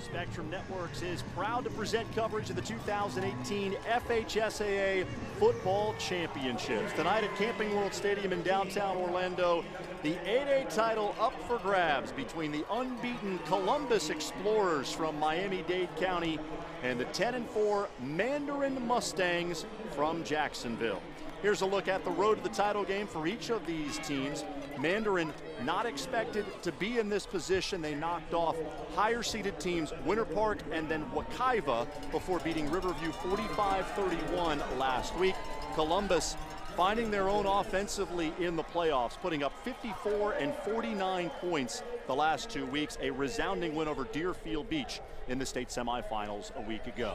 Spectrum Networks is proud to present coverage of the 2018 FHSAA Football Championships. Tonight at Camping World Stadium in downtown Orlando, the 8A title up for grabs between the unbeaten Columbus Explorers from Miami-Dade County and the 10-4 Mandarin Mustangs from Jacksonville. Here's a look at the road to the title game for each of these teams. Mandarin not expected to be in this position. They knocked off higher-seeded teams Winter Park and then Wekiva before beating Riverview 45-31 last week. Columbus finding their own offensively in the playoffs, putting up 54 and 49 points the last 2 weeks, a resounding win over Deerfield Beach in the state semifinals a week ago.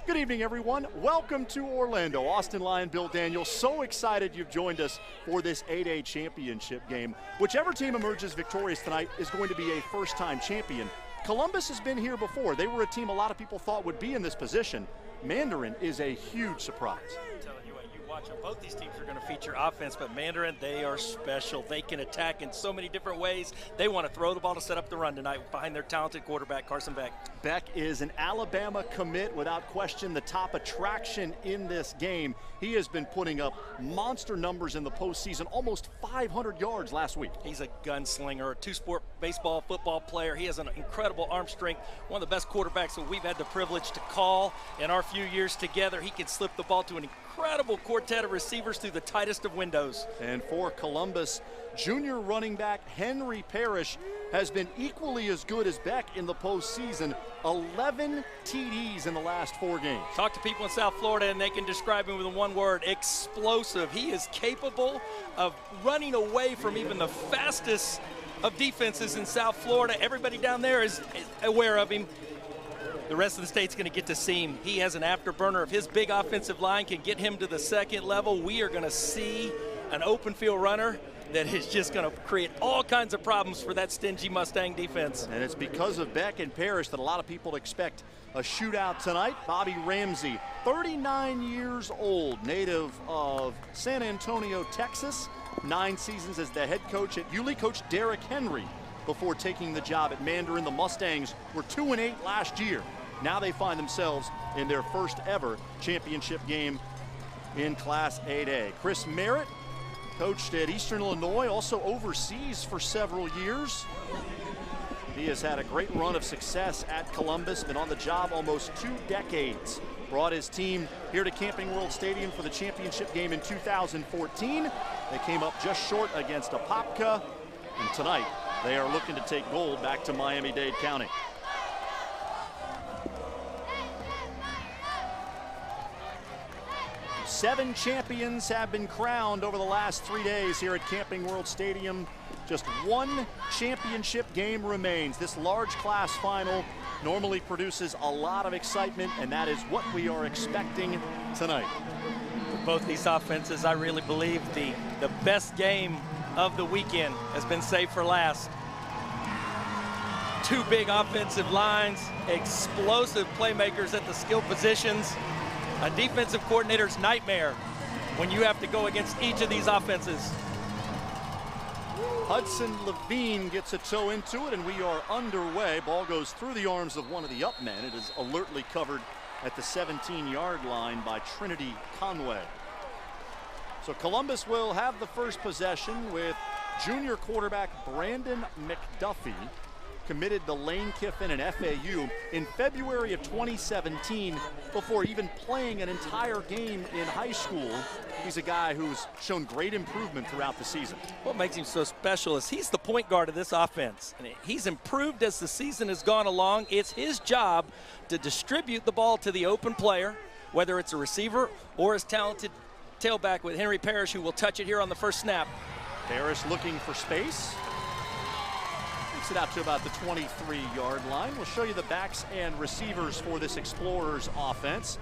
Good evening, everyone. Welcome to Orlando. Austin Lyon, Bill Daniels, so excited you've joined us for this 8A championship game. Whichever team emerges victorious tonight is going to be a first-time champion. Columbus has been here before. They were a team a lot of people thought would be in this position. Mandarin is a huge surprise. I'm telling you what, you watch them. Both these teams are going to feature offense, but Mandarin, they are special. They can attack in so many different ways. They want to throw the ball to set up the run tonight behind their talented quarterback, Carson Beck. Beck is an Alabama commit, without question the top attraction in this game. He has been putting up monster numbers in the postseason, almost 500 yards last week. He's a gunslinger, a two-sport baseball, football player. He has an incredible arm strength, one of the best quarterbacks that we've had the privilege to call in our few years together. He can slip the ball to an incredible quartet of receivers through the tightest of windows. And for Columbus, junior running back Henry Parrish has been equally as good as Beck in the postseason. 11 TDs in the last 4 games. Talk to people in South Florida and they can describe him with one word: explosive. He is capable of running away from even the fastest of defenses in South Florida. Everybody down there is aware of him. The rest of the state's going to get to see him. He has an afterburner. If his big offensive line can get him to the second level, we are going to see an open field runner that is just going to create all kinds of problems for that stingy Mustang defense. And it's because of Beck and Parrish that a lot of people expect a shootout tonight. Bobby Ramsey, 39 years old, native of San Antonio, Texas. 9 seasons as the head coach at Yulee. Coach Derrick Henry before taking the job at Mandarin. The Mustangs were 2-8 last year. Now they find themselves in their first ever championship game in Class 8A. Chris Merritt coached at Eastern Illinois, also overseas for several years. He has had a great run of success at Columbus, been on the job almost 2 decades. Brought his team here to Camping World Stadium for the championship game in 2014. They came up just short against Apopka, and tonight they are looking to take gold back to Miami-Dade County. Seven champions have been crowned over the last 3 days here at Camping World Stadium. Just one championship game remains. This large class final normally produces a lot of excitement, and that is what we are expecting tonight. For both these offenses, I really believe the best game of the weekend has been saved for last. 2 big offensive lines, explosive playmakers at the skill positions, a defensive coordinator's nightmare when you have to go against each of these offenses. Hudson Levine gets a toe into it, and we are underway. Ball goes through the arms of one of the up men. It is alertly covered at the 17-yard line by Trinity Conway. So Columbus will have the first possession with junior quarterback Brandon McDuffie, committed to Lane Kiffin and FAU in February of 2017 before even playing an entire game in high school. He's a guy who's shown great improvement throughout the season. What makes him so special is he's the point guard of this offense. And he's improved as the season has gone along. It's his job to distribute the ball to the open player, whether it's a receiver or his talented tailback with Henry Parrish, who will touch it here on the first snap. Parrish looking for space. Takes it out to about the 23-yard line. We'll show you the backs and receivers for this Explorers offense.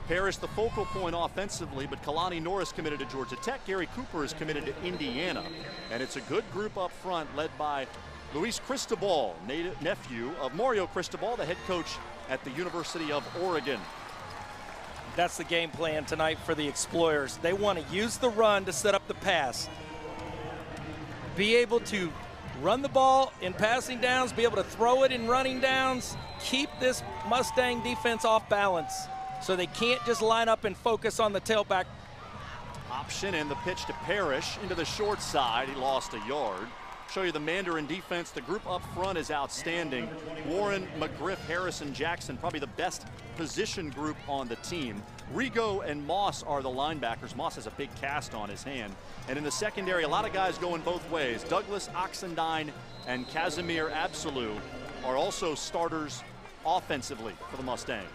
Parrish the focal point offensively, but Kalani Norris committed to Georgia Tech. Gary Cooper is committed to Indiana. And it's a good group up front led by Luis Cristobal, nephew of Mario Cristobal, the head coach at the University of Oregon. That's the game plan tonight for the Explorers. They want to use the run to set up the pass. Be able to Run the ball in passing downs, be able to throw it in running downs, keep this Mustang defense off balance so they can't just line up and focus on the tailback. Option and the pitch to Parrish into the short side. He lost a yard. Show you the Mandarin defense. The group up front is outstanding. Warren, McGriff, Harrison, Jackson, probably the best position group on the team. Rigo and Moss are the linebackers. Moss has a big cast on his hand. And in the secondary, a lot of guys going both ways. Douglas Oxendine and Casimir Absolu are also starters offensively for the Mustangs.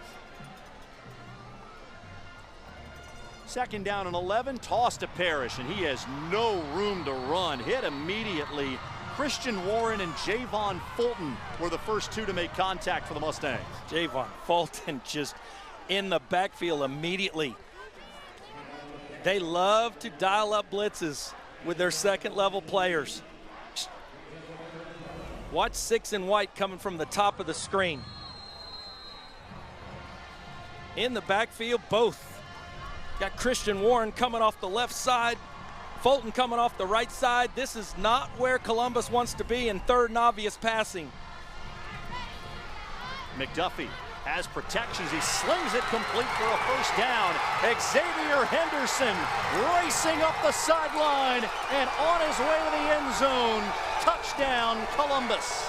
Second down and 11, toss to Parrish, and he has no room to run. Hit immediately. Christian Warren and Javon Fulton were the first two to make contact for the Mustangs. Javon Fulton just in the backfield immediately. They love to dial up blitzes with their second level players. Watch 6 and white coming from the top of the screen. In the backfield, both. Got Christian Warren coming off the left side, Fulton coming off the right side. This is not where Columbus wants to be in third and obvious passing. McDuffie has protections. He slings it complete for a first down. Xavier Henderson racing up the sideline and on his way to the end zone. Touchdown, Columbus.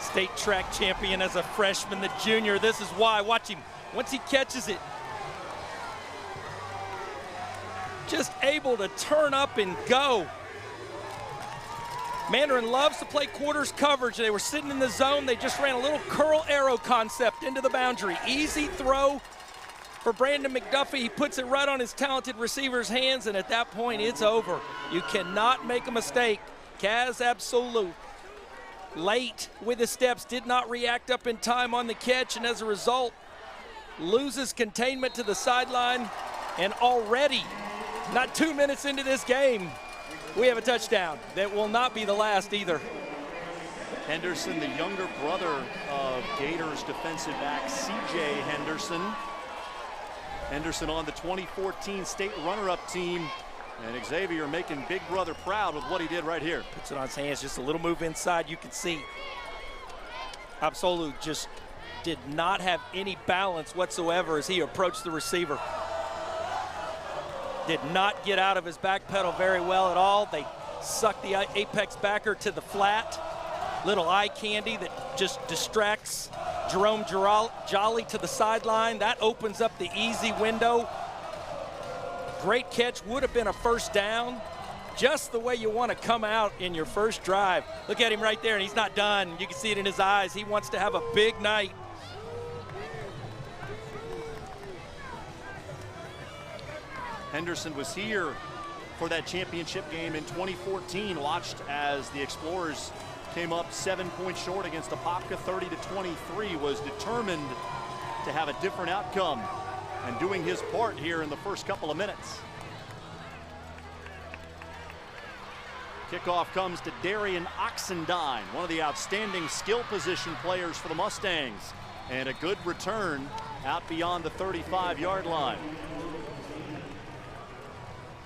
State track champion as a freshman, the junior. This is why. Watch him. Once he catches it, just able to turn up and go. Mandarin loves to play quarters coverage. They were sitting in the zone. They just ran a little curl arrow concept into the boundary. Easy throw for Brandon McDuffie. He puts it right on his talented receiver's hands, and at that point, it's over. You cannot make a mistake. Kaz Absolu, late with his steps, did not react up in time on the catch, and as a result, loses containment to the sideline. And already, not 2 minutes into this game, we have a touchdown that will not be the last either. Henderson, the younger brother of Gators defensive back C.J. Henderson. Henderson on the 2014 state runner-up team. And Xavier making Big Brother proud with what he did right here. Puts it on his hands, just a little move inside. You can see Absolu just did not have any balance whatsoever as he approached the receiver. Did not get out of his back pedal very well at all. They sucked the apex backer to the flat. Little eye candy that just distracts Jerome Jolly to the sideline. That opens up the easy window. Great catch, would have been a first down. Just the way you want to come out in your first drive. Look at him right there, and he's not done. You can see it in his eyes. He wants to have a big night. Henderson was here for that championship game in 2014. Watched as the Explorers came up 7 points short against Apopka, 30-23. Was determined to have a different outcome, and doing his part here in the first couple of minutes. Kickoff comes to Darian Oxendine, one of the outstanding skill position players for the Mustangs, and a good return out beyond the 35-yard line.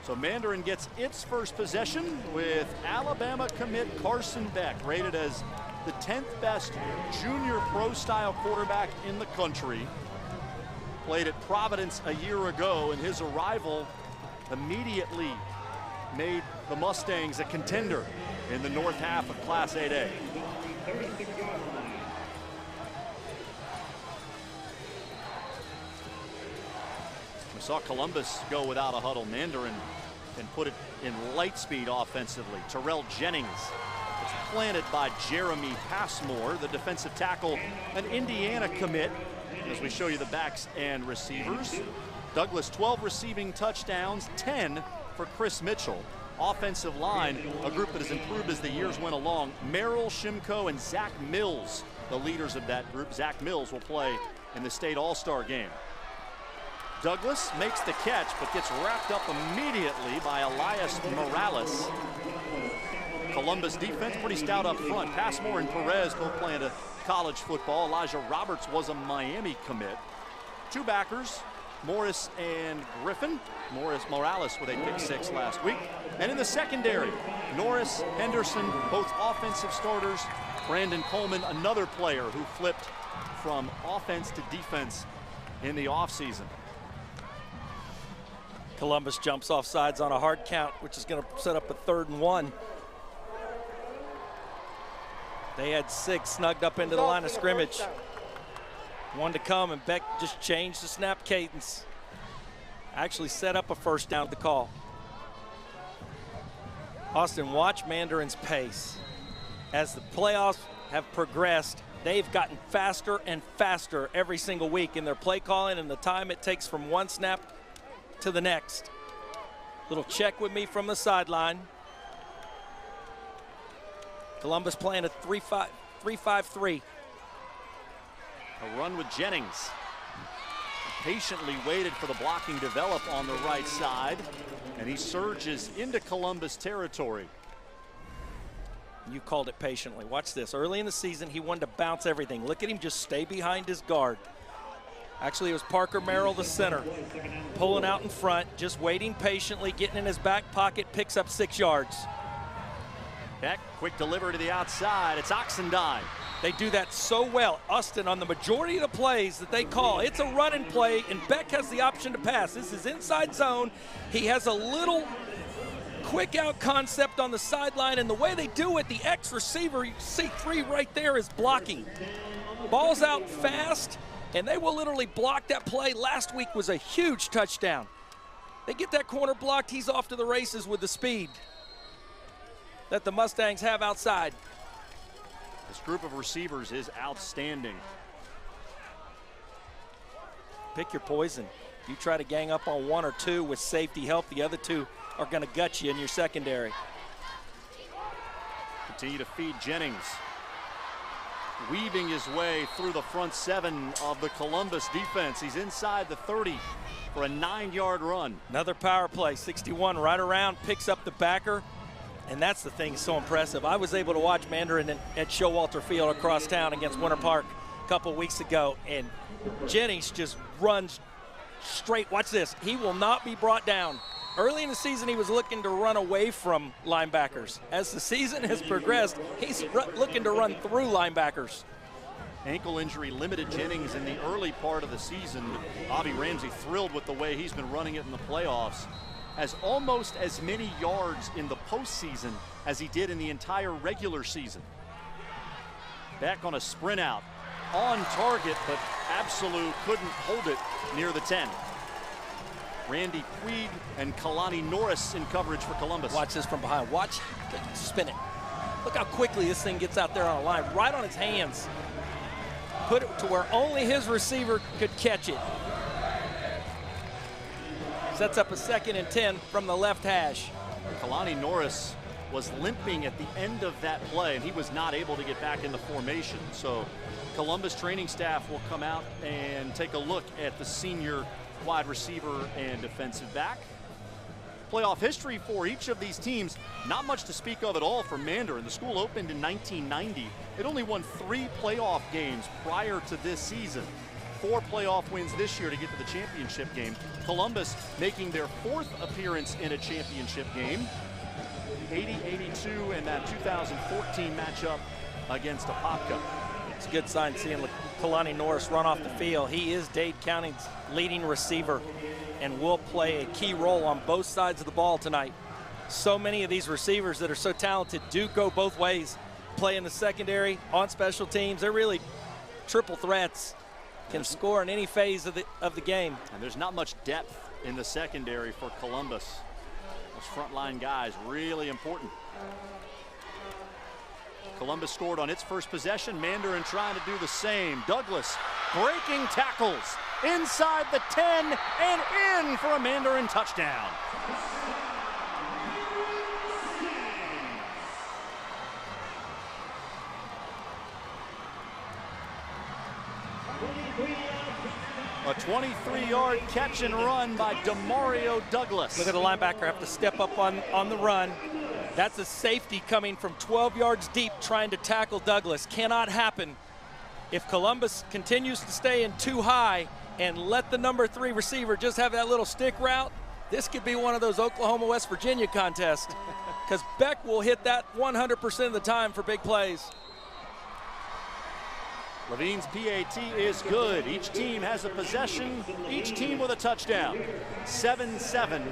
So Mandarin gets its first possession with Alabama commit Carson Beck, rated as the 10th best junior pro-style quarterback in the country. Played at Providence a year ago, and his arrival immediately made the Mustangs a contender in the north half of Class 8A. We saw Columbus go without a huddle. Mandarin and put it in light speed offensively. Terrell Jennings. It's planted by Jeremy Passmore, the defensive tackle, an Indiana commit, as we show you the backs and receivers. Douglas, 12 receiving touchdowns, 10 for Chris Mitchell. Offensive line, a group that has improved as the years went along. Merrill Shimko and Zach Mills, the leaders of that group. Zach Mills will play in the state all-star game. Douglas makes the catch, but gets wrapped up immediately by Elias Morales. Columbus defense, pretty stout up front. Passmore and Perez both playing a college football. Elijah Roberts was a Miami commit. Two backers, Morris and Griffin. Morales with a pick 6 last week. And in the secondary, Norris, Henderson, both offensive starters. Brandon Coleman, another player who flipped from offense to defense in the offseason. Columbus jumps off sides on a hard count, which is going to set up a 3rd and 1. They had 6 snugged up into the line of scrimmage. 1 to come, and Beck just changed the snap cadence. Actually set up a 1st down at the call. Austin, watch Mandarin's pace. As the playoffs have progressed, they've gotten faster and faster every single week in their play calling and the time it takes from one snap to the next. Little check with me from the sideline. Columbus playing a 3-5-3. A run with Jennings. Patiently waited for the blocking to develop on the right side, and he surges into Columbus territory. You called it patiently. Watch this. Early in the season, he wanted to bounce everything. Look at him just stay behind his guard. Actually, it was Parker Merrill, the center, pulling out in front, just waiting patiently, getting in his back pocket, picks up 6 yards. Beck, quick delivery to the outside. It's Oxendine. They do that so well. Austin, on the majority of the plays that they call, it's a run and play, and Beck has the option to pass. This is inside zone. He has a little quick out concept on the sideline, and the way they do it, the X receiver, you see 3 right there, is blocking. Ball's out fast, and they will literally block that play. Last week was a huge touchdown. They get that corner blocked, he's off to the races with the speed that the Mustangs have outside. This group of receivers is outstanding. Pick your poison. You try to gang up on 1 or 2 with safety help, the other 2 are going to gut you in your secondary. Continue to feed Jennings. Weaving his way through the front 7 of the Columbus defense. He's inside the 30 for a 9-yard run. Another power play, 61 right around, picks up the backer. And that's the thing so impressive. I was able to watch Mandarin at Showalter Field across town against Winter Park a couple weeks ago, and Jennings just runs straight. Watch this. He will not be brought down. Early in the season, he was looking to run away from linebackers. As the season has progressed, he's looking to run through linebackers. Ankle injury limited Jennings in the early part of the season. Bobby Ramsey thrilled with the way he's been running it in the playoffs. Has almost as many yards in the postseason as he did in the entire regular season. Beck on a sprint out, on target, but Absolute couldn't hold it near the 10. Randy Puig and Kalani Norris in coverage for Columbus. Watch this from behind. Watch, spin it. Look how quickly this thing gets out there on a line, right on his hands. Put it to where only his receiver could catch it. Sets up a 2nd and 10 from the left hash. Kalani Norris was limping at the end of that play, and he was not able to get back in the formation. So Columbus training staff will come out and take a look at the senior wide receiver and defensive back. Playoff history for each of these teams, not much to speak of at all for Mandarin. The school opened in 1990. It only won 3 playoff games prior to this season. 4 playoff wins this year to get to the championship game. Columbus making their 4th appearance in a championship game. 80-82 in that 2014 matchup against Apopka. It's a good sign seeing Kalani Norris run off the field. He is Dade County's leading receiver and will play a key role on both sides of the ball tonight. So many of these receivers that are so talented do go both ways. Play in the secondary, on special teams. They're really triple threats. Can score in any phase of the game. And there's not much depth in the secondary for Columbus. Those frontline guys really important. Columbus scored on its first possession. Mandarin trying to do the same. Douglas breaking tackles inside the 10 and in for a Mandarin touchdown. A 23-yard catch and run by Demario Douglas. Look at the linebacker have to step up on the run. That's a safety coming from 12 yards deep trying to tackle Douglas. Cannot happen. If Columbus continues to stay in too high and let the number 3 receiver just have that little stick route, this could be one of those Oklahoma-West Virginia contests, because Beck will hit that 100% of the time for big plays. Levine's PAT is good. Each team has a possession, each team with a touchdown. 7-7,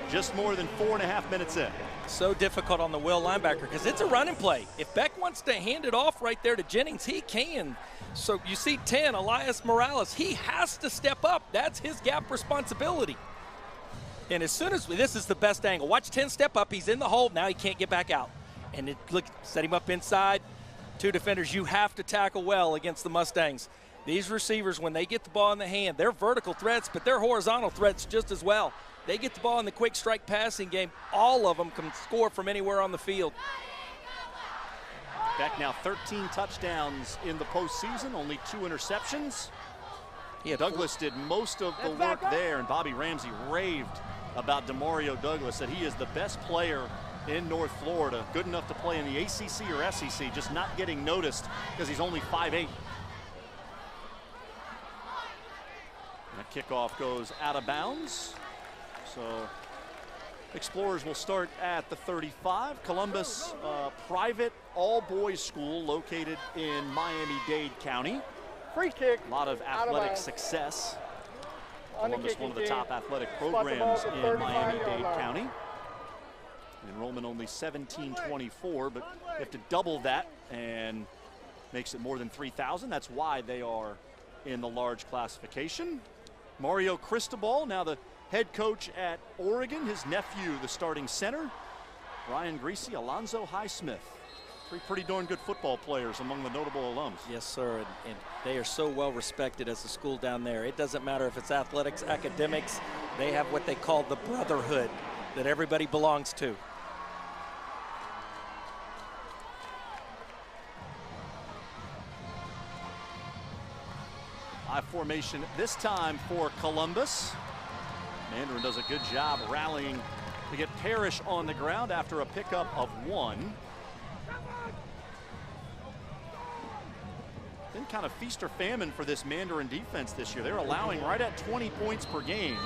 just more than 4.5 minutes in. So difficult on the Will linebacker because it's a running play. If Beck wants to hand it off right there to Jennings, he can. So you see 10, Elias Morales, he has to step up. That's his gap responsibility. And as soon as this is the best angle, watch 10 step up, he's in the hole, now he can't get back out. And look, set him up inside. 2 defenders, you have to tackle well against the Mustangs. These receivers, when they get the ball in the hand, they're vertical threats, but they're horizontal threats just as well. They get the ball in the quick strike passing game, all of them can score from anywhere on the field. Beck now 13 touchdowns in the postseason, only 2 interceptions. Yeah, Douglas did most of the work there, and Bobby Ramsey raved about Demario Douglas, that he is the best player in North Florida, good enough to play in the ACC or SEC, just not getting noticed because he's only 5'8". That kickoff goes out of bounds. So Explorers will start at the 35. Columbus, private all-boys school located in Miami-Dade County. Free kick. A lot of athletic success. Columbus, one of the top athletic programs in Miami-Dade County. Enrollment only 1724, but you have to double that and makes it more than 3,000. That's why they are in the large classification. Mario Cristobal, now the head coach at Oregon. His nephew, the starting center. Ryan Greasy, Alonzo Highsmith. 3 pretty darn good football players among the notable alums. Yes, sir, and they are so well respected as a school down there. It doesn't matter if it's athletics, academics. They have what they call the brotherhood that everybody belongs to. High formation this time for Columbus. Mandarin does a good job rallying to get Parrish on the ground after a pickup of 1. Been kind of feast or famine for this Mandarin defense this year. They're allowing right at 20 points per game.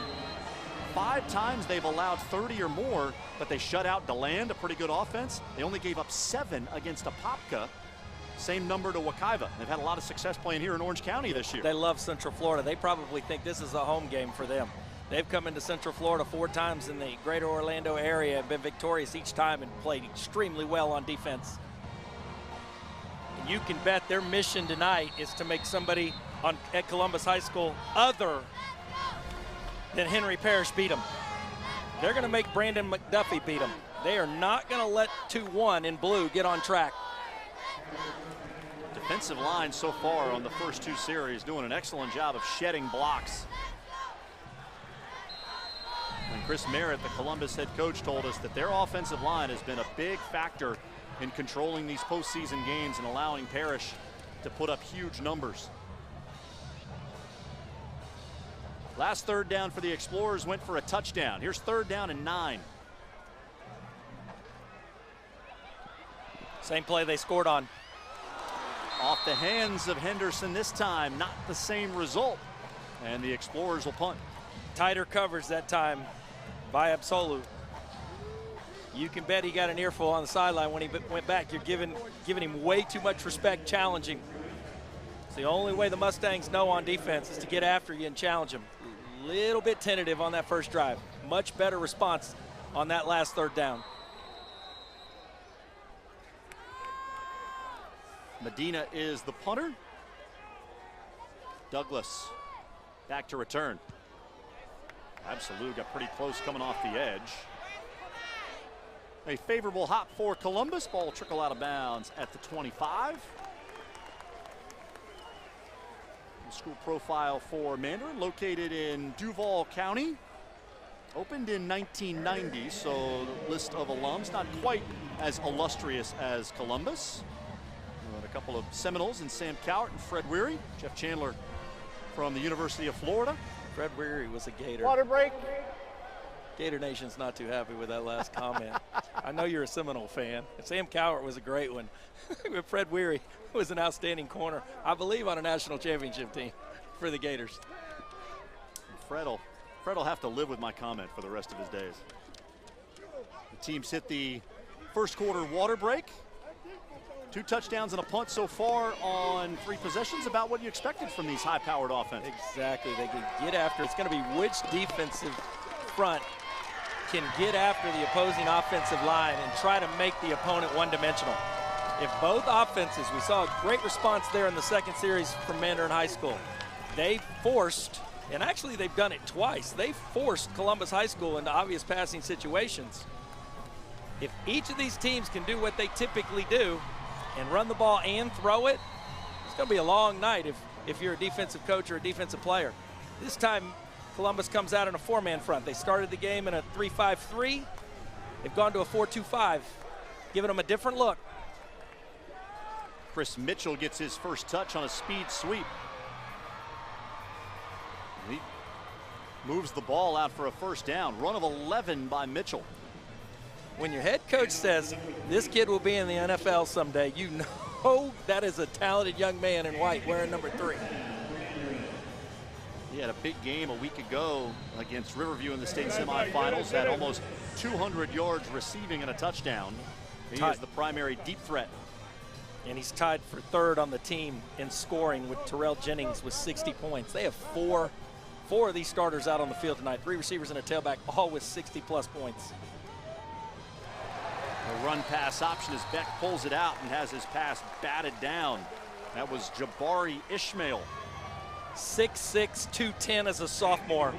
5 times they've allowed 30 or more, but they shut out DeLand, a pretty good offense. They only gave up 7 against Apopka. Same number to Wekiva. They've had a lot of success playing here in Orange County this year. They love Central Florida. They probably think this is a home game for them. They've come into Central Florida 4 times in the greater Orlando area and been victorious each time and played extremely well on defense. And you can bet their mission tonight is to make somebody at Columbus High School other than Henry Parrish beat them. They're going to make Brandon McDuffie beat them. They are not going to let 2-1 in blue get on track. Defensive line so far on the first 2 series doing an excellent job of shedding blocks. And Chris Merritt, the Columbus head coach, told us that their offensive line has been a big factor in controlling these postseason games and allowing Parrish to put up huge numbers. Last 3rd down for the Explorers went for a touchdown. Here's 3rd down and 9. Same play they scored on. Off the hands of Henderson this time, not the same result. And the Explorers will punt. Tighter covers that time by Absolu. You can bet he got an earful on the sideline when he went back. You're giving him way too much respect, challenging. It's the only way the Mustangs know on defense is to get after you and challenge him. Little bit tentative on that first drive. Much better response on that last 3rd down. Medina is the punter. Douglas back to return. Absolute got pretty close coming off the edge. A favorable hop for Columbus. Ball will trickle out of bounds at the 25. The school profile for Mandarin, located in Duval County. Opened in 1990, so the list of alums not quite as illustrious as Columbus. A couple of Seminoles in Sam Cowart and Fred Weary. Jeff Chandler from the University of Florida. Fred Weary was a Gator. Water break. Gator Nation's not too happy with that last comment. I know you're a Seminole fan. Sam Cowart was a great one. Fred Weary was an outstanding corner, I believe, on a national championship team for the Gators. Fred'll have to live with my comment for the rest of his days. The teams hit the first quarter water break. 2 touchdowns and a punt so far on 3 possessions. About what you expected from these high-powered offenses. Exactly. They can get after. It's going to be which defensive front can get after the opposing offensive line and try to make the opponent one-dimensional. If both offenses, we saw a great response there in the second series from Mandarin High School. They forced, and actually they've done it twice, they forced Columbus High School into obvious passing situations. If each of these teams can do what they typically do and run the ball and throw it, it's going to be a long night if you're a defensive coach or a defensive player. This time, Columbus comes out in a 4-man front. They started the game in a 3-5-3. They've gone to a 4-2-5, giving them a different look. Chris Mitchell gets his first touch on a speed sweep. He moves the ball out for a first down. Run of 11 by Mitchell. When your head coach says this kid will be in the NFL someday, you know that is a talented young man in white wearing number 3. He had a big game a week ago against Riverview in the state semifinals. Had almost 200 yards receiving and a touchdown. He is the primary deep threat. And he's tied for 3rd on the team in scoring with Terrell Jennings with 60 points. They have four of these starters out on the field tonight. 3 receivers and a tailback, all with 60-plus points. The run-pass option as Beck pulls it out and has his pass batted down. That was Jabari Ishmael. 6'6", 210 as a sophomore.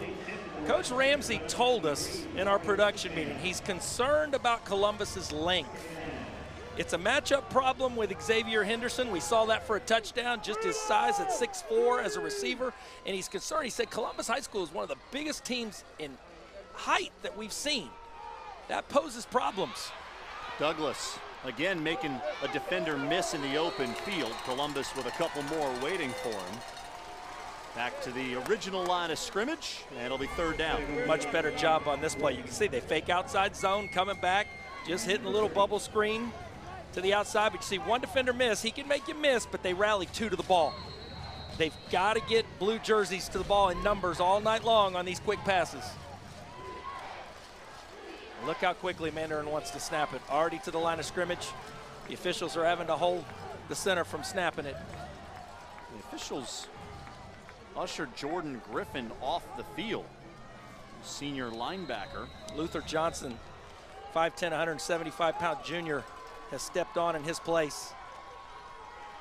Coach Ramsey told us in our production meeting he's concerned about Columbus's length. It's a matchup problem with Xavier Henderson. We saw that for a touchdown, just his size at 6'4" as a receiver. And he's concerned. He said Columbus High School is one of the biggest teams in height that we've seen. That poses problems. Douglas, again, making a defender miss in the open field. Columbus with a couple more waiting for him. Back to the original line of scrimmage, and it'll be 3rd down. Much better job on this play. You can see they fake outside zone, coming back, just hitting a little bubble screen to the outside. But you see one defender miss. He can make you miss, but they rally 2 to the ball. They've got to get blue jerseys to the ball in numbers all night long on these quick passes. Look how quickly Mandarin wants to snap it. Already to the line of scrimmage. The officials are having to hold the center from snapping it. The officials ushered Jordan Griffin off the field. Senior linebacker. Luther Johnson, 5'10", 175-pound junior, has stepped on in his place.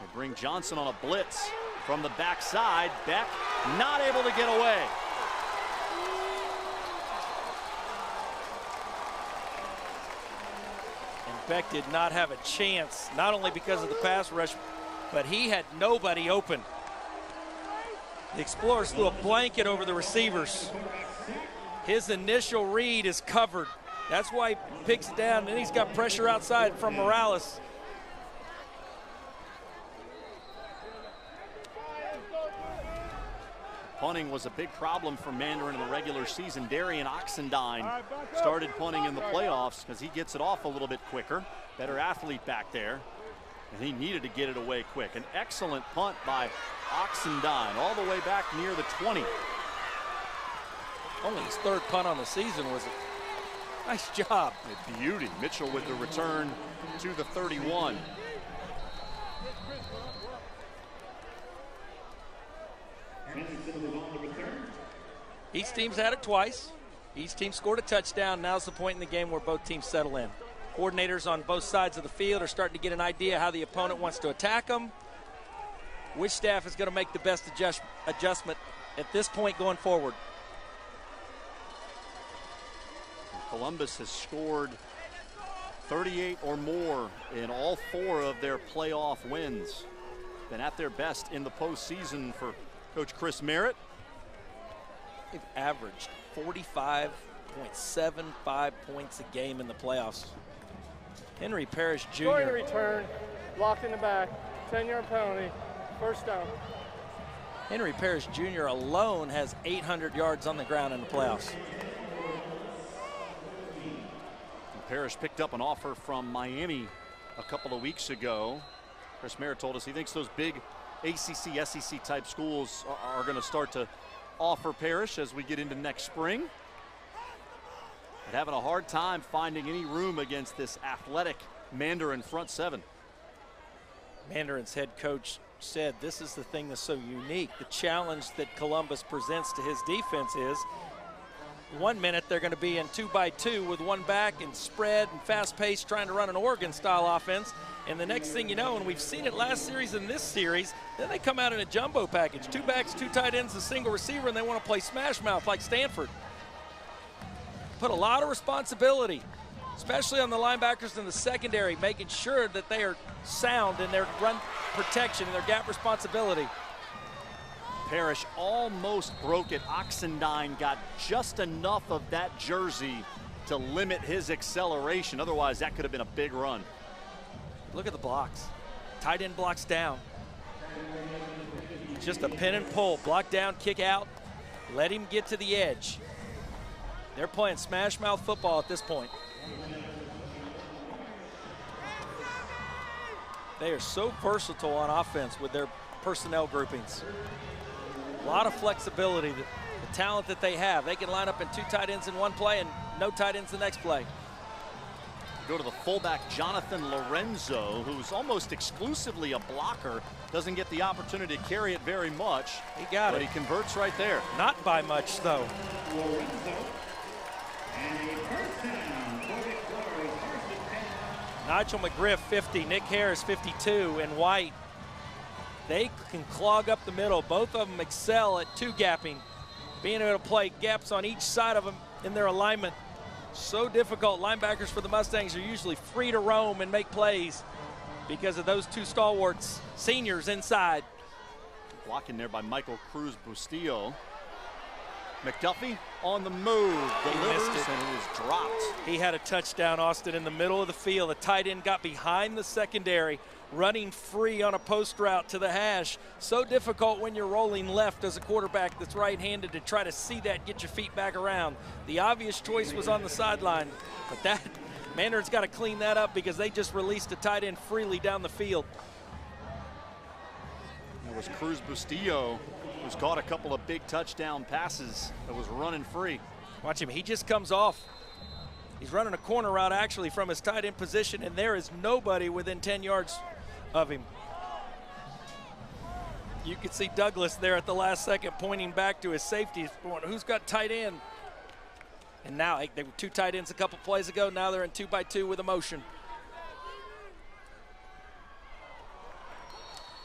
They bring Johnson on a blitz from the backside. Beck not able to get away. And Beck did not have a chance, not only because of the pass rush, but he had nobody open. The Explorers threw a blanket over the receivers. His initial read is covered. That's why he picks it down, and he's got pressure outside from Morales. Punting was a big problem for Mandarin in the regular season. Darian Oxendine started punting in the playoffs because he gets it off a little bit quicker. Better athlete back there. And he needed to get it away quick. An excellent punt by Oxendine all the way back near the 20. Only his 3rd punt on the season was a nice job. A beauty. Mitchell with the return to the 31. Each team's had it twice. Each team scored a touchdown. Now's the point in the game where both teams settle in. Coordinators on both sides of the field are starting to get an idea how the opponent wants to attack them. Which staff is going to make the best adjustment at this point going forward? Columbus has scored 38 or more in all 4 of their playoff wins. Been at their best in the postseason for Coach Chris Merritt. They've averaged 45.75 points a game in the playoffs. Henry Parrish Jr. Going to return, blocked in the back, 10-yard penalty, 1st down. Henry Parrish Jr. alone has 800 yards on the ground in the playoffs. Parrish picked up an offer from Miami a couple of weeks ago. Chris Merritt told us he thinks those big ACC, SEC type schools are going to start to offer Parrish as we get into next spring. But having a hard time finding any room against this athletic Mandarin front seven. Mandarin's head coach said this is the thing that's so unique. The challenge that Columbus presents to his defense is 1 minute they're going to be in 2-by-2 with one back and spread and fast paced trying to run an Oregon style offense. And the next thing you know, and we've seen it last series and this series, then they come out in a jumbo package. 2 backs, 2 tight ends, a single receiver, and they want to play smash mouth like Stanford. Put a lot of responsibility, especially on the linebackers in the secondary, making sure that they are sound in their run protection and their gap responsibility. Parrish almost broke it. Oxendine got just enough of that jersey to limit his acceleration. Otherwise, that could have been a big run. Look at the blocks. Tight end blocks down. Just a pin and pull. Block down, kick out. Let him get to the edge. They're playing smash mouth football at this point. They are so versatile on offense with their personnel groupings. A lot of flexibility, the talent that they have. They can line up in 2 tight ends in one play and no tight ends the next play. Go to the fullback, Jonathan Lorenzo, who's almost exclusively a blocker. Doesn't get the opportunity to carry it very much. He got it. But he converts right there. Not by much, though. Nigel McGriff, 50. Nick Harris, 52. And White, they can clog up the middle. Both of them excel at 2-gapping, being able to play gaps on each side of them in their alignment. So difficult. Linebackers for the Mustangs are usually free to roam and make plays because of those 2 stalwarts, seniors inside. Blocking there by Michael Cruz-Bustillo. McDuffie on the move, delivers, and it was dropped. He had a touchdown, Austin, in the middle of the field. The tight end got behind the secondary, running free on a post route to the hash. So difficult when you're rolling left as a quarterback that's right-handed to try to see that, get your feet back around. The obvious choice was on the sideline, but that Mandarin's got to clean that up because they just released a tight end freely down the field. It was Cruz-Bustillo who's caught a couple of big touchdown passes that was running free. Watch him, he just comes off. He's running a corner route actually from his tight end position, and there is nobody within 10 yards of him. You can see Douglas there at the last second pointing back to his safety, who's got tight end? And now they were 2 tight ends a couple plays ago. Now they're in 2-by-2 with a motion.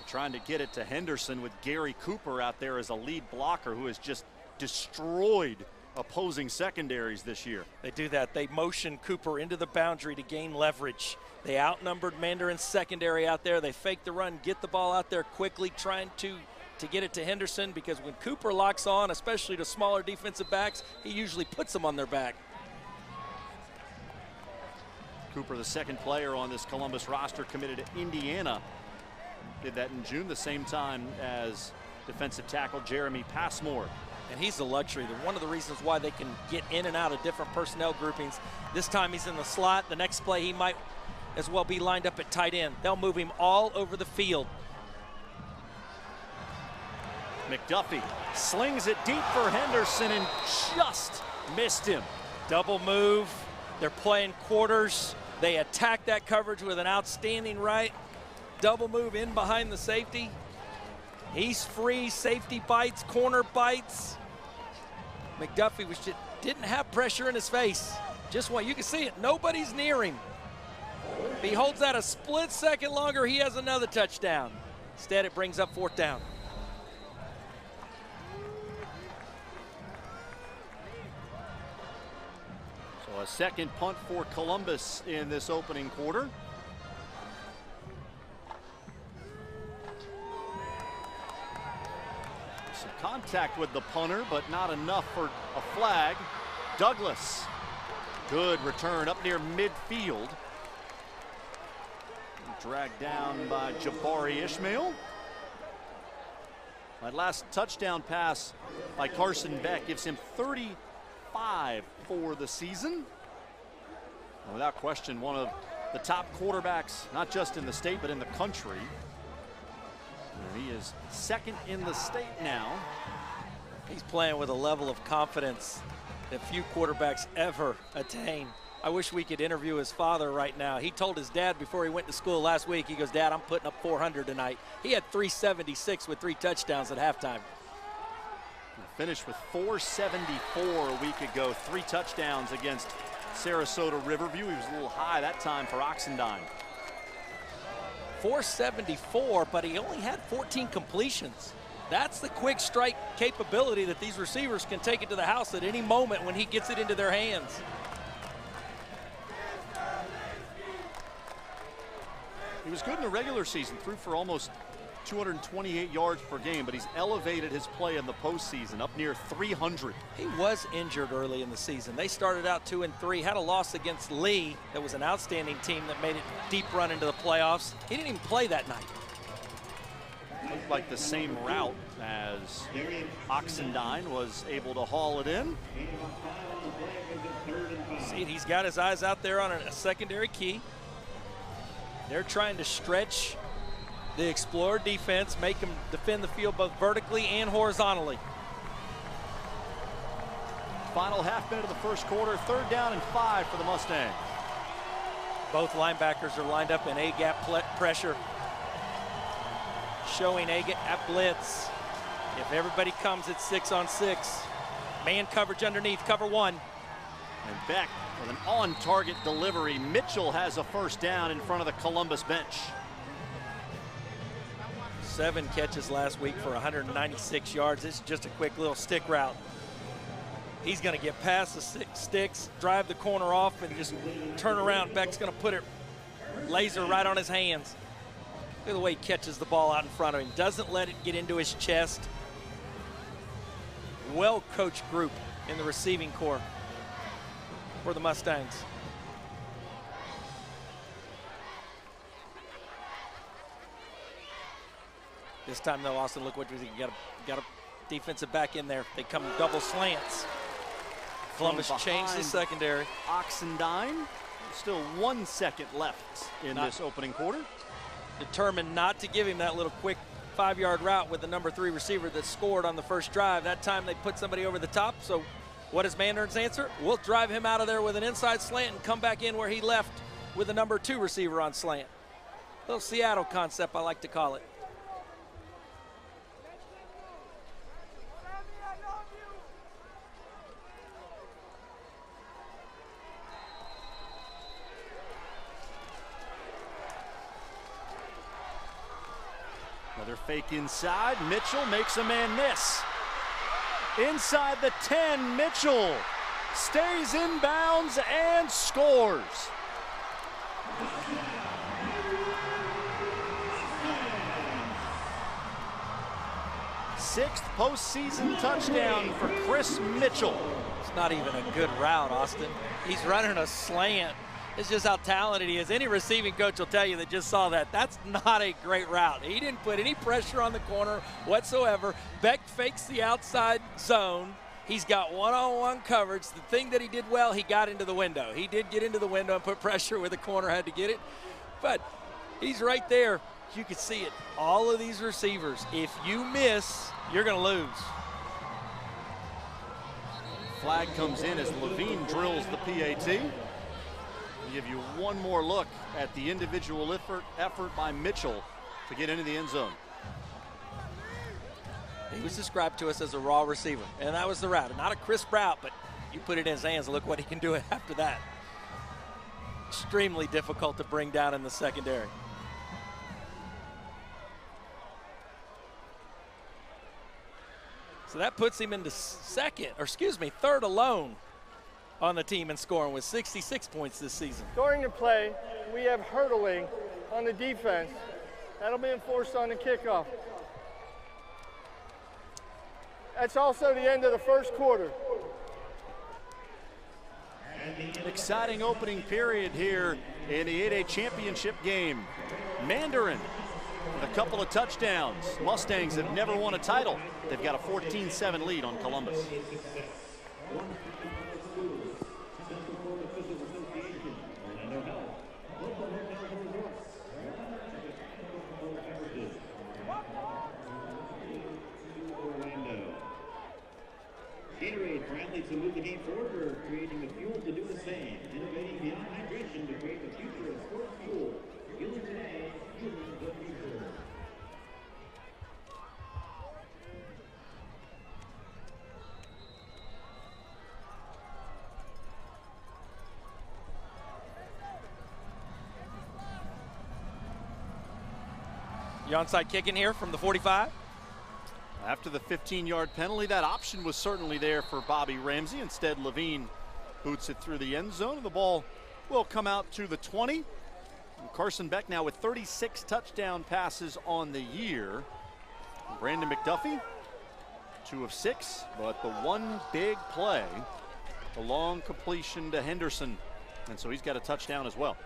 Trying to get it to Henderson with Gary Cooper out there as a lead blocker who has just destroyed opposing secondaries this year. They do that. They motion Cooper into the boundary to gain leverage. They outnumbered Mandarin's secondary out there. They fake the run, get the ball out there quickly, trying to get it to Henderson, because when Cooper locks on, especially to smaller defensive backs, he usually puts them on their back. Cooper, the second player on this Columbus roster, committed to Indiana. Did that in June, the same time as defensive tackle Jeremy Passmore. And he's a luxury. One of the reasons why they can get in and out of different personnel groupings. This time he's in the slot. The next play he might as well be lined up at tight end. They'll move him all over the field. McDuffie slings it deep for Henderson and just missed him. Double move. They're playing quarters. They attack that coverage with an outstanding right. Double move in behind the safety. He's free. Safety bites, corner bites. McDuffie didn't have pressure in his face. Just you can see it. Nobody's near him. If he holds that a split second longer, he has another touchdown. Instead, it brings up 4th down. So a second punt for Columbus in this opening quarter. Some contact with the punter, but not enough for a flag. Douglas, good return up near midfield. Dragged down by Jabari Ishmael. That last touchdown pass by Carson Beck gives him 35 for the season. Without question, one of the top quarterbacks, not just in the state, but in the country. And he is second in the state now. He's playing with a level of confidence that few quarterbacks ever attain. I wish we could interview his father right now. He told his dad before he went to school last week, he goes, "Dad, I'm putting up 400 tonight." He had 376 with 3 touchdowns at halftime. Finished with 474 a week ago, 3 touchdowns against Sarasota Riverview. He was a little high that time for Oxendine. 474, but he only had 14 completions. That's the quick strike capability that these receivers can take it to the house at any moment when he gets it into their hands. He was good in the regular season, threw for almost 228 yards per game, but he's elevated his play in the postseason, up near 300. He was injured early in the season. They started out 2-3, had a loss against Lee that was an outstanding team that made it deep run into the playoffs. He didn't even play that night. Looked like the same route as Oxendine was able to haul it in. See, he's got his eyes out there on a secondary key. They're trying to stretch the Explorer defense, make them defend the field both vertically and horizontally. Final half minute of the first quarter, 3rd down and 5 for the Mustangs. Both linebackers are lined up in A-gap pressure, showing A-gap blitz. If everybody comes, it's 6-on-6. Man coverage underneath, cover 1. And Beck with an on-target delivery. Mitchell has a first down in front of the Columbus bench. 7 catches last week for 196 yards. This is just a quick little stick route. He's going to get past the sticks, drive the corner off, and just turn around. Beck's going to put it laser right on his hands. Look at the way he catches the ball out in front of him. Doesn't let it get into his chest. Well-coached group in the receiving corps for the Mustangs. This time, though, Austin, look what you got a defensive back in there. They come double slants. Columbus changed the secondary. Oxendine, still 1 second left in this opening quarter. Determined not to give him that little quick 5-yard route with the number 3 receiver that scored on the first drive. That time they put somebody over the top. So what is Mandarin's answer? We'll drive him out of there with an inside slant and come back in where he left with the number 2 receiver on slant. Little Seattle concept, I like to call it. Another fake inside. Mitchell makes a man miss. Inside the 10, Mitchell stays in bounds and scores. Sixth postseason touchdown for Chris Mitchell. It's not even a good route, Austin. He's running a slant. It's just how talented he is. Any receiving coach will tell you that just saw that. That's not a great route. He didn't put any pressure on the corner whatsoever. Beck fakes the outside zone. He's got one-on-one coverage. The thing that he did well, he got into the window. He did get into the window and put pressure where the corner had to get it. But he's right there. You can see it. All of these receivers, if you miss, you're going to lose. Flag comes in as Levine drills the PAT. We'll give you one more look at the individual effort by Mitchell to get into the end zone. He was described to us as a raw receiver, and that was the route. Not a crisp route, but you put it in his hands and look what he can do after that. Extremely difficult to bring down in the secondary. So that puts him into third alone on the team in scoring with 66 points this season. During the play, we have hurdling on the defense. That'll be enforced on the kickoff. That's also the end of the first quarter. An exciting opening period here in the 8A championship game. Mandarin with a couple of touchdowns. Mustangs have never won a title. They've got a 14-7 lead on Columbus. Gatorade for athletes who move the game forward. We're creating the fuel to do the same. Innovating beyond hydration to create the future of sports fuel. Fueling today, fueling the future. The onside kick in here from the 45. After the 15-yard penalty, that option was certainly there for Bobby Ramsey. Instead, Levine boots it through the end zone, and the ball will come out to the 20. And Carson Beck now with 36 touchdown passes on the year. Brandon McDuffie, 2 of 6, but the one big play, the long completion to Henderson, and so he's got a touchdown as well.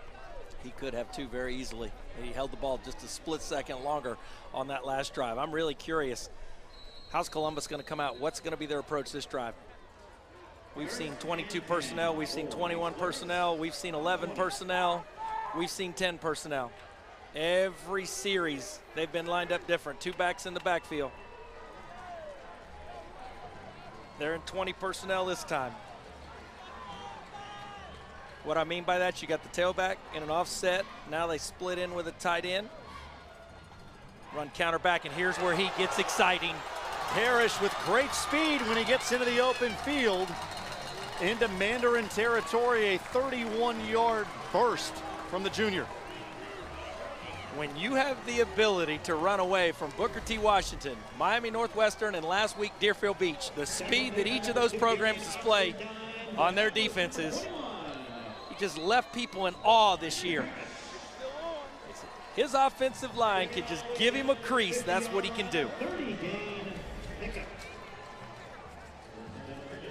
He could have 2 very easily. He held the ball just a split second longer on that last drive. I'm really curious. How's Columbus going to come out? What's going to be their approach this drive? We've seen 22 personnel. We've seen 21 personnel. We've seen 11 personnel. We've seen 10 personnel. Every series, they've been lined up different. 2 backs in the backfield. They're in 20 personnel this time. What I mean by that, you got the tailback in an offset. Now they split in with a tight end. Run counter back, and here's where he gets exciting. Parrish with great speed when he gets into the open field. Into Mandarin territory, a 31-yard burst from the junior. When you have the ability to run away from Booker T. Washington, Miami Northwestern, and last week Deerfield Beach, the speed that each of those programs display on their defenses, he just left people in awe this year. His offensive line can just give him a crease. That's what he can do.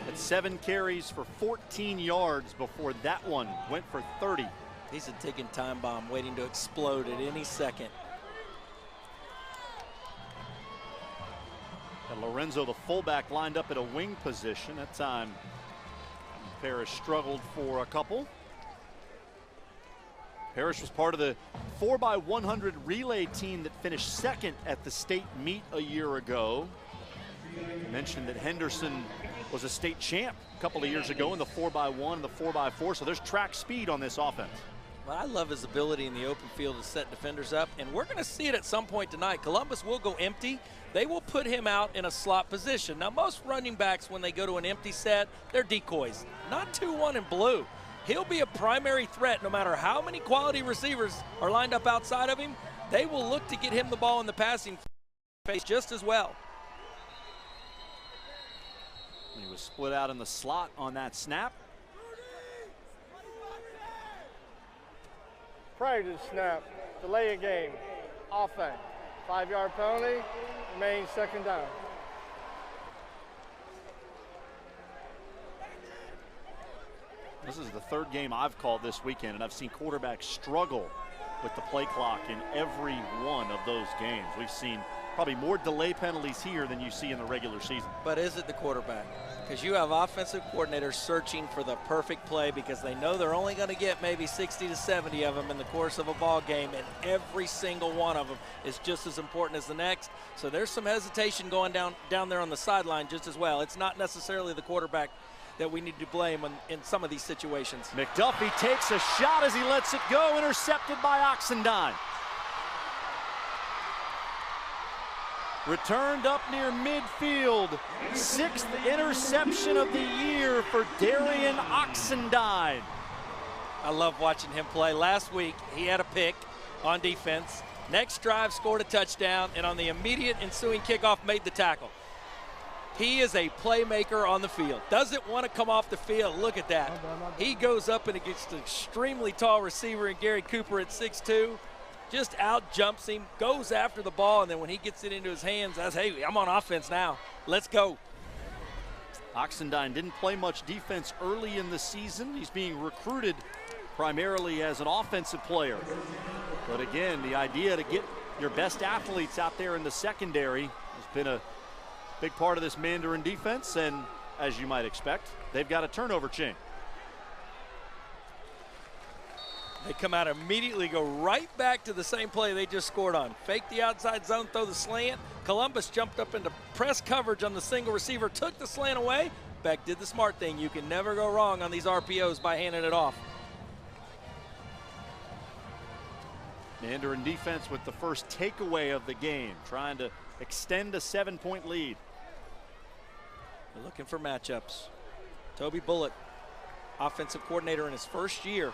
At 7 carries for 14 yards before that one went for 30. He's a ticking time bomb waiting to explode at any second. And Lorenzo, the fullback, lined up at a wing position. That time, Parrish struggled for a couple. Parrish was part of the 4x100 relay team that finished 2nd at the state meet a year ago. I mentioned that Henderson was a state champ a couple of years ago in the 4x1 and the 4x4, so there's track speed on this offense. Well, I love his ability in the open field to set defenders up, and we're going to see it at some point tonight. Columbus will go empty. They will put him out in a slot position. Now, most running backs, when they go to an empty set, they're decoys. Not 2-1 in blue. He'll be a primary threat no matter how many quality receivers are lined up outside of him. They will look to get him the ball in the passing phase just as well. He was split out in the slot on that snap. Prior to the snap, delay a game, offense, 5-yard penalty, remains 2nd down. This is the 3rd game I've called this weekend, and I've seen quarterbacks struggle with the play clock in every one of those games. We've seen probably more delay penalties here than you see in the regular season. But is it the quarterback? Because you have offensive coordinators searching for the perfect play because they know they're only going to get maybe 60 to 70 of them in the course of a ball game, and every single one of them is just as important as the next. So there's some hesitation going down there on the sideline just as well. It's not necessarily the quarterback that we need to blame in some of these situations. McDuffie takes a shot as he lets it go, intercepted by Oxendine. Returned up near midfield. 6th interception of the year for Darian Oxendine. I love watching him play. Last week, he had a pick on defense. Next drive, scored a touchdown, and on the immediate ensuing kickoff, made the tackle. He is a playmaker on the field. Doesn't want to come off the field. Look at that. He goes up and against an extremely tall receiver in Gary Cooper at 6'2". Just out jumps him, goes after the ball, and then when he gets it into his hands, that's, hey, I'm on offense now. Let's go. Oxendine didn't play much defense early in the season. He's being recruited primarily as an offensive player. But again, the idea to get your best athletes out there in the secondary has been a big part of this Mandarin defense, and as you might expect, they've got a turnover chain. They come out immediately, go right back to the same play they just scored on. Fake the outside zone, throw the slant. Columbus jumped up into press coverage on the single receiver, took the slant away, Beck did the smart thing. You can never go wrong on these RPOs by handing it off. Mandarin defense with the first takeaway of the game, trying to extend a 7-point lead. They're looking for matchups. Toby Bullitt, offensive coordinator in his first year,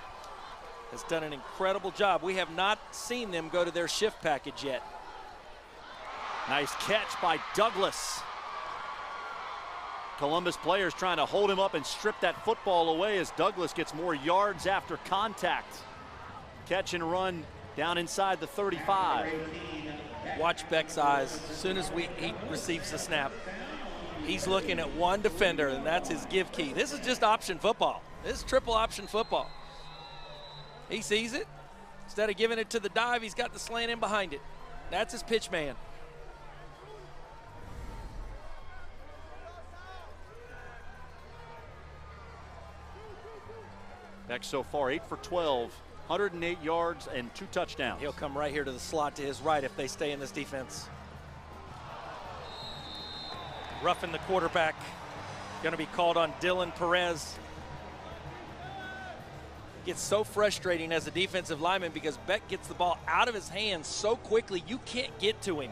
has done an incredible job. We have not seen them go to their shift package yet. Nice catch by Douglas. Columbus players trying to hold him up and strip that football away as Douglas gets more yards after contact. Catch and run down inside the 35. Watch Beck's eyes. As soon as he receives the snap, he's looking at one defender, and that's his give key. This is just option football. This is triple option football. He sees it. Instead of giving it to the dive, he's got the slant in behind it. That's his pitch man. Beck so far 8 for 12, 108 yards and 2 touchdowns. He'll come right here to the slot to his right if they stay in this defense. Roughing the quarterback. Going to be called on Dylan Perez. Gets so frustrating as a defensive lineman because Beck gets the ball out of his hands so quickly you can't get to him.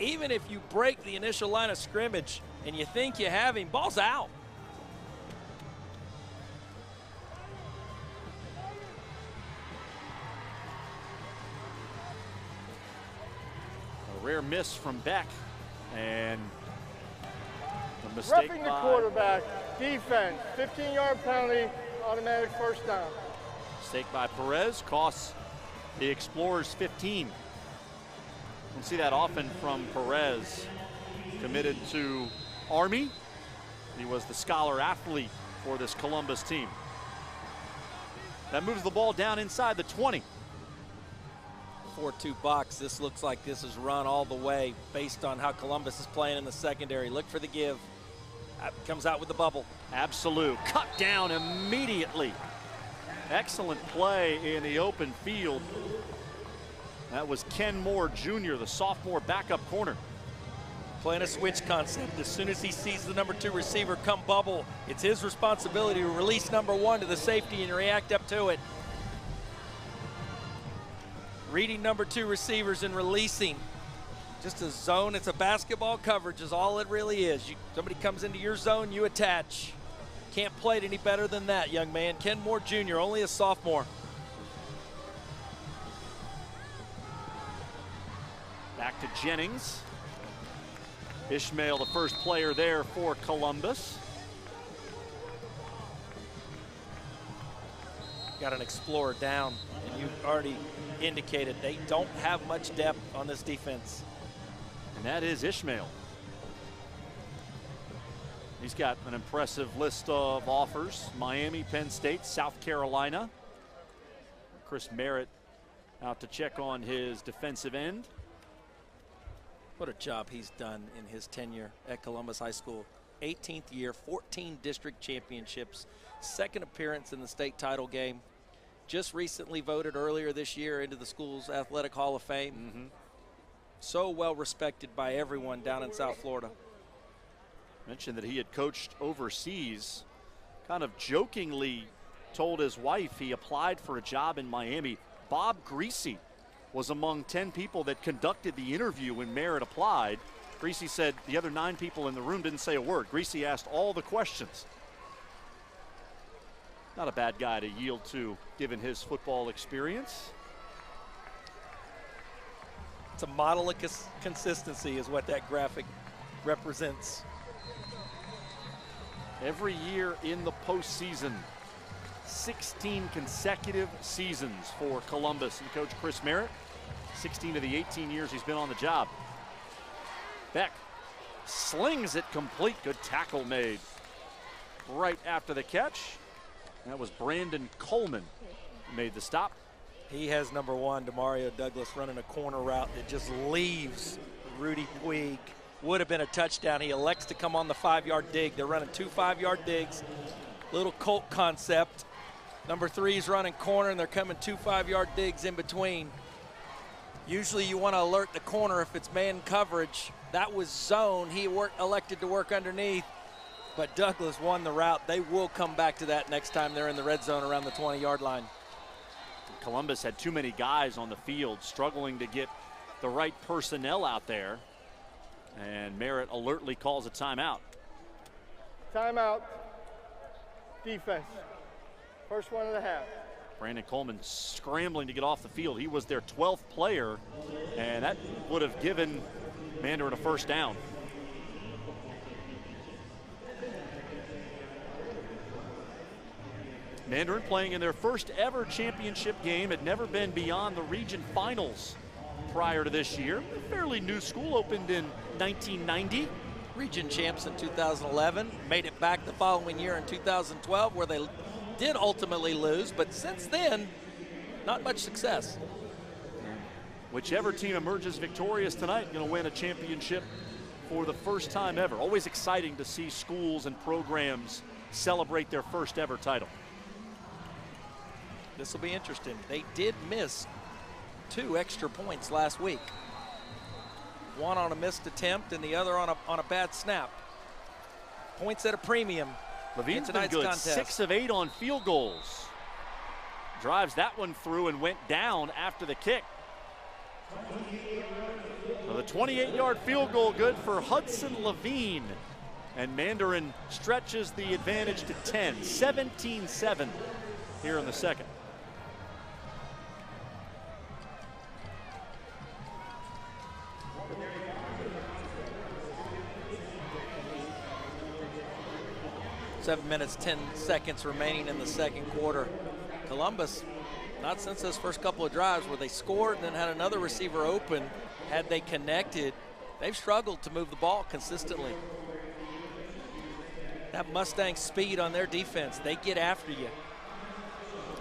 Even if you break the initial line of scrimmage and you think you have him, ball's out. A rare miss from Beck, and a mistake Roughing the by quarterback, defense, 15-yard penalty, automatic first down. Mistake by Perez costs the Explorers 15. Don't see that often from Perez. Committed to Army. He was the scholar athlete for this Columbus team. That moves the ball down inside the 20. 4-2 box. This looks like this is run all the way based on how Columbus is playing in the secondary. Look for the give. Comes out with the bubble. Absolute. Cut down immediately. Excellent play in the open field. That was Ken Moore Jr., the sophomore backup corner. Playing a switch concept. As soon as he sees the number 2 receiver come bubble, it's his responsibility to release number 1 to the safety and react up to it. Reading number 2 receivers and releasing. Just a zone, it's a basketball coverage is all it really is. Somebody comes into your zone, you attach. Can't play it any better than that, young man. Ken Moore Jr., only a sophomore. Back to Jennings. Ishmael, the first player there for Columbus. Got an Explorer down, and you already indicated they don't have much depth on this defense. And that is Ishmael. He's got an impressive list of offers. Miami, Penn State, South Carolina. Chris Merritt out to check on his defensive end. What a job he's done in his tenure at Columbus High School. 18th year, 14 district championships, 2nd appearance in the state title game. Just recently voted earlier this year into the school's Athletic Hall of Fame. So well respected by everyone down in South Florida. Mentioned that he had coached overseas. Kind of jokingly told his wife he applied for a job in Miami. Bob Greasy was among 10 people that conducted the interview when Merritt applied. Greasy said the other 9 people in the room didn't say a word. Greasy asked all the questions. Not a bad guy to yield to, given his football experience. It's a model of consistency is what that graphic represents. Every year in the postseason, 16 consecutive seasons for Columbus and Coach Chris Merritt. 16 of the 18 years he's been on the job. Beck slings it complete. Good tackle made right after the catch. That was Brandon Coleman who made the stop. He has number 1, Demario Douglas, running a corner route that just leaves Rudy Puig. Would have been a touchdown. He elects to come on the 5-yard dig. They're running 2 5-yard digs. Little Colt concept. Number 3 is running corner, and they're coming 2 5-yard digs in between. Usually you want to alert the corner if it's man coverage. That was zone. He elected to work underneath. But Douglas won the route. They will come back to that next time they're in the red zone around the 20-yard line. Columbus had too many guys on the field, struggling to get the right personnel out there. And Merritt alertly calls a timeout. Timeout. Defense. First one of the half. Brandon Coleman scrambling to get off the field. He was their 12th player, and that would have given Mandarin a first down. Mandarin playing in their first ever championship game, had never been beyond the region finals prior to this year. A fairly new school, opened in 1990. Region champs in 2011, made it back the following year in 2012, where they did ultimately lose, but since then, not much success. Whichever team emerges victorious tonight going to win a championship for the first time ever. Always exciting to see schools and programs celebrate their first ever title. This will be interesting. They did miss 2 extra points last week. One on a missed attempt and the other on a bad snap. Points at a premium. Levine's been good, contest. 6 of 8 on field goals. Drives that one through and went down after the kick. So the 28-yard field goal good for Hudson Levine. And Mandarin stretches the advantage to 10, 17-7 here in the second. Seven minutes, 10 seconds remaining in the second quarter. Columbus, not since those first couple of drives where they scored and then had another receiver open, had they connected, they've struggled to move the ball consistently. That Mustang speed on their defense, they get after you.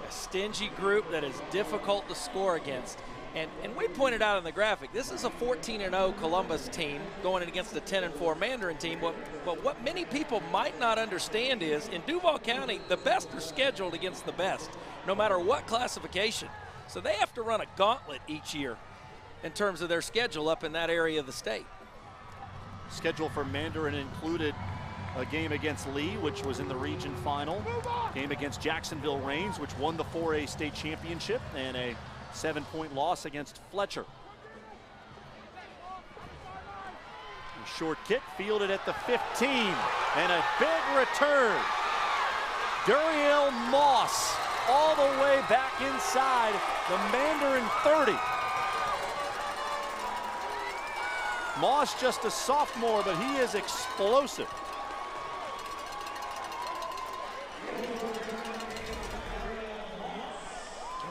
A stingy group that is difficult to score against. And we pointed out in the graphic, this is a 14-0 Columbus team going against a 10-4 Mandarin team. But what many people might not understand is, in Duval County, the best are scheduled against the best, no matter what classification. So they have to run a gauntlet each year in terms of their schedule up in that area of the state. Schedule for Mandarin included a game against Lee, which was in the region final. Game against Jacksonville Reigns, which won the 4A state championship, and a 7-point loss against Fletcher. A short kick fielded at the 15, and a big return. Duriel Moss all the way back inside the Mandarin 30. Moss just a sophomore, but he is explosive.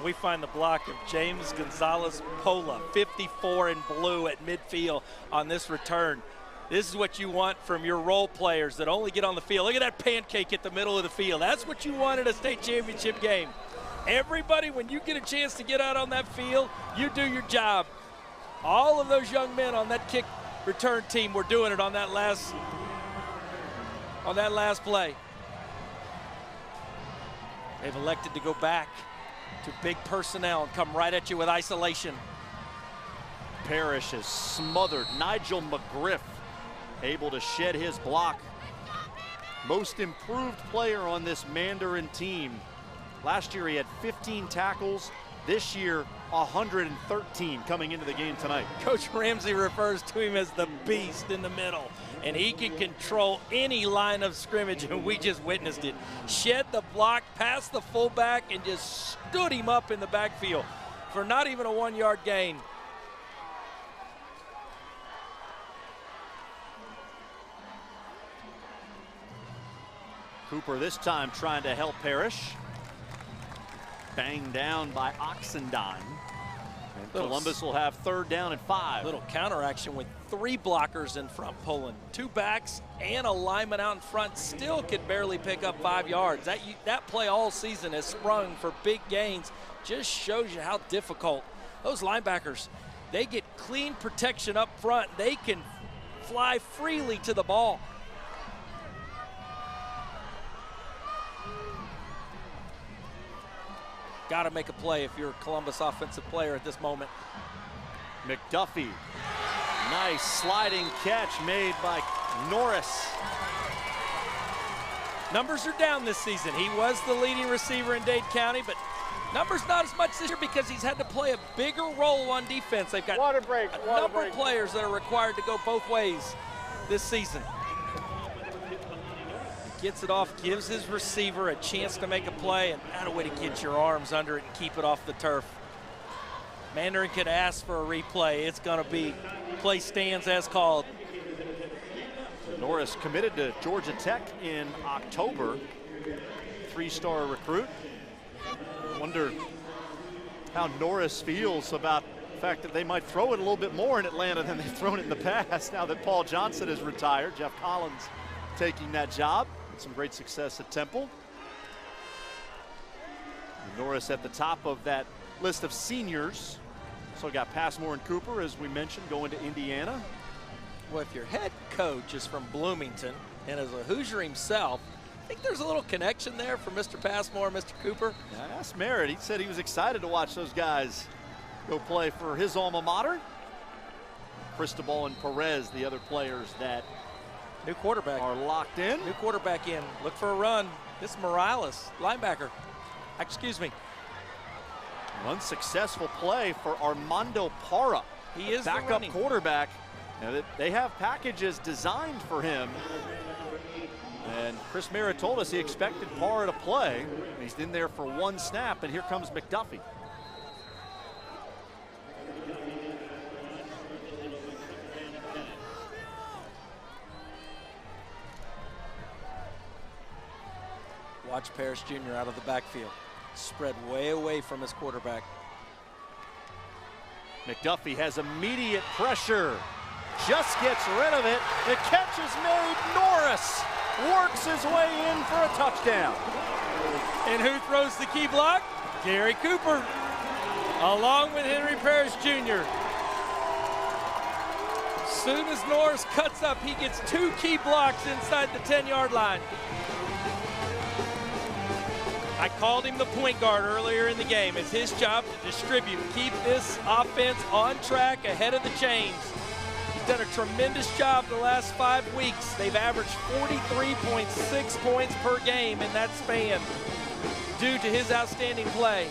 We find the block of James Gonzalez Pola, 54 in blue at midfield on this return. This is what you want from your role players that only get on the field. Look at that pancake at the middle of the field. That's what you want in a state championship game. Everybody, when you get a chance to get out on that field, you do your job. All of those young men on that kick return team were doing it on that last play. They've elected to go back to big personnel and come right at you with isolation. Parrish is smothered. Nigel McGriff able to shed his block. Most improved player on this Mandarin team. Last year he had 15 tackles. This year, 113 coming into the game tonight. Coach Ramsey refers to him as the beast in the middle, and he can control any line of scrimmage, and we just witnessed it. Shed the block, past the fullback, and just stood him up in the backfield for not even a 1-yard gain. Cooper this time trying to help Parrish. Banged down by Oxendine. And Columbus will have 3rd down and 5. Little counter action with 3 blockers in front pulling. 2 backs and a lineman out in front still could barely pick up 5 yards. That play all season has sprung for big gains. Just shows you how difficult. Those linebackers, they get clean protection up front. They can fly freely to the ball. Got to make a play if you're a Columbus offensive player at this moment. McDuffie, nice sliding catch made by Norris. Numbers are down this season. He was the leading receiver in Dade County, but numbers not as much this year because he's had to play a bigger role on defense. They've got a number of players that are required to go both ways this season. He gets it off, gives his receiver a chance to make a play, and not a way to get your arms under it and keep it off the turf. Mandarin could ask for a replay. It's going to be play stands as called. Norris committed to Georgia Tech in October. 3-star recruit. Wonder how Norris feels about the fact that they might throw it a little bit more in Atlanta than they've thrown it in the past now that Paul Johnson is retired. Jeff Collins taking that job. Some great success at Temple. And Norris at the top of that list of seniors. So got Passmore and Cooper, as we mentioned, going to Indiana. Well, if your head coach is from Bloomington and is a Hoosier himself, I think there's a little connection there for Mr. Passmore and Mr. Cooper. Yeah, I asked Merritt. He said he was excited to watch those guys go play for his alma mater. Cristobal and Perez, the other players that new quarterback are locked in. New quarterback in. Look for a run. This is Morales, linebacker. Excuse me. An unsuccessful play for Armando Parra. He is the backup quarterback. Now, they have packages designed for him. And Chris Merritt told us he expected Parra to play. He's in there for one snap, and here comes McDuffie. Watch Parrish Jr. out of the backfield. Spread way away from his quarterback. McDuffie has immediate pressure. Just gets rid of it. The catch is made. Norris works his way in for a touchdown. And who throws the key block? Gary Cooper, along with Henry Parrish Jr. Soon as Norris cuts up, he gets 2 key blocks inside the 10-yard line. I called him the point guard earlier in the game. It's his job to distribute, keep this offense on track ahead of the chains. He's done a tremendous job the last 5 weeks. They've averaged 43.6 points per game in that span due to his outstanding play.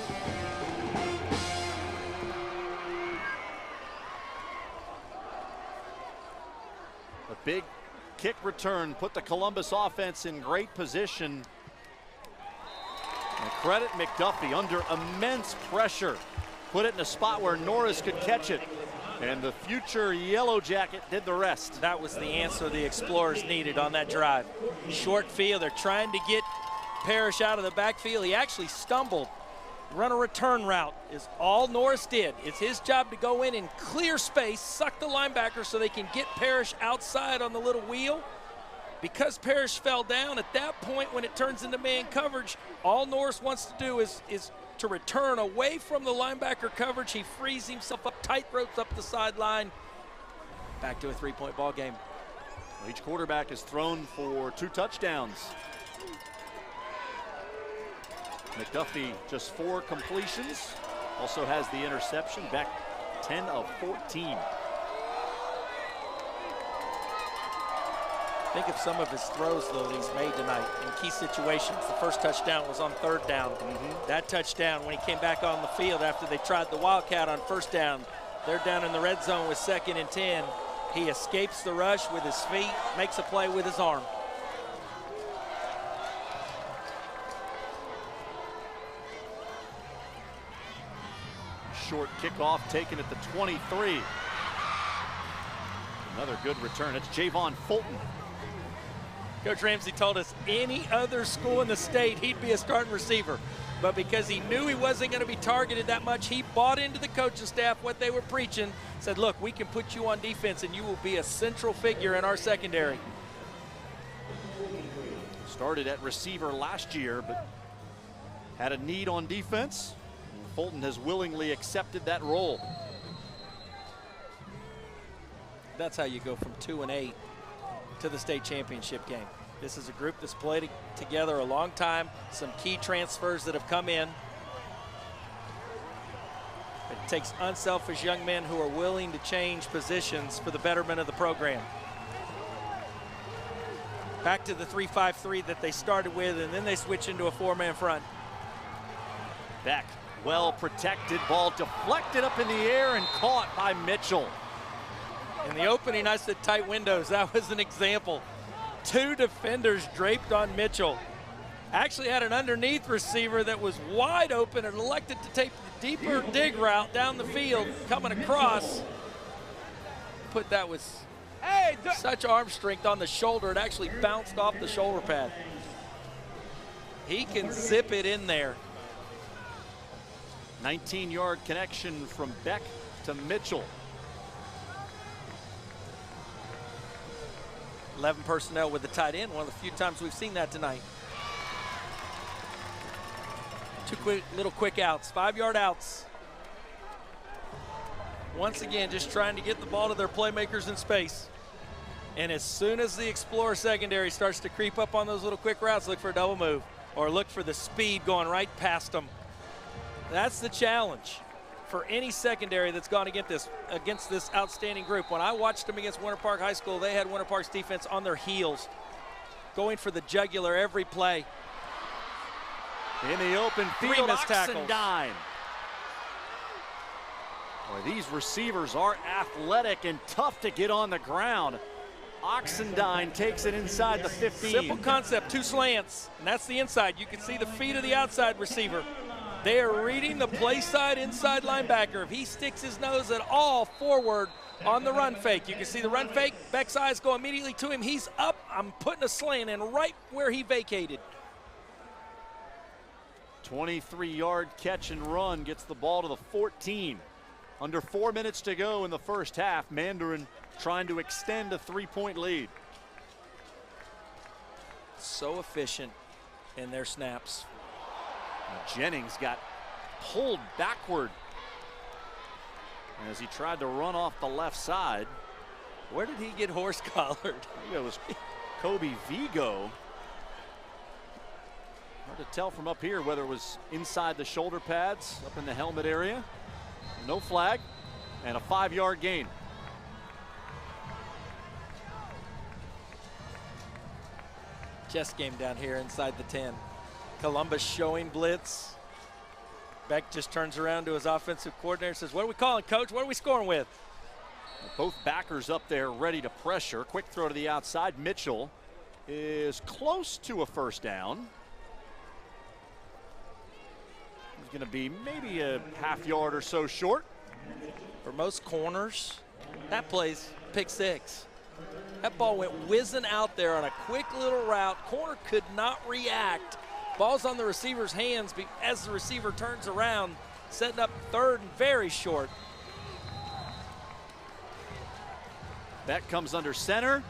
A big kick return put the Columbus offense in great position. And credit McDuffie under immense pressure. Put it in a spot where Norris could catch it. And the future Yellow Jacket did the rest. That was the answer the Explorers needed on that drive. Short field, they're trying to get Parrish out of the backfield. He actually stumbled. Run a return route is all Norris did. It's his job to go in and clear space, suck the linebacker so they can get Parrish outside on the little wheel. Because Parrish fell down, at that point when it turns into man coverage, all Norris wants to do is to return away from the linebacker coverage. He frees himself up, tight ropes up the sideline. Back to a 3-point ball game. Each quarterback has thrown for 2 touchdowns. McDuffie just 4 completions. Also has the interception, back 10 of 14. Think of some of his throws, though, that he's made tonight in key situations. The first touchdown was on 3rd down. That touchdown, when he came back on the field after they tried the Wildcat on 1st down, they're down in the red zone with 2nd and 10. He escapes the rush with his feet, makes a play with his arm. Short kickoff taken at the 23. Another good return. It's Javon Fulton. Coach Ramsey told us any other school in the state, he'd be a starting receiver. But because he knew he wasn't going to be targeted that much, he bought into the coaching staff what they were preaching, said, look, we can put you on defense and you will be a central figure in our secondary. Started at receiver last year, but had a need on defense. Fulton has willingly accepted that role. That's how you go from 2-8 to the state championship game. This is a group that's played together a long time, some key transfers that have come in. It takes unselfish young men who are willing to change positions for the betterment of the program. back to the 3-5-3 that they started with, and then they switch into a 4-man front. Beck, well protected, ball deflected up in the air and caught by Mitchell. In the opening, I said tight windows. That was an example. 2 defenders draped on Mitchell. Actually had an underneath receiver that was wide open and elected to take the deeper dig route down the field, coming across. Put that with such arm strength on the shoulder, it actually bounced off the shoulder pad. He can zip it in there. 19-yard connection from Beck to Mitchell. 11 personnel with the tight end, one of the few times we've seen that tonight. 2 little quick outs, 5-yard outs. Once again, just trying to get the ball to their playmakers in space. And as soon as the Explorer secondary starts to creep up on those little quick routes, look for a double move or look for the speed going right past them. That's the challenge for any secondary that's gone against this outstanding group. When I watched them against Winter Park High School, they had Winter Park's defense on their heels, going for the jugular every play. In the open field, missed tackles. Oxendine. Boy, these receivers are athletic and tough to get on the ground. Oxendine takes it inside the 15. Simple concept, 2 slants, and that's the inside. You can see the feet of the outside receiver. They are reading the play side inside linebacker. If he sticks his nose at all forward on the run fake, you can see the run fake. Beck's eyes go immediately to him. He's up. I'm putting a slant in right where he vacated. 23-yard catch and run gets the ball to the 14. Under 4 minutes to go in the first half. Mandarin trying to extend a 3-point lead. So efficient in their snaps. Jennings got pulled backward as he tried to run off the left side. Where did he get horse collared? I think it was Kobe Vigo. Hard to tell from up here whether it was inside the shoulder pads, up in the helmet area. No flag, and a 5-yard gain. Chess game down here inside the 10. Columbus showing blitz. Beck just turns around to his offensive coordinator and says, what are we calling, coach? What are we scoring with? Both backers up there ready to pressure. Quick throw to the outside. Mitchell is close to a first down. He's going to be maybe a half-yard or so short. For most corners, that plays pick 6. That ball went whizzing out there on a quick little route. Corner could not react. Ball's on the receiver's hands as the receiver turns around, setting up 3rd and very short. Beck comes under center.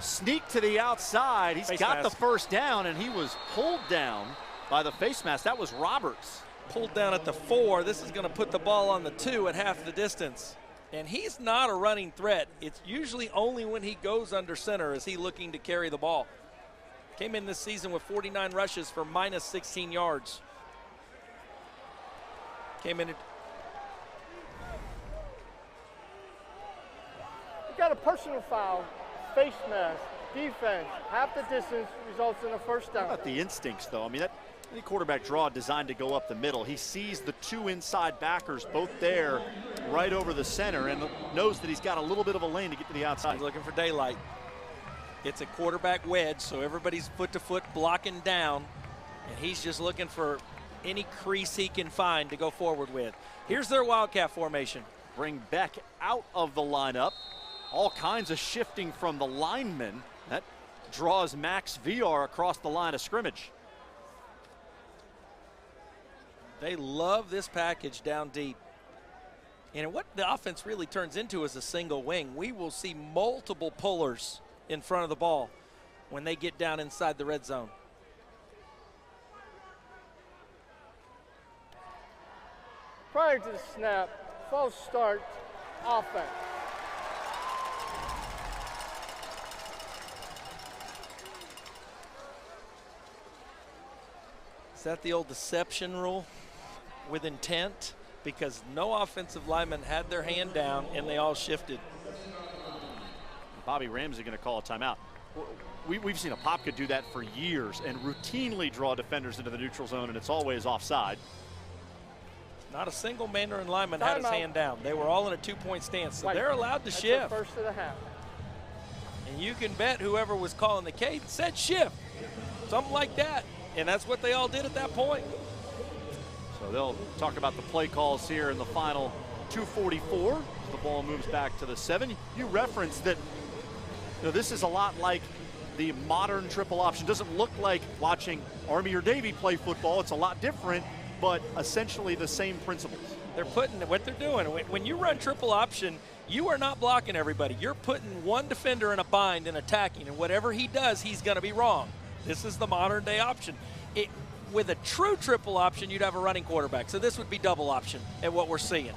Sneak to the outside. He's got the first down, and he was pulled down by the face mask. That was Roberts. Pulled down at the 4. This is going to put the ball on the 2 at half the distance. And he's not a running threat. It's usually only when he goes under center is he looking to carry the ball. Came in this season with 49 rushes for minus 16 yards. Came in. You got a personal foul, face mask, defense, half the distance results in a first down. How about the instincts, though? I mean, any quarterback draw designed to go up the middle. He sees the 2 inside backers both there right over the center and knows that he's got a little bit of a lane to get to the outside. He's looking for daylight. It's a quarterback wedge, so everybody's foot to foot blocking down, and he's just looking for any crease he can find to go forward with. Here's their Wildcat formation. Bring Beck out of the lineup. All kinds of shifting from the linemen. That draws Max VR across the line of scrimmage. They love this package down deep. And what the offense really turns into is a single wing. We will see multiple pullers in front of the ball when they get down inside the red zone. Prior to the snap, false start, offense. Is that the old deception rule with intent? Because no offensive lineman had their hand down and they all shifted. Bobby Ramsey going to call a timeout. we've seen Apopka do that for years and routinely draw defenders into the neutral zone, and it's always offside. Not a single Mandarin lineman had his hand down. They were all in a 2-point stance, so they're allowed to That's shift. the first of the half. And you can bet whoever was calling the cadence said shift, something like that. And that's what they all did at that point. So they'll talk about the play calls here in the final 2:44 as the ball moves back to the 7. You referenced that this is a lot like the modern triple option. Doesn't look like watching Army or Navy play football. It's a lot different, but essentially the same principles. They're putting what they're doing. When you run triple option, you are not blocking everybody. You're putting one defender in a bind and attacking, and whatever he does, he's going to be wrong. This is the modern day option. With a true triple option, you'd have a running quarterback. So this would be double option at what we're seeing.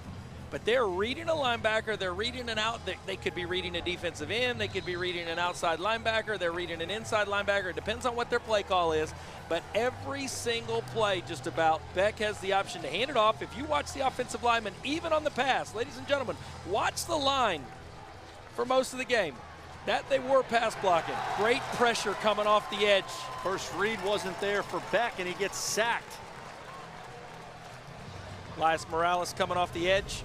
But they're reading a linebacker. They're reading an out. They could be reading a defensive end. They could be reading an outside linebacker. They're reading an inside linebacker. It depends on what their play call is. But every single play, just about, Beck has the option to hand it off. If you watch the offensive lineman, even on the pass, ladies and gentlemen, watch the line for most of the game. That they were pass blocking. Great pressure coming off the edge. First read wasn't there for Beck, and he gets sacked. Elias Morales coming off the edge.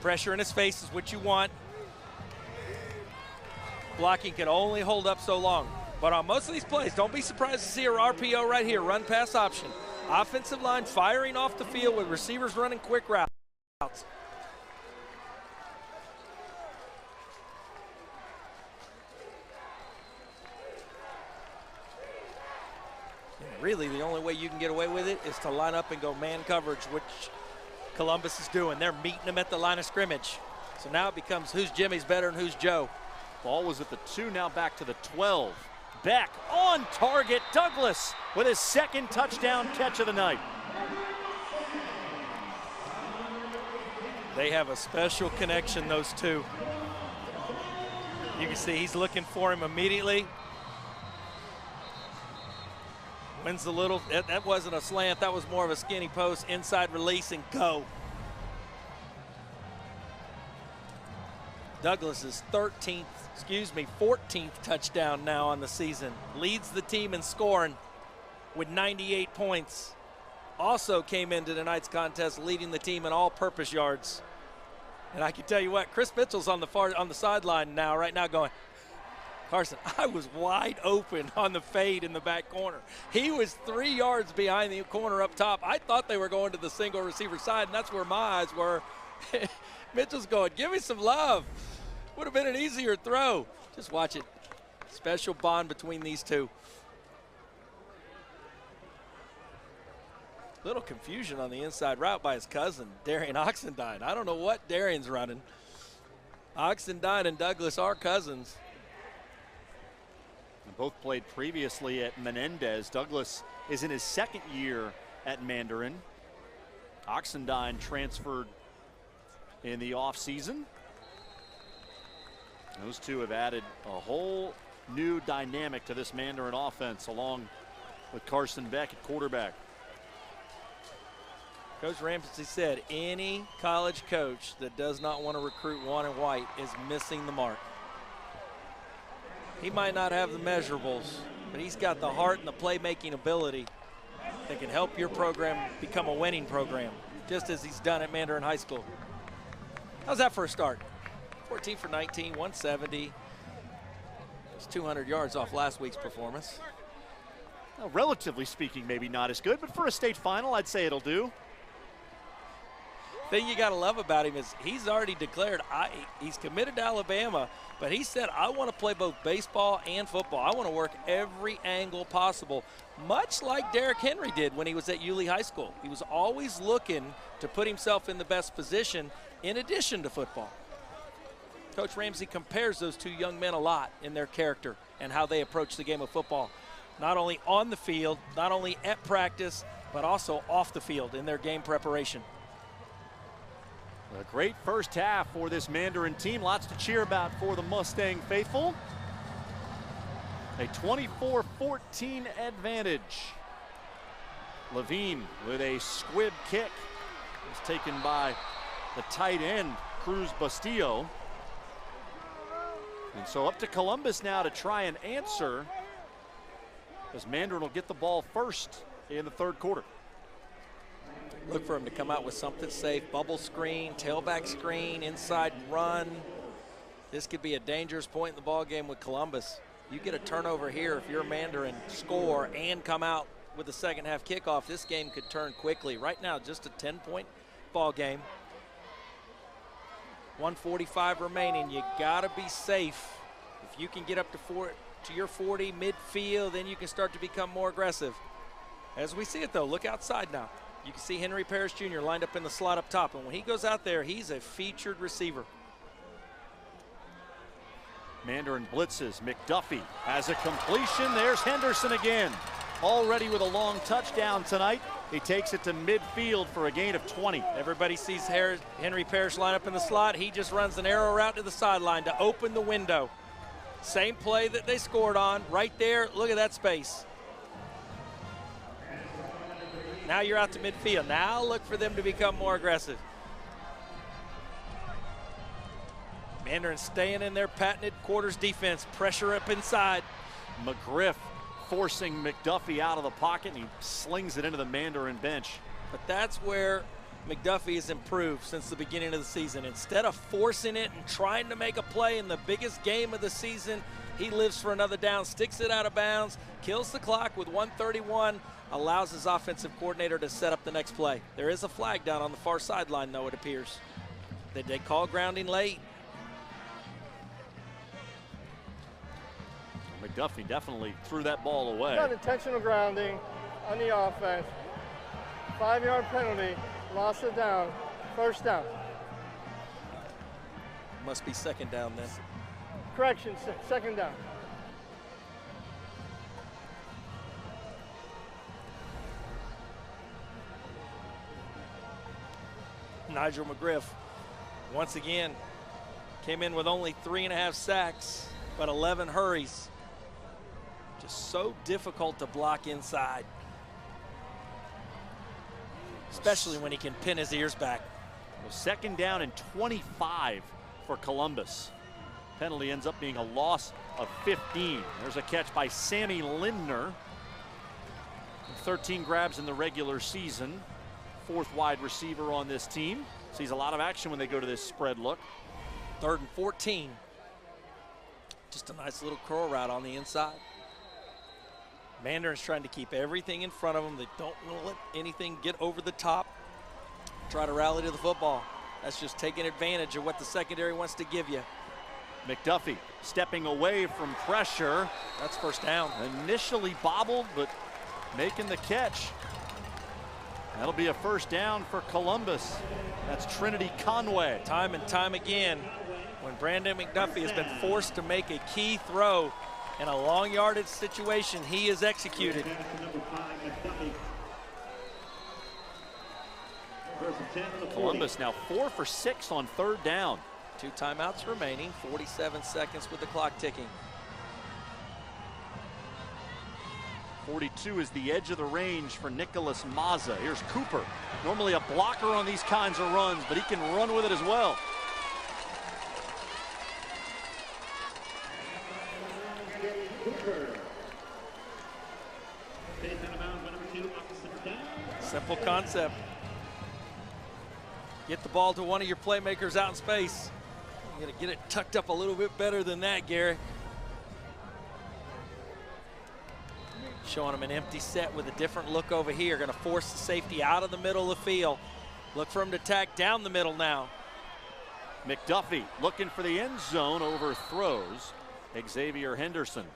Pressure in his face is what you want. Blocking can only hold up so long. But on most of these plays, don't be surprised to see a RPO right here, run pass option. Offensive line firing off the field with receivers running quick routes. Really, the only way you can get away with it is to line up and go man coverage, which Columbus is doing. They're meeting them at the line of scrimmage. So now it becomes who's Jimmy's better and who's Joe. Ball was at the 2, now back to the 12. Beck on target. Douglas with his second touchdown catch of the night. They have a special connection, those two. You can see he's looking for him immediately. Wins the little, that wasn't a slant, that was more of a skinny post, inside release and go. Douglas's 14th touchdown now on the season. Leads the team in scoring with 98 points. Also came into tonight's contest leading the team in all-purpose yards. And I can tell you what, Chris Mitchell's on the sideline now, right now going, Carson, I was wide open on the fade in the back corner. He was 3 yards behind the corner up top. I thought they were going to the single receiver side, and that's where my eyes were. Mitchell's going, give me some love. Would have been an easier throw. Just watch it. Special bond between these two. Little confusion on the inside route by his cousin, Darian Oxendine. I don't know what Darian's running. Oxendine and Douglas are cousins. Both played previously at Menendez. Douglas is in his second year at Mandarin. Oxendine transferred in the offseason. Those two have added a whole new dynamic to this Mandarin offense, along with Carson Beck at quarterback. Coach Ramsey said any college coach that does not want to recruit one and white is missing the mark. He might not have the measurables, but he's got the heart and the playmaking ability that can help your program become a winning program, just as he's done at Mandarin High School. How's that for a start? 14 for 19, 170. It's 200 yards off last week's performance. Well, relatively speaking, maybe not as good, but for a state final, I'd say it'll do. Thing you got to love about him is he's already declared he's committed to Alabama, but he said, I want to play both baseball and football. I want to work every angle possible, much like Derrick Henry did when he was at Yulee High School. He was always looking to put himself in the best position in addition to football. Coach Ramsey compares those two young men a lot in their character and how they approach the game of football, not only on the field, not only at practice, but also off the field in their game preparation. A great first half for this Mandarin team. Lots to cheer about for the Mustang faithful. A 24-14 advantage. Levine with a squib kick. It was taken by the tight end, Cruz Bastillo. And so up to Columbus now to try and answer, as Mandarin will get the ball first in the third quarter. Look for him to come out with something safe. Bubble screen, tailback screen, inside run. This could be a dangerous point in the ball game with Columbus. You get a turnover here if you're Mandarin, score and come out with the second half kickoff. This game could turn quickly. Right now, just a 10-point ball game. 1:45 remaining. You gotta be safe. If you can get up to your 40 midfield, then you can start to become more aggressive. As we see it though, look outside now. You can see Henry Parrish Jr. lined up in the slot up top, and when he goes out there, he's a featured receiver. Mandarin blitzes. McDuffie has a completion. There's Henderson again. Already with a long touchdown tonight. He takes it to midfield for a gain of 20. Everybody sees Henry Parrish line up in the slot. He just runs an arrow route to the sideline to open the window. Same play that they scored on. Right there, look at that space. Now you're out to midfield. Now look for them to become more aggressive. Mandarin staying in their patented quarters defense. Pressure up inside. McGriff forcing McDuffie out of the pocket, and he slings it into the Mandarin bench. But that's where McDuffie has improved since the beginning of the season. Instead of forcing it and trying to make a play in the biggest game of the season, he lives for another down, sticks it out of bounds, kills the clock with 1:31, allows his offensive coordinator to set up the next play. There is a flag down on the far sideline, though, it appears. They call grounding late. McDuffie definitely threw that ball away. Got intentional grounding on the offense. 5-yard penalty, loss of down, first down. Must be second down then. Correction, second down. Nigel McGriff, once again, came in with only 3.5 sacks, but 11 hurries. Just so difficult to block inside, especially when he can pin his ears back. Well, second down and 25 for Columbus. Penalty ends up being a loss of 15. There's a catch by Sammy Lindner. 13 grabs in the regular season. Fourth wide receiver on this team. Sees a lot of action when they go to this spread look. 3rd and 14. Just a nice little curl route on the inside. Mandarin's trying to keep everything in front of them. They don't want to let anything get over the top. Try to rally to the football. That's just taking advantage of what the secondary wants to give you. McDuffie stepping away from pressure. That's first down. Initially bobbled, but making the catch. That'll be a first down for Columbus. That's Trinity Conway. Time and time again, when Brandon McDuffie has been forced to make a key throw in a long yardage situation, he is executed. Columbus now 4 for 6 on 3rd down. 2 timeouts remaining, 47 seconds with the clock ticking. 42 is the edge of the range for Nicholas Mazza. Here's Cooper. Normally a blocker on these kinds of runs, but he can run with it as well. Simple concept. Get the ball to one of your playmakers out in space. You gotta get it tucked up a little bit better than that, Gary. Showing him an empty set with a different look over here. Gonna force the safety out of the middle of the field. Look for him to tack down the middle now. McDuffie looking for the end zone, overthrows Xavier Henderson.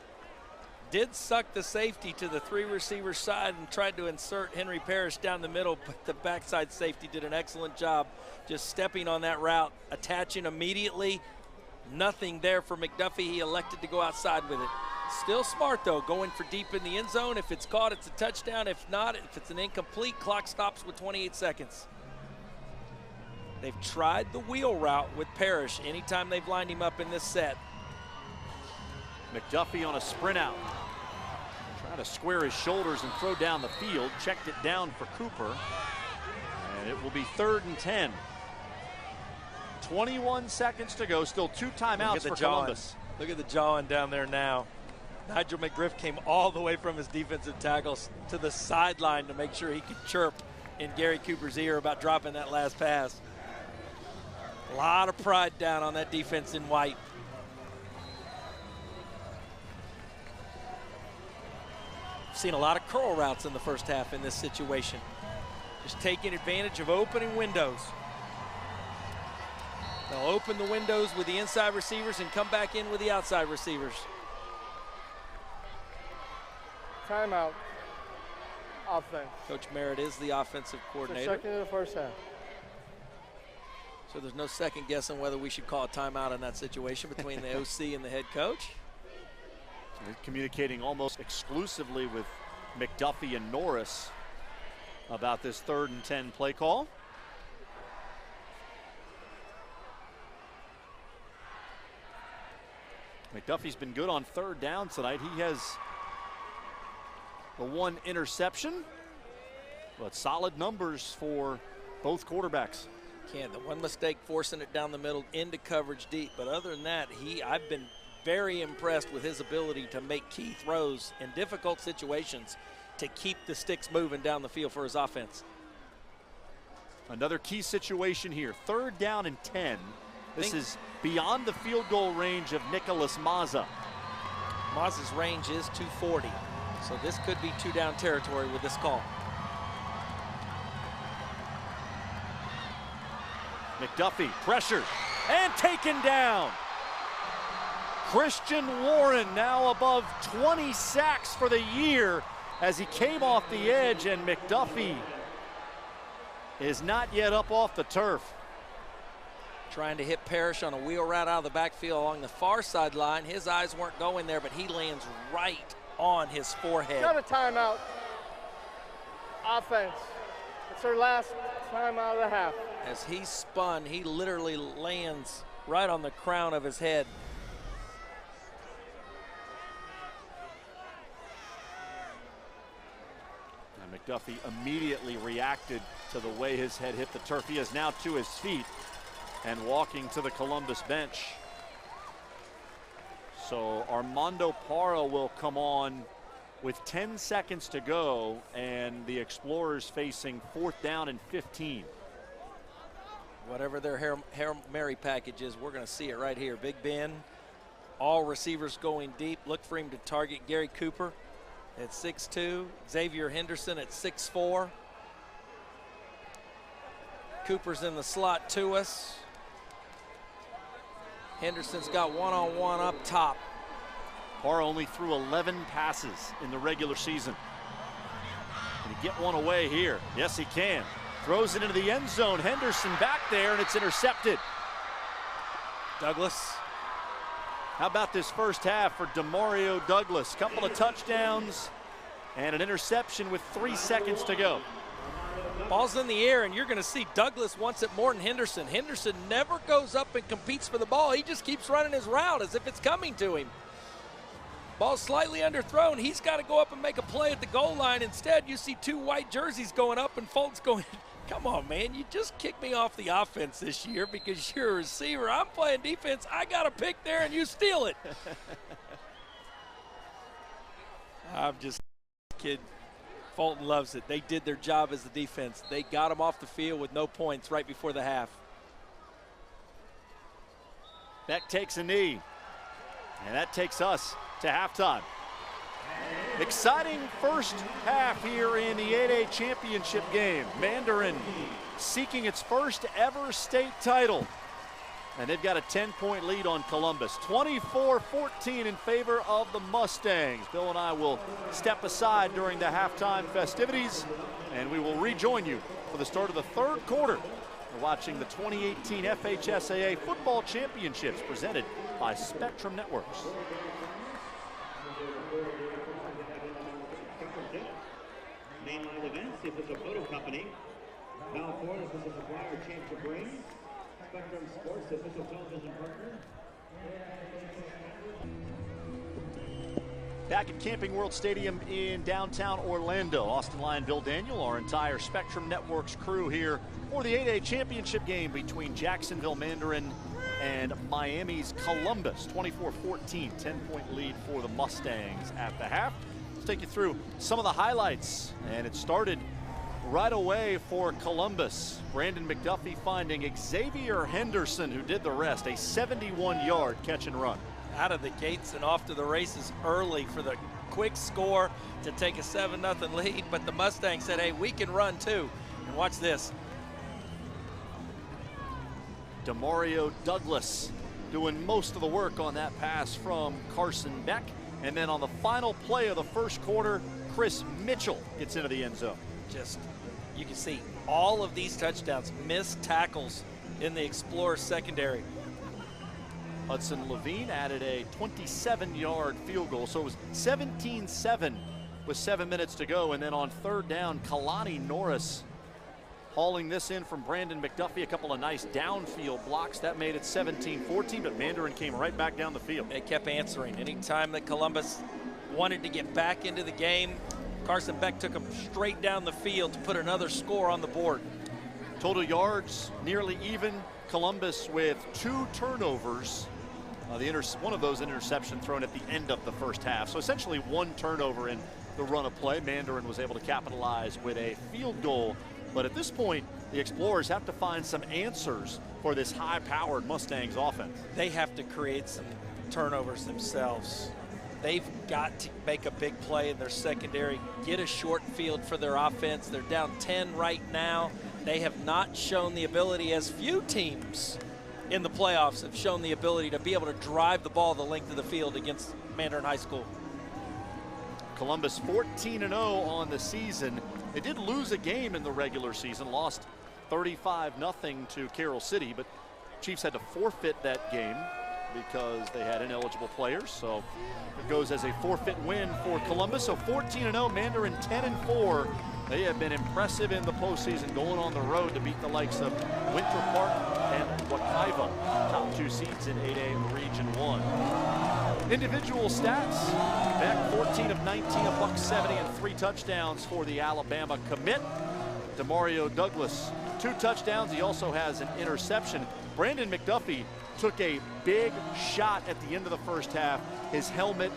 Did suck the safety to the 3 receiver side and tried to insert Henry Parrish down the middle, but the backside safety did an excellent job just stepping on that route, attaching immediately. Nothing there for McDuffie. He elected to go outside with it. Still smart though, going for deep in the end zone. If it's caught, it's a touchdown. If not, if it's an incomplete, clock stops with 28 seconds. They've tried the wheel route with Parrish anytime they've lined him up in this set. McDuffie on a sprint out. Trying to square his shoulders and throw down the field. Checked it down for Cooper. And it will be 3rd and 10. 21 seconds to go. Still 2 timeouts for Columbus. Look at the jawing down there now. Nigel McGriff came all the way from his defensive tackles to the sideline to make sure he could chirp in Gary Cooper's ear about dropping that last pass. A lot of pride down on that defense in white. Seen a lot of curl routes in the first half in this situation. Just taking advantage of opening windows. They'll open the windows with the inside receivers and come back in with the outside receivers. Timeout. Offense. Coach Merritt is the offensive coordinator. Second of the first half. So there's no second guessing whether we should call a timeout in that situation between the OC and the head coach. They're communicating almost exclusively with McDuffie and Norris about this 3rd and 10 play call. McDuffie's been good on 3rd down tonight. He has the 1 interception, but solid numbers for both quarterbacks. The one mistake forcing it down the middle into coverage deep, but other than that, I've been very impressed with his ability to make key throws in difficult situations to keep the sticks moving down the field for his offense. Another key situation here, 3rd down and 10. This is beyond the field goal range of Nicholas Mazza. Mazza's range is 240, so this could be 2-down territory with this call. McDuffie pressured and taken down. Christian Warren now above 20 sacks for the year as he came off the edge, and McDuffie is not yet up off the turf. Trying to hit Parrish on a wheel route out of the backfield along the far sideline. His eyes weren't going there, but he lands right on his forehead. Got a timeout. Offense. It's their last timeout of the half. As he spun, he literally lands right on the crown of his head. And McDuffie immediately reacted to the way his head hit the turf. He is now to his feet and walking to the Columbus bench. So Armando Parra will come on with 10 seconds to go, and the Explorers facing 4th down and 15. Whatever their Hail Mary package is, we're going to see it right here. Big Ben, all receivers going deep. Look for him to target Gary Cooper at 6'2", Xavier Henderson at 6'4". Cooper's in the slot to us. Henderson's got one-on-one up top. Parra only threw 11 passes in the regular season. Can he get one away here? Yes, he can. Throws it into the end zone. Henderson back there, and it's intercepted. Douglas. How about this first half for Demario Douglas? Couple of touchdowns and an interception with 3 seconds to go. Ball's in the air, and you're going to see Douglas wants it more than Henderson. Henderson never goes up and competes for the ball. He just keeps running his route as if it's coming to him. Ball slightly underthrown. He's got to go up and make a play at the goal line. Instead, you see 2 white jerseys going up, and Fulton's going, come on, man, you just kicked me off the offense this year because you're a receiver. I'm playing defense. I got a pick there, and you steal it. I'm just kidding. Fulton loves it. They did their job as the defense. They got him off the field with no points right before the half. Beck takes a knee, and that takes us to halftime. Exciting first half here in the 8A championship game. Mandarin seeking its first ever state title. And they've got a 10-point lead on Columbus. 24-14 in favor of the Mustangs. Bill and I will step aside during the halftime festivities, and we will rejoin you for the start of the 3rd quarter. We're watching the 2018 FHSAA Football Championships presented by Spectrum Networks. Mainline events, if it's a photo company. Now for this is a supplier championship ring. Spectrum Sports official television partner. Back at Camping World Stadium in downtown Orlando. Austin Lyon, Bill Daniel, our entire Spectrum Networks crew here for the 8A championship game between Jacksonville Mandarin and Miami's Columbus. 24-14, 10-point lead for the Mustangs at the half. Let's take you through some of the highlights, and it started right away for Columbus. Brandon McDuffie finding Xavier Henderson, who did the rest, a 71-yard catch and run. Out of the gates and off to the races early for the quick score to take a 7-0 lead, but the Mustangs said, hey, we can run too. And watch this. Demario Douglas doing most of the work on that pass from Carson Beck. And then on the final play of the first quarter, Chris Mitchell gets into the end zone. Just, you can see all of these touchdowns, missed tackles in the Explorers secondary. Hudson Levine added a 27-yard field goal, so it was 17-7 with 7 minutes to go. And then on third down, Kalani Norris hauling this in from Brandon McDuffie. A couple of nice downfield blocks. That made it 17-14, but Mandarin came right back down the field. They kept answering. Anytime that Columbus wanted to get back into the game, Carson Beck took them straight down the field to put another score on the board. Total yards nearly even. Columbus with 2 turnovers. One of those interception thrown at the end of the first half. So essentially 1 turnover in the run of play. Mandarin was able to capitalize with a field goal. But at this point, the Explorers have to find some answers for this high-powered Mustangs offense. They have to create some turnovers themselves. They've got to make a big play in their secondary, get a short field for their offense. They're down 10 right now. They have not shown the ability, as few teams in the playoffs have shown the ability to be able to drive the ball the length of the field against Mandarin High School. Columbus 14-0 on the season. They did lose a game in the regular season, lost 35-0 to Carroll City, but Chiefs had to forfeit that game because they had ineligible players. So it goes as a forfeit win for Columbus. So 14-0, Mandarin 10-4. They have been impressive in the postseason, going on the road to beat the likes of Winter Park and Wakaiva, top 2 seeds in 8A Region 1. Individual stats, Beck 14 of 19, $170 and 3 touchdowns for the Alabama commit. Demario Douglas, 2 touchdowns. He also has an interception. Brandon McDuffie took a big shot at the end of the first half. His helmet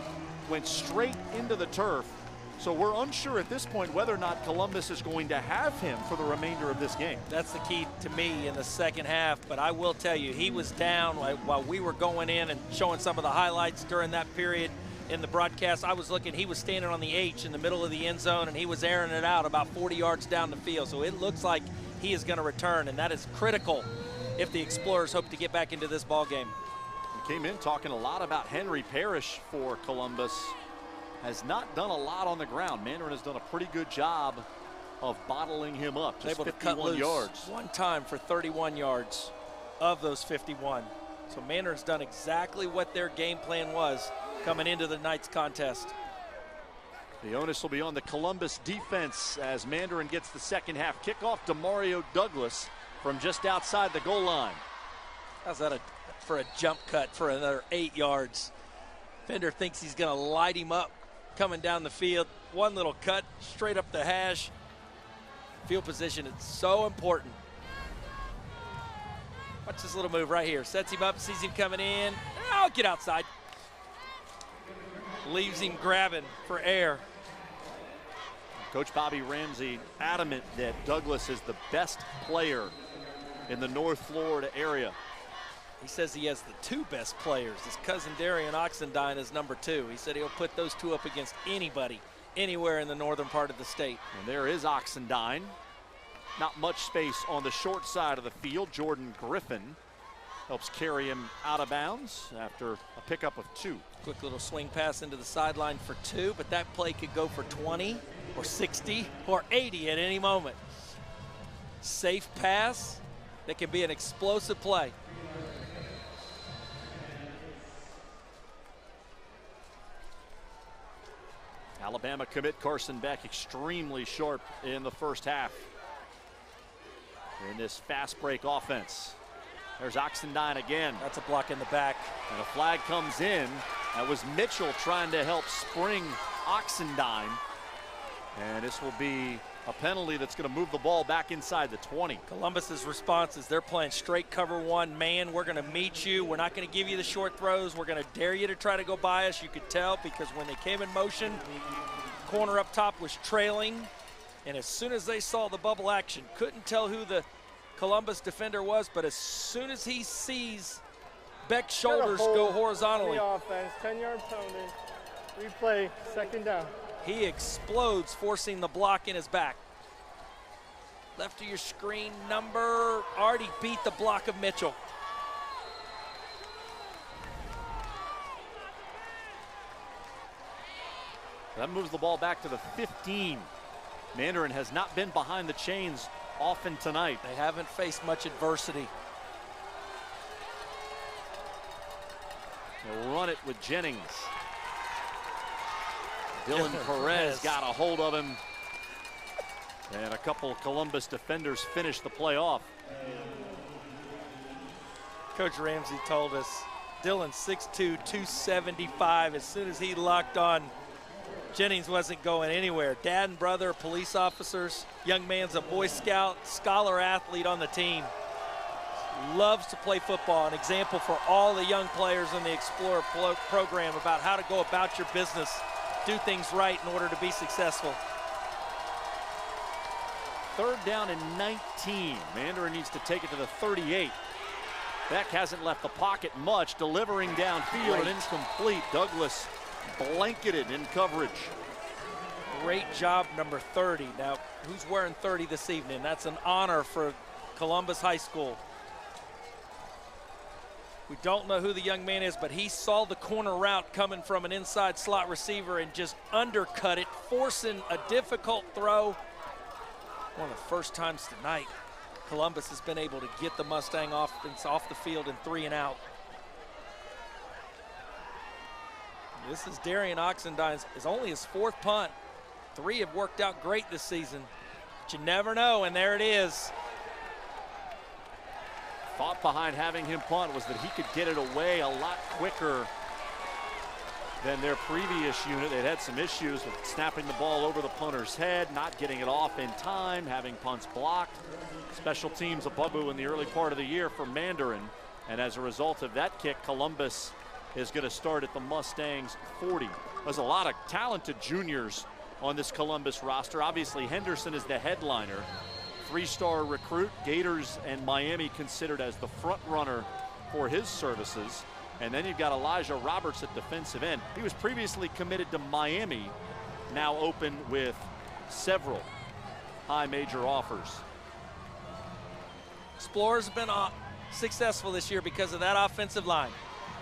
went straight into the turf. So we're unsure at this point whether or not Columbus is going to have him for the remainder of this game. That's the key to me in the second half, but I will tell you, he was down while we were going in and showing some of the highlights during that period in the broadcast. I was looking, he was standing on the H in the middle of the end zone, and he was airing it out about 40 yards down the field. So it looks like he is going to return, and that is critical if the Explorers hope to get back into this ball game. He came in talking a lot about Henry Parrish for Columbus. Has not done a lot on the ground. Mandarin has done a pretty good job of bottling him up. Just able to 51 cut loose yards. One time for 31 yards of those 51. So Mandarin's done exactly what their game plan was coming into the night's contest. The onus will be on the Columbus defense as Mandarin gets the second half kickoff. Demario Douglas from just outside the goal line. How's that for a jump cut for another 8 yards? Fender thinks he's going to light him up coming down the field. One little cut straight up the hash. Field position is so important. Watch this little move right here. Sets him up, sees him coming in. Oh, get outside. Leaves him grabbing for air. Coach Bobby Ramsey adamant that Douglas is the best player in the North Florida area. He says he has the 2 best players. His cousin Darian Oxendine is number 2. He said he'll put those 2 up against anybody, anywhere in the northern part of the state. And there is Oxendine. Not much space on the short side of the field. Jordan Griffin helps carry him out of bounds after a pickup of 2. Quick little swing pass into the sideline for 2, but that play could go for 20 or 60 or 80 at any moment. Safe pass that can be an explosive play. Alabama commit Carson Beck extremely sharp in the first half in this fast break offense. There's Oxendine again. That's a block in the back. And a flag comes in. That was Mitchell trying to help spring Oxendine. And this will be A penalty that's going to move the ball back inside the 20. Columbus's response is they're playing straight cover one. Man, we're going to meet you. We're not going to give you the short throws. We're going to dare you to try to go by us. You could tell because when they came in motion, corner up top was trailing. And as soon as they saw the bubble action, couldn't tell who the Columbus defender was, but as soon as he sees Beck's shoulders go horizontally. The offense, 10-yard penalty, replay, second down. He explodes, forcing the block in his back. Left of your screen, number, already beat the block of Mitchell. That moves the ball back to the 15. Mandarin has not been behind the chains often tonight. They haven't faced much adversity. They'll run it with Jennings. Dylan Perez got a hold of him. And a couple of Columbus defenders finished the play off. Coach Ramsey told us Dylan 6'2", 275. As soon as he locked on, Jennings wasn't going anywhere. Dad and brother, police officers. Young man's a Boy Scout, scholar athlete on the team. Loves to play football. An example for all the young players in the Explorer program about how to go about your business. Do things right in order to be successful. Third down and 19. Mandarin needs to take it to the 38. Beck hasn't left the pocket much, delivering downfield and incomplete. Douglas blanketed in coverage. Great job, number 30. Now, who's wearing 30 this evening? That's an honor for Columbus High School. We don't know who the young man is, but he saw the corner route coming from an inside slot receiver and just undercut it, forcing a difficult throw. One of the first times tonight Columbus has been able to get the Mustang offense off the field in 3 and out. This is Darian Oxendine's, is only his 4th punt. 3 have worked out great this season, but you never know, and there it is. Thought behind having him punt was that he could get it away a lot quicker than their previous unit. They'd had some issues with snapping the ball over the punter's head, not getting it off in time, having punts blocked. Special teams a bugaboo in the early part of the year for Mandarin. And as a result of that kick, Columbus is going to start at the Mustangs 40. There's a lot of talented juniors on this Columbus roster. Obviously, Henderson is the headliner. 3-star recruit. Gators and Miami considered as the front runner for his services. And then you've got Elijah Roberts at defensive end. He was previously committed to Miami, now open with several high major offers. Explorers have been successful this year because of that offensive line.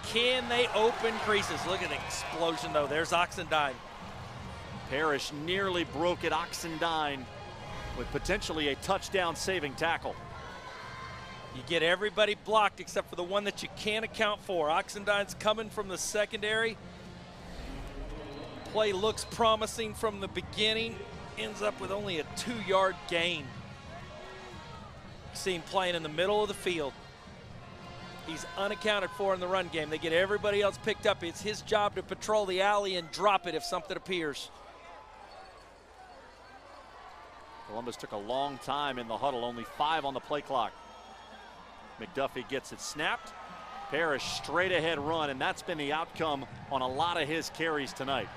Can they open creases? Look at the explosion, though. There's Oxendine. Parrish nearly broke it. Oxendine with potentially a touchdown-saving tackle. You get everybody blocked except for the one that you can't account for. Oxendine's coming from the secondary. Play looks promising from the beginning. Ends up with only a 2-yard gain. See him playing in the middle of the field. He's unaccounted for in the run game. They get everybody else picked up. It's his job to patrol the alley and drop it if something appears. Columbus took a long time in the huddle, only 5 on the play clock. McDuffie gets it snapped. Parrish straight ahead run, and that's been the outcome on a lot of his carries tonight.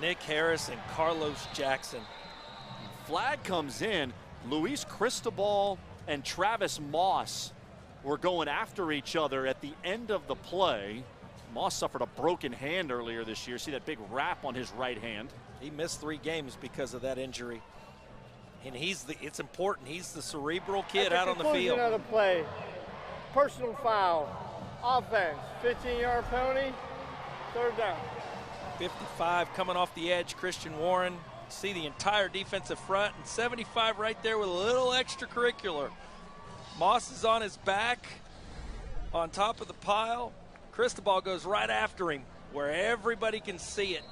Nick Harris and Carlos Jackson. Flag comes in. Luis Cristobal and Travis Moss were going after each other at the end of the play. Moss suffered a broken hand earlier this year. See that big wrap on his right hand. He missed 3 games because of that injury. And it's important. He's the cerebral kid out on the field. Another play, personal foul, offense, 15-yard penalty, 3rd down. 55 coming off the edge, Christian Warren. See the entire defensive front, and 75 right there with a little extracurricular. Moss is on his back, on top of the pile. Cristobal goes right after him, where everybody can see it.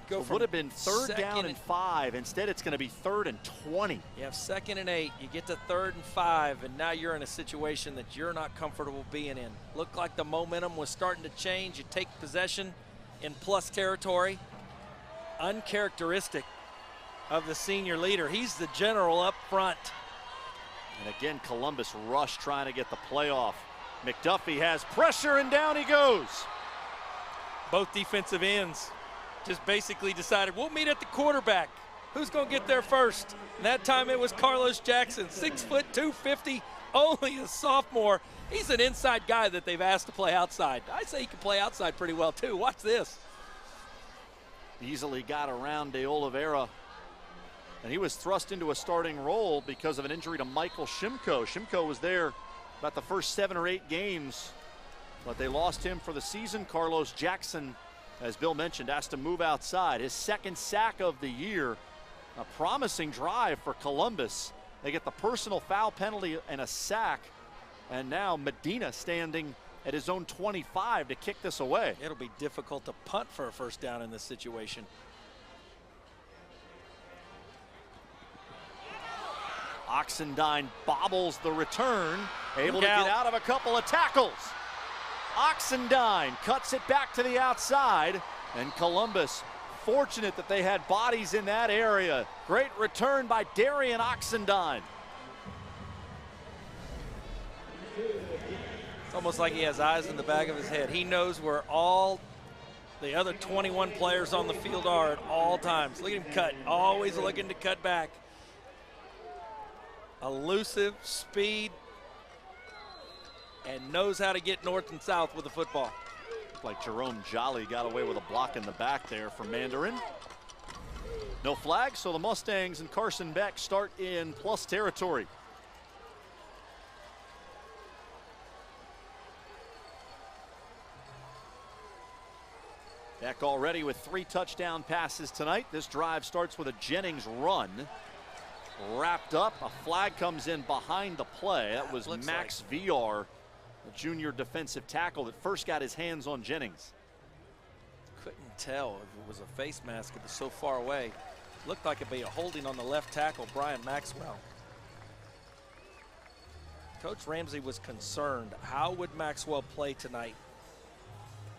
So it would have been 3rd down and 5. Instead, it's going to be 3rd and 20. You have 2nd and 8. You get to 3rd and 5, and now you're in a situation that you're not comfortable being in. Looked like the momentum was starting to change. You take possession in plus territory. uncharacteristic of the senior leader. He's the general up front. And again, Columbus rush trying to get the playoff. McDuffie has pressure and down he goes. Both defensive ends just basically decided we'll meet at the quarterback. Who's going to get there first? And that time it was Carlos Jackson, 6 foot 250, only a sophomore. He's an inside guy that they've asked to play outside. I say he can play outside pretty well too. Watch this. Easily got around De Oliveira. And he was thrust into a starting role because of an injury to Michael Shimko. Shimko was there about the first 7 or 8 games, but they lost him for the season. Carlos Jackson, as Bill mentioned, asked to move outside. His second sack of the year. A promising drive for Columbus. They get the personal foul penalty and a sack. And now Medina standing at his own 25 to kick this away. It'll be difficult to punt for a first down in this situation. Oxendine bobbles the return, able to get out of a couple of tackles. Oxendine cuts it back to the outside, and Columbus fortunate that they had bodies in that area. Great return by Darian Oxendine. It's almost like he has eyes in the back of his head. He knows where all the other 21 players on the field are at all times. Look at him cut, always looking to cut back. Elusive, speed, and knows how to get north and south with the football. Looked like Jerome Jolly got away with a block in the back there for Mandarin. No flag, so the Mustangs and Carson Beck start in plus territory. Beck already with 3 touchdown passes tonight. This drive starts with a Jennings run. Wrapped up, a flag comes in behind the play. That was Max VR, the junior defensive tackle that first got his hands on Jennings. Couldn't tell if it was a face mask. It was so far away. Looked like it'd be a holding on the left tackle, Brian Maxwell. Coach Ramsey was concerned. How would Maxwell play tonight?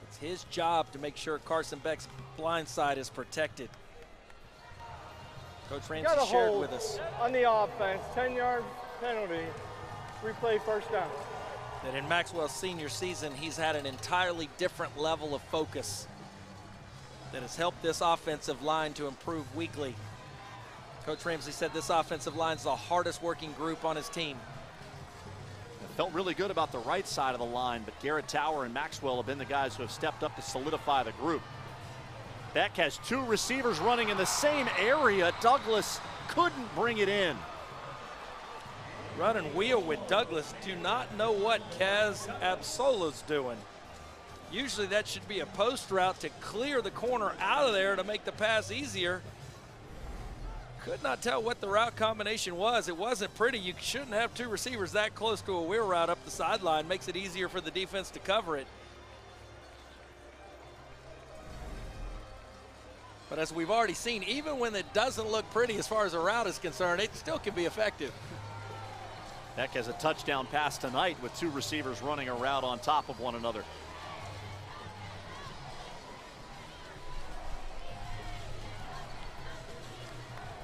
It's his job to make sure Carson Beck's blind side is protected. Coach Ramsey shared with us on the offense, 10-yard penalty, replay first down. That in Maxwell's senior season, he's had an entirely different level of focus that has helped this offensive line to improve weekly. Coach Ramsey said this offensive line is the hardest working group on his team. It felt really good about the right side of the line, but Garrett Tower and Maxwell have been the guys who have stepped up to solidify the group. Beck has 2 receivers running in the same area. Douglas couldn't bring it in. Run and wheel with Douglas. Do not know what Kaz Absolo's doing. Usually that should be a post route to clear the corner out of there to make the pass easier. Could not tell what the route combination was. It wasn't pretty. You shouldn't have 2 receivers that close to a wheel route up the sideline. Makes it easier for the defense to cover it. But as we've already seen, even when it doesn't look pretty as far as a route is concerned, it still can be effective. Beck has a touchdown pass tonight with 2 receivers running a route on top of one another.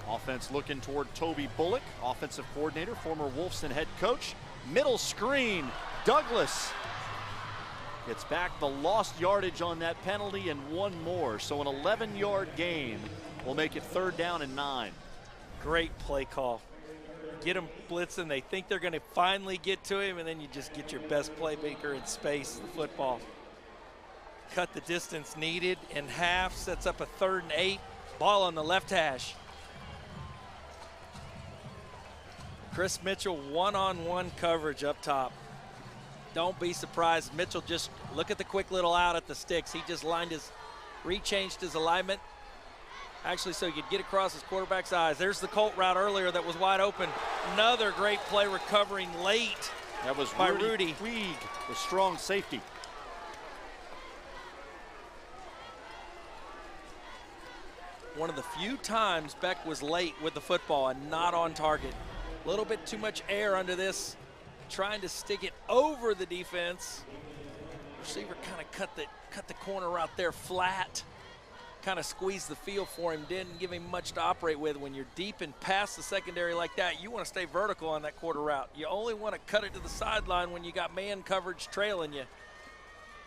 Offense looking toward Toby Bullock, offensive coordinator, former Wolfson head coach. Middle screen, Douglas gets back the lost yardage on that penalty and 1 more. So an 11-yard gain will make it 3rd down and 9. Great play call. Get them blitzing. They think they're going to finally get to him, and then you just get your best playmaker in space, the football. Cut the distance needed in half, sets up a 3rd and 8. Ball on the left hash. Chris Mitchell one-on-one coverage up top. Don't be surprised. Mitchell just look at the quick little out at the sticks. He just rechanged his alignment. Actually, so he could get across his quarterback's eyes. There's the Colt route earlier that was wide open. Another great play recovering late. That was by Rudy Puig, the strong safety. One of the few times Beck was late with the football and not on target. A little bit too much air under this, trying to stick it over the defense. Receiver kind of cut the corner out there flat. kind of squeezed the field for him, didn't give him much to operate with. When you're deep and past the secondary like that, you want to stay vertical on that quarter route. You only want to cut it to the sideline when you got man coverage trailing you,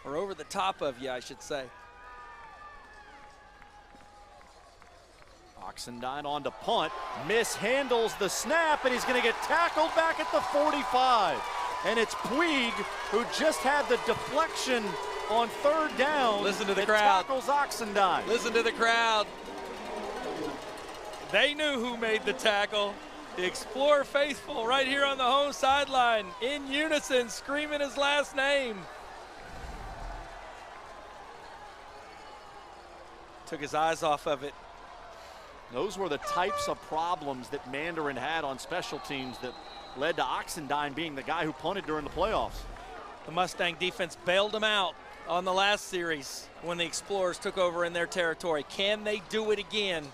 or over the top of you, I should say. Oxendine on to punt, mishandles the snap, and he's going to get tackled back at the 45. And it's Puig who just had the deflection on third down. Listen to the crowd. Tackles Oxendine. Listen to the crowd. They knew who made the tackle. The Explorer faithful right here on the home sideline in unison screaming his last name. Took his eyes off of it. Those were the types of problems that Mandarin had on special teams that led to Oxendine being the guy who punted during the playoffs. The Mustang defense bailed him out on the last series when the Explorers took over in their territory. Can they do it again?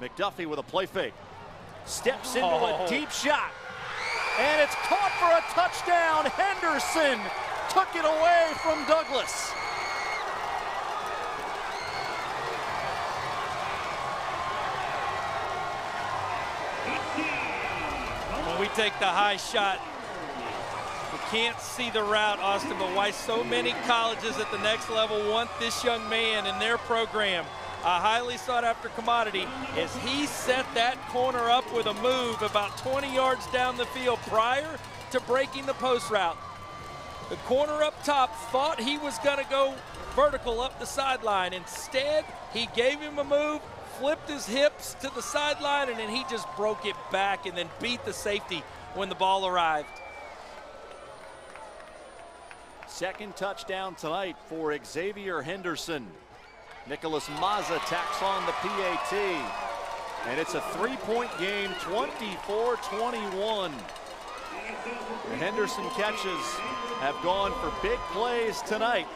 McDuffie with a play fake. Steps into a deep shot. And it's caught for a touchdown. Henderson took it away from Douglas. When we take the high shot, we can't see the route, Austin, but why so many colleges at the next level want this young man in their program, a highly sought after commodity, is he set that corner up with a move about 20 yards down the field prior to breaking the post route. The corner up top thought he was going to go vertical up the sideline. Instead, he gave him a move, flipped his hips to the sideline, and then he just broke it back and then beat the safety when the ball arrived. Second touchdown tonight for Xavier Henderson. Nicholas Mazza tacks on the PAT. And it's a three-point game, 24-21. The Henderson catches have gone for big plays tonight.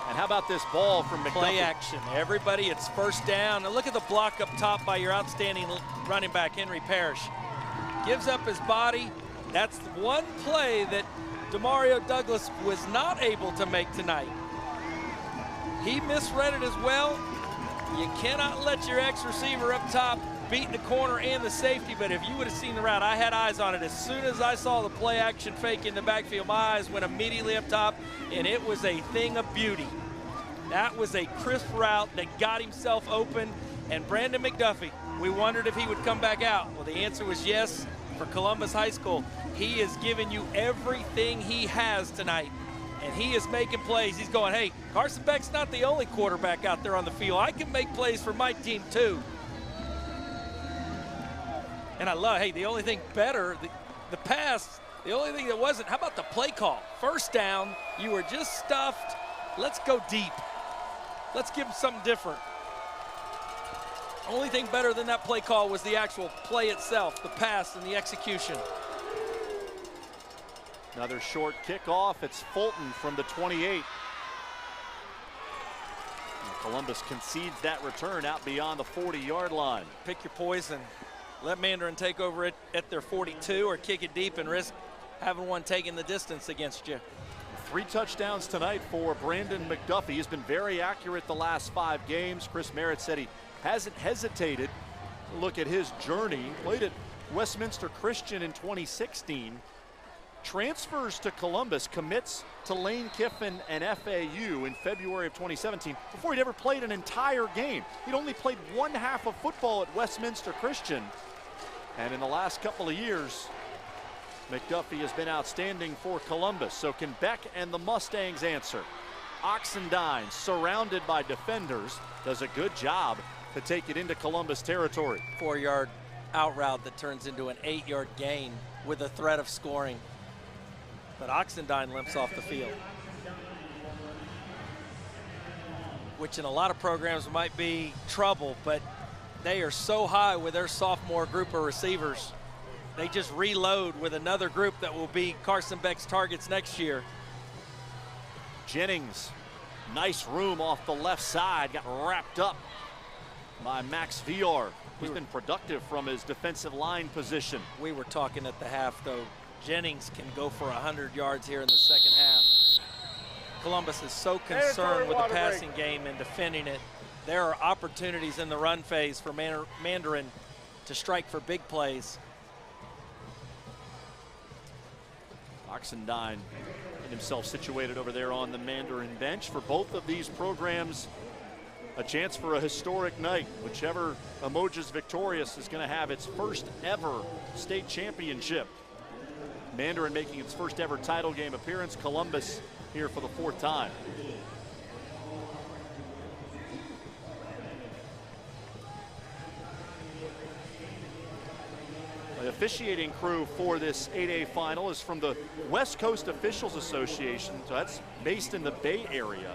And how about this ball from McDuffie? Play action. Everybody, it's first down. Now look at the block up top by your outstanding running back, Henry Parrish. Gives up his body. That's one play that Demario Douglas was not able to make tonight. He misread it as well. You cannot let your ex-receiver up top beat the corner and the safety, but if you would have seen the route, I had eyes on it. As soon as I saw the play action fake in the backfield, my eyes went immediately up top, and it was a thing of beauty. That was a crisp route that got himself open, and Brandon McDuffie, we wondered if he would come back out. Well, the answer was yes for Columbus High School. He has given you everything he has tonight, and he is making plays. He's going, hey, Carson Beck's not the only quarterback out there on the field. I can make plays for my team too. And I love, hey, the only thing better, the pass, the only thing that wasn't, how about the play call? First down, you were just stuffed. Let's go deep. Let's give them something different. Only thing better than that play call was the actual play itself, the pass and the execution. Another short kickoff. It's Fulton from the 28. And Columbus concedes that return out beyond the 40-yard line. Pick your poison. Let Mandarin take over it at their 42 or kick it deep and risk having one taking the distance against you. 3 touchdowns tonight for Brandon McDuffie. He's been very accurate the last 5 games. Chris Merritt said he hasn't hesitated to look at his journey. Played at Westminster Christian in 2016. Transfers to Columbus, commits to Lane Kiffin and FAU in February of 2017 before he'd ever played an entire game. He'd only played one half of football at Westminster Christian. And in the last couple of years, McDuffie has been outstanding for Columbus. So can Beck and the Mustangs answer? Oxendine, surrounded by defenders, does a good job to take it into Columbus territory. 4-yard out route that turns into an 8-yard gain with the threat of scoring. But Oxendine limps off the field, which in a lot of programs might be trouble, but they are so high with their sophomore group of receivers. They just reload with another group that will be Carson Beck's targets next year. Jennings, nice room off the left side, got wrapped up by Max VR, who's been productive from his defensive line position. We were talking at the half, though. Jennings can go for 100 yards here in the second half. Columbus is so concerned with the passing game and defending it. There are opportunities in the run phase for Mandarin to strike for big plays. Oxendine getting himself situated over there on the Mandarin bench. For both of these programs, a chance for a historic night. Whichever emerges victorious is going to have its first ever state championship. Mandarin making its first ever title game appearance. Columbus here for the 4th time. The officiating crew for this 8A final is from the West Coast Officials Association. So that's based in the Bay Area.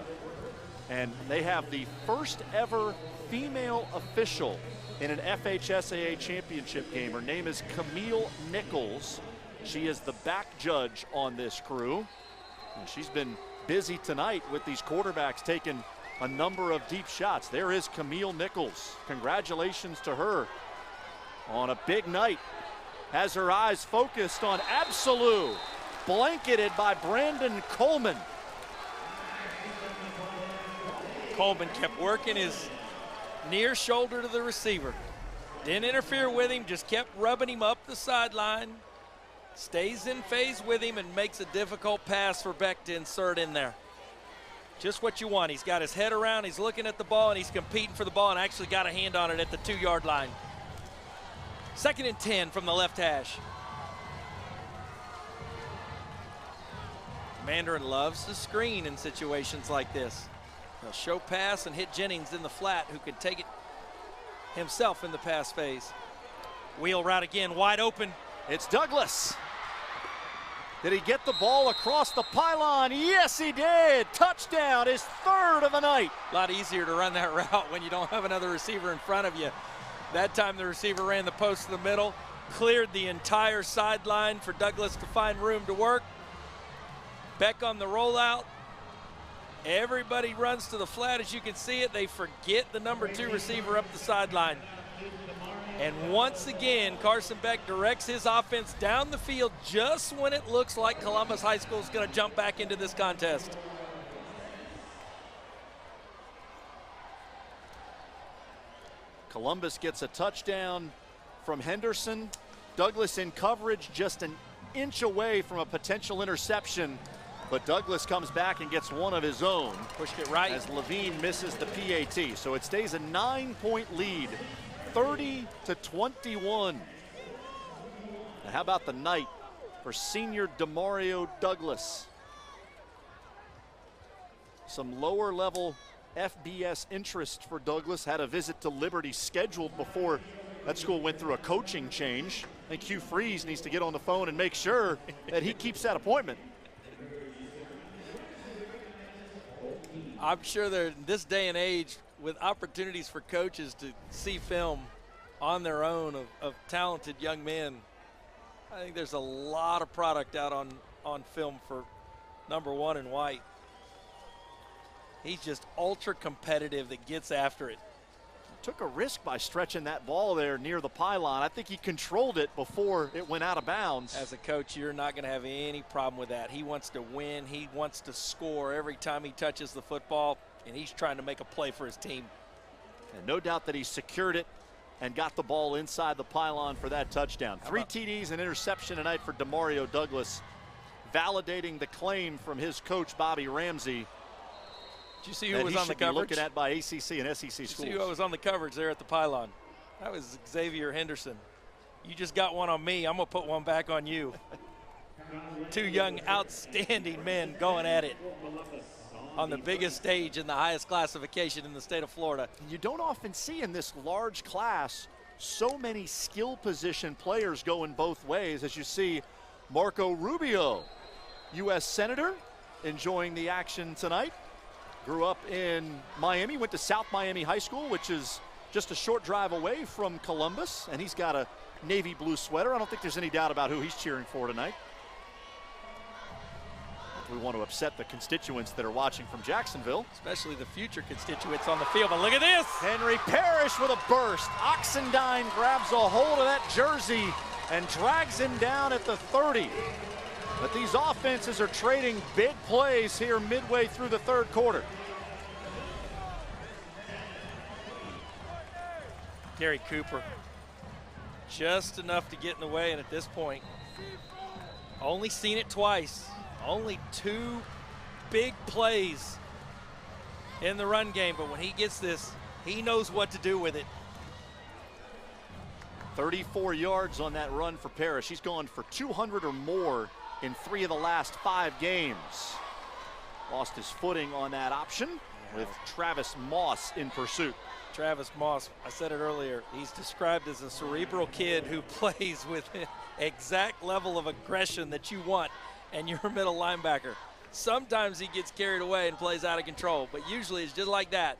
And they have the first ever female official in an FHSAA championship game. Her name is Camille Nichols. She is the back judge on this crew. And she's been busy tonight with these quarterbacks taking a number of deep shots. There is Camille Nichols. Congratulations to her on a big night. Has her eyes focused on Absolute, blanketed by Brandon Coleman. Coleman kept working his near shoulder to the receiver. Didn't interfere with him, just kept rubbing him up the sideline. Stays in phase with him and makes a difficult pass for Beck to insert in there. Just what you want. He's got his head around, he's looking at the ball, and he's competing for the ball and actually got a hand on it at the 2-yard line. 2nd and 10 from the left hash. Mandarin loves to screen in situations like this. He'll show pass and hit Jennings in the flat, who can take it himself in the pass phase. Wheel route again, wide open. It's Douglas. Did he get the ball across the pylon? Yes, he did. Touchdown, his 3rd of the night. A lot easier to run that route when you don't have another receiver in front of you. That time the receiver ran the post to the middle, cleared the entire sideline for Douglas to find room to work. Beck on the rollout. Everybody runs to the flat as you can see it. They forget the number 2 receiver up the sideline. And once again, Carson Beck directs his offense down the field just when it looks like Columbus High School is going to jump back into this contest. Columbus gets a touchdown from Henderson. Douglas in coverage, just an inch away from a potential interception, but Douglas comes back and gets one of his own. Pushed it right. As Levine misses the PAT. So it stays a 9-point lead, 30-21. Now how about the night for senior Demario Douglas? Some lower level FBS interest for Douglas. Had a visit to Liberty scheduled before that school went through a coaching change. I think Hugh Freeze needs to get on the phone and make sure that he keeps that appointment. I'm sure that in this day and age, with opportunities for coaches to see film on their own of talented young men, I think there's a lot of product out on film for number 1 in White. He's just ultra competitive that gets after it. Took a risk by stretching that ball there near the pylon. I think he controlled it before it went out of bounds. As a coach, you're not going to have any problem with that. He wants to win. He wants to score every time he touches the football, and he's trying to make a play for his team. And no doubt that he secured it and got the ball inside the pylon for that touchdown. 3 TDs and interception tonight for Demario Douglas, validating the claim from his coach, Bobby Ramsey. Did you see who was on the coverage? Looking at by ACC and SEC schools. See who was on the coverage there at the pylon? That was Xavier Henderson. You just got one on me. I'm going to put one back on you. 2 young, outstanding men going at it on the biggest stage in the highest classification in the state of Florida. You don't often see in this large class so many skill position players going both ways, as you see Marco Rubio, U.S. Senator, enjoying the action tonight. Grew up in Miami, went to South Miami High School, which is just a short drive away from Columbus, and he's got a navy blue sweater. I don't think there's any doubt about who he's cheering for tonight. We want to upset the constituents that are watching from Jacksonville. Especially the future constituents on the field, but look at this! Henry Parrish with a burst. Oxendine grabs a hold of that jersey and drags him down at the 30. But these offenses are trading big plays here midway through the third quarter. Gary Cooper, just enough to get in the way, and at this point, only seen it twice. Only 2 big plays in the run game, but when he gets this, he knows what to do with it. 34 yards on that run for Parrish. He's gone for 200 or more in 3 of the last 5 games. Lost his footing on that option with Travis Moss in pursuit. Travis Moss, I said it earlier, he's described as a cerebral kid who plays with the exact level of aggression that you want and you're a middle linebacker. Sometimes he gets carried away and plays out of control, but usually it's just like that.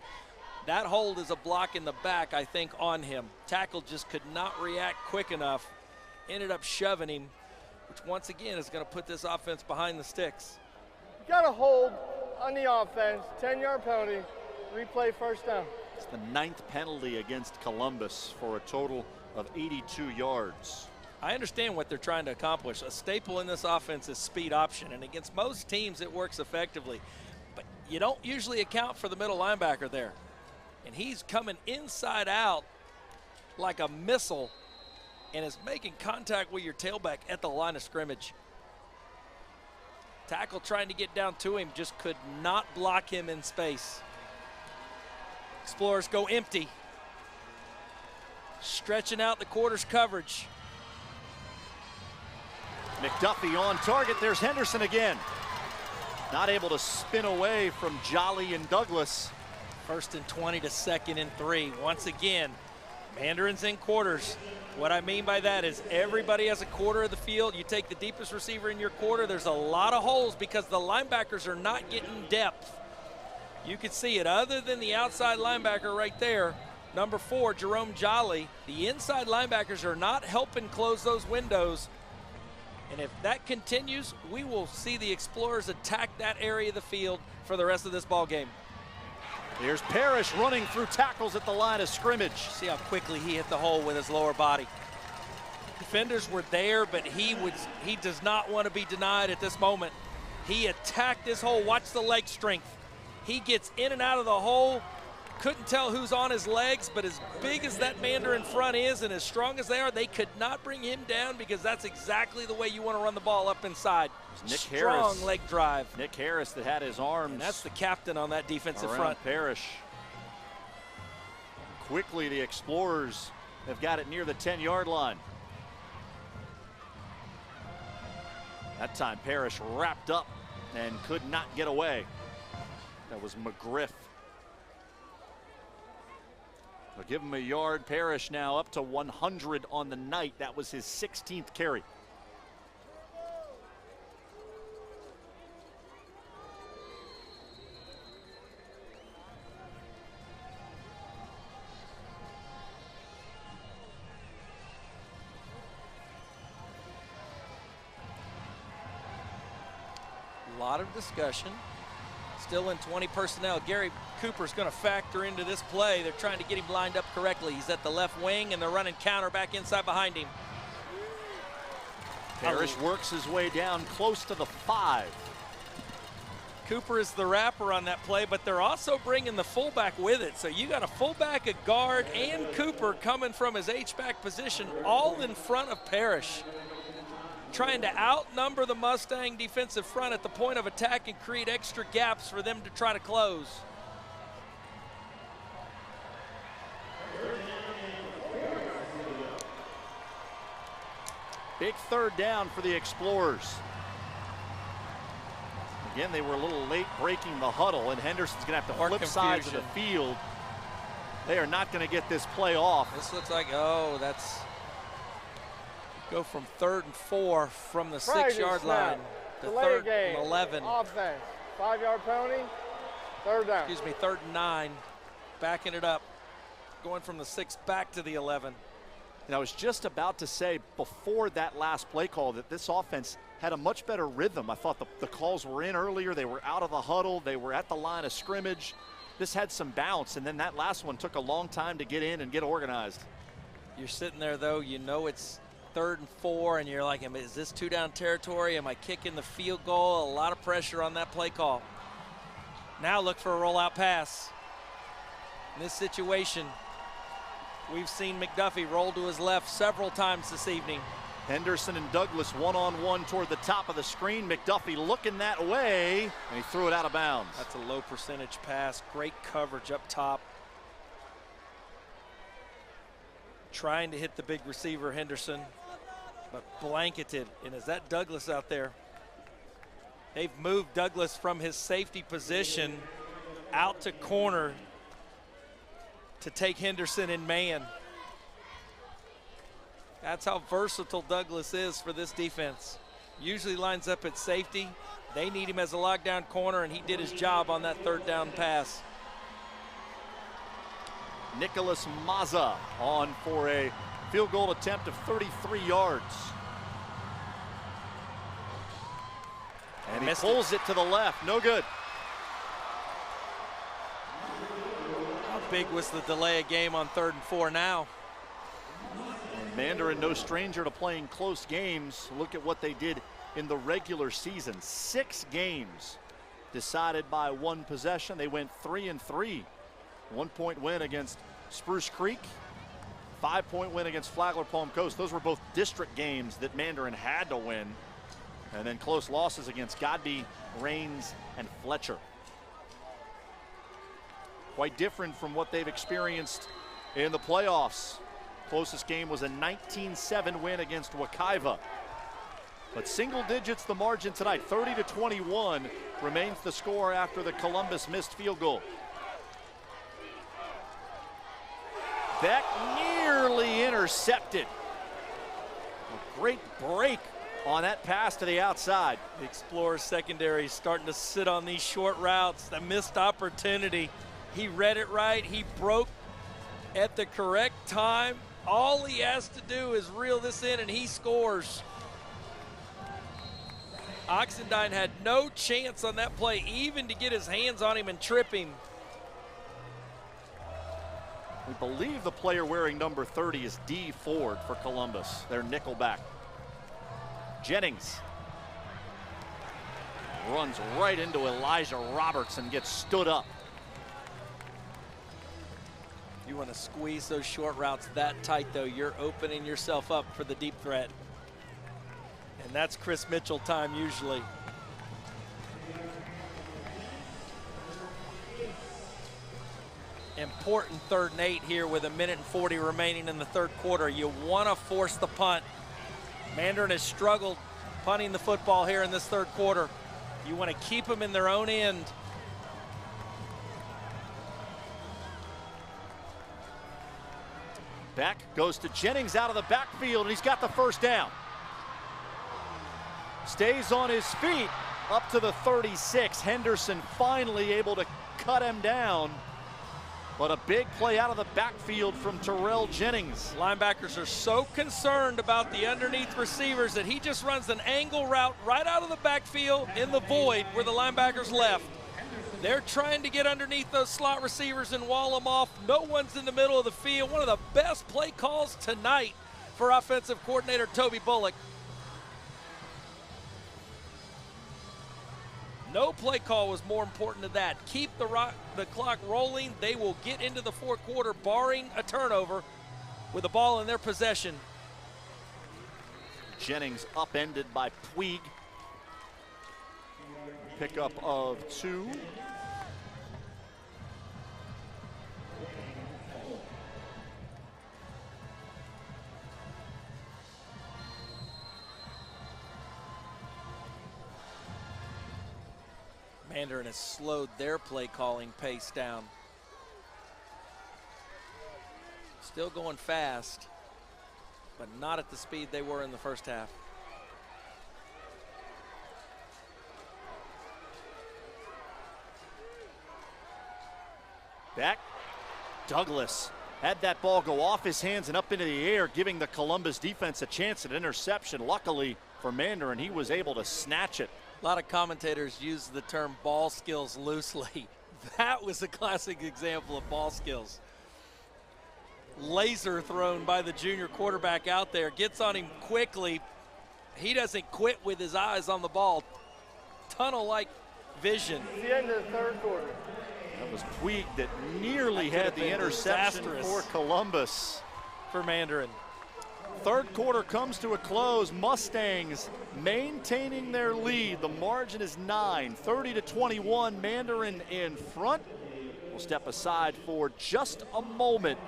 That hold is a block in the back, I think, on him. Tackle just could not react quick enough, ended up shoving him, which once again is going to put this offense behind the sticks. You got a hold on the offense, 10-yard penalty, replay first down. It's the 9th penalty against Columbus for a total of 82 yards. I understand what they're trying to accomplish. A staple in this offense is speed option, and against most teams it works effectively. But you don't usually account for the middle linebacker there. And he's coming inside out like a missile and is making contact with your tailback at the line of scrimmage. Tackle trying to get down to him, just could not block him in space. Explorers go empty. Stretching out the quarters coverage. McDuffie on target. There's Henderson again. Not able to spin away from Jolly and Douglas. 1st and 20 to 2nd and 3. Once again, Mandarin's in quarters. What I mean by that is everybody has a quarter of the field. You take the deepest receiver in your quarter, there's a lot of holes because the linebackers are not getting depth. You can see it other than the outside linebacker right there, number 4, Jerome Jolly. The inside linebackers are not helping close those windows. And if that continues, we will see the Explorers attack that area of the field for the rest of this ball game. Here's Parrish running through tackles at the line of scrimmage. See how quickly he hit the hole with his lower body. Defenders were there, but he does not want to be denied at this moment. He attacked this hole. Watch the leg strength. He gets in and out of the hole. Couldn't tell who's on his legs, but as big as that Mandarin front is and as strong as they are, they could not bring him down because that's exactly the way you want to run the ball up inside. Nick Strong Harris. leg drive. Nick Harris that had his arms. And that's the captain on that defensive around front. Parrish. Quickly, the Explorers have got it near the 10-yard line. That time, Parrish wrapped up and could not get away. That was McGriff. They'll give him a yard. Parrish now up to 100 on the night. That was his 16th carry. A lot of discussion. Still in 20 personnel. Gary Cooper's going to factor into this play. They're trying to get him lined up correctly. He's at the left wing, and they're running counter back inside behind him. Parrish works his way down close to the 5. Cooper is the wrapper on that play, but they're also bringing the fullback with it. So you got a fullback, a guard, and Cooper coming from his H-back position all in front of Parrish. Trying to outnumber the Mustang defensive front at the point of attack and create extra gaps for them to try to close. Big third down for the Explorers. Again, they were a little late breaking the huddle, and Henderson's going to have to flip sides of the field. They are not going to get this play off. This looks like, oh, that's go from 3rd and 4 from the 6-yard line to 3rd and 11. Offense, 5-yard penalty, 3rd down. Excuse me, 3rd and 9, backing it up, going from the 6 back to the 11. And I was just about to say before that last play call that this offense had a much better rhythm. I thought the calls were in earlier. They were out of the huddle. They were at the line of scrimmage. This had some bounce, and then that last one took a long time to get in and get organized. You're sitting there, though. You know it's 3rd and 4, and you're like, is this 2-down territory? Am I kicking the field goal? A lot of pressure on that play call. Now look for a rollout pass. In this situation, we've seen McDuffie roll to his left several times this evening. Henderson and Douglas one-on-one toward the top of the screen. McDuffie looking that way, and he threw it out of bounds. That's a low percentage pass. Great coverage up top. Trying to hit the big receiver, Henderson, but blanketed. And is that Douglas out there? They've moved Douglas from his safety position out to corner to take Henderson in man. That's how versatile Douglas is for this defense. Usually lines up at safety. They need him as a lockdown corner, and he did his job on that 3rd down pass. Nicholas Mazza on for a field goal attempt of 33 yards. And he pulls it to the left, no good. How big was the delay of game on 3rd and 4 now? Mandarin, no stranger to playing close games. Look at what they did in the regular season. 6 games decided by 1 possession. They went 3-3. 1-point win against Spruce Creek. 5-point win against Flagler Palm Coast. Those were both district games that Mandarin had to win. And then close losses against Godby, Rains, and Fletcher. Quite different from what they've experienced in the playoffs. Closest game was a 19-7 win against Wekiva. But single digits the margin tonight. 30-21 remains the score after the Columbus missed field goal. Beck nearly intercepted. A great break on that pass to the outside. The Explorers secondary starting to sit on these short routes. The missed opportunity. He read it right. He broke at the correct time. All he has to do is reel this in, and he scores. Oxendine had no chance on that play, even to get his hands on him and trip him. We believe the player wearing number 30 is D. Ford for Columbus, their nickelback. Jennings runs right into Elijah Roberts and gets stood up. You want to squeeze those short routes that tight, though, you're opening yourself up for the deep threat. And that's Chris Mitchell time usually. Important 3rd and 8 here with 1:40 remaining in the 3rd quarter. You want to force the punt. Mandarin has struggled punting the football here in this 3rd quarter. You want to keep them in their own end. Beck goes to Jennings out of the backfield, and he's got the 1st down. Stays on his feet up to the 36. Henderson finally able to cut him down. But a big play out of the backfield from Terrell Jennings. Linebackers are so concerned about the underneath receivers that he just runs an angle route right out of the backfield in the void where the linebackers left. They're trying to get underneath those slot receivers and wall them off. No one's in the middle of the field. One of the best play calls tonight for offensive coordinator Toby Bullock. No play call was more important than that. Keep the clock rolling. They will get into the 4th quarter, barring a turnover, with the ball in their possession. Jennings upended by Puig. Pickup of 2. Mandarin has slowed their play calling pace down. Still going fast, but not at the speed they were in the 1st half. Back. Douglas had that ball go off his hands and up into the air, giving the Columbus defense a chance at interception. Luckily for Mandarin, he was able to snatch it. A lot of commentators use the term ball skills loosely. That was a classic example of ball skills. laser thrown by the junior quarterback out there. Gets on him quickly. He doesn't quit with his eyes on the ball. Tunnel-like vision. It's the end of the third quarter. That was Puig that nearly had the interception for Columbus. For Mandarin. Third quarter comes to a close. Mustangs maintaining their lead. The margin is 9, 30-21. Mandarin in front. We'll step aside for just a moment,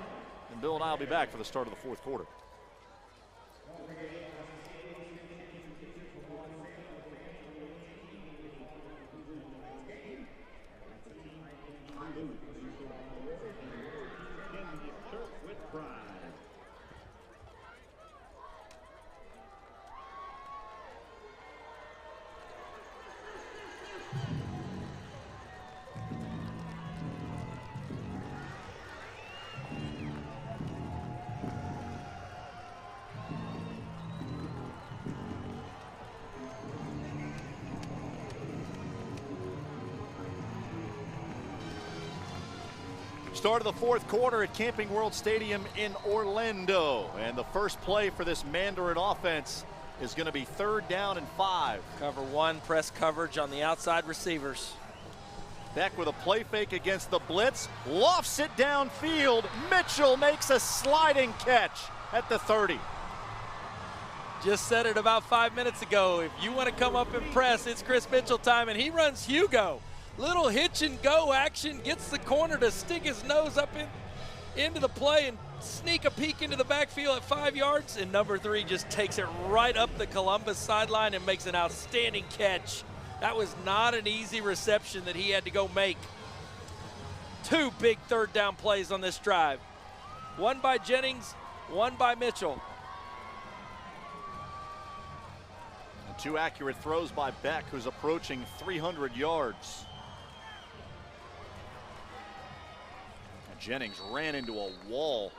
and Bill and I will be back for the start of the fourth quarter. Start of the fourth quarter at Camping World Stadium in Orlando. And the first play for this Mandarin offense is going to be 3rd down and 5. Cover 1, press coverage on the outside receivers. Beck with a play fake against the blitz. Lofts it downfield. Mitchell makes a sliding catch at the 30. Just said it about 5 minutes ago. If you want to come up and press, it's Chris Mitchell time, and he runs Hugo. Little hitch and go action, gets the corner to stick his nose up into the play and sneak a peek into the backfield at 5 yards, and number 3 just takes it right up the Columbus sideline and makes an outstanding catch. That was not an easy reception that he had to go make. 2 big 3rd down plays on this drive. 1 by Jennings, 1 by Mitchell. And 2 accurate throws by Beck, who's approaching 300 yards. Jennings ran into a wall.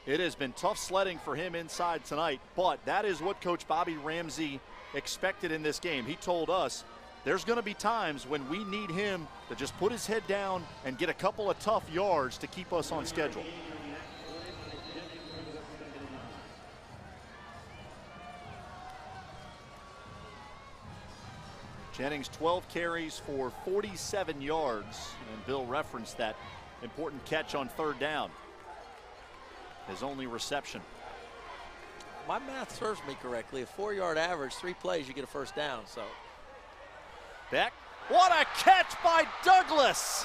It has been tough sledding for him inside tonight, but that is what Coach Bobby Ramsey expected in this game. He told us there's going to be times when we need him to just put his head down and get a couple of tough yards to keep us on schedule. Jennings 12 carries for 47 yards, and Bill referenced that important catch on 3rd down. His only reception. My math serves me correctly. A 4-yard average, 3 plays, you get a 1st down. So Beck, what a catch by Douglas!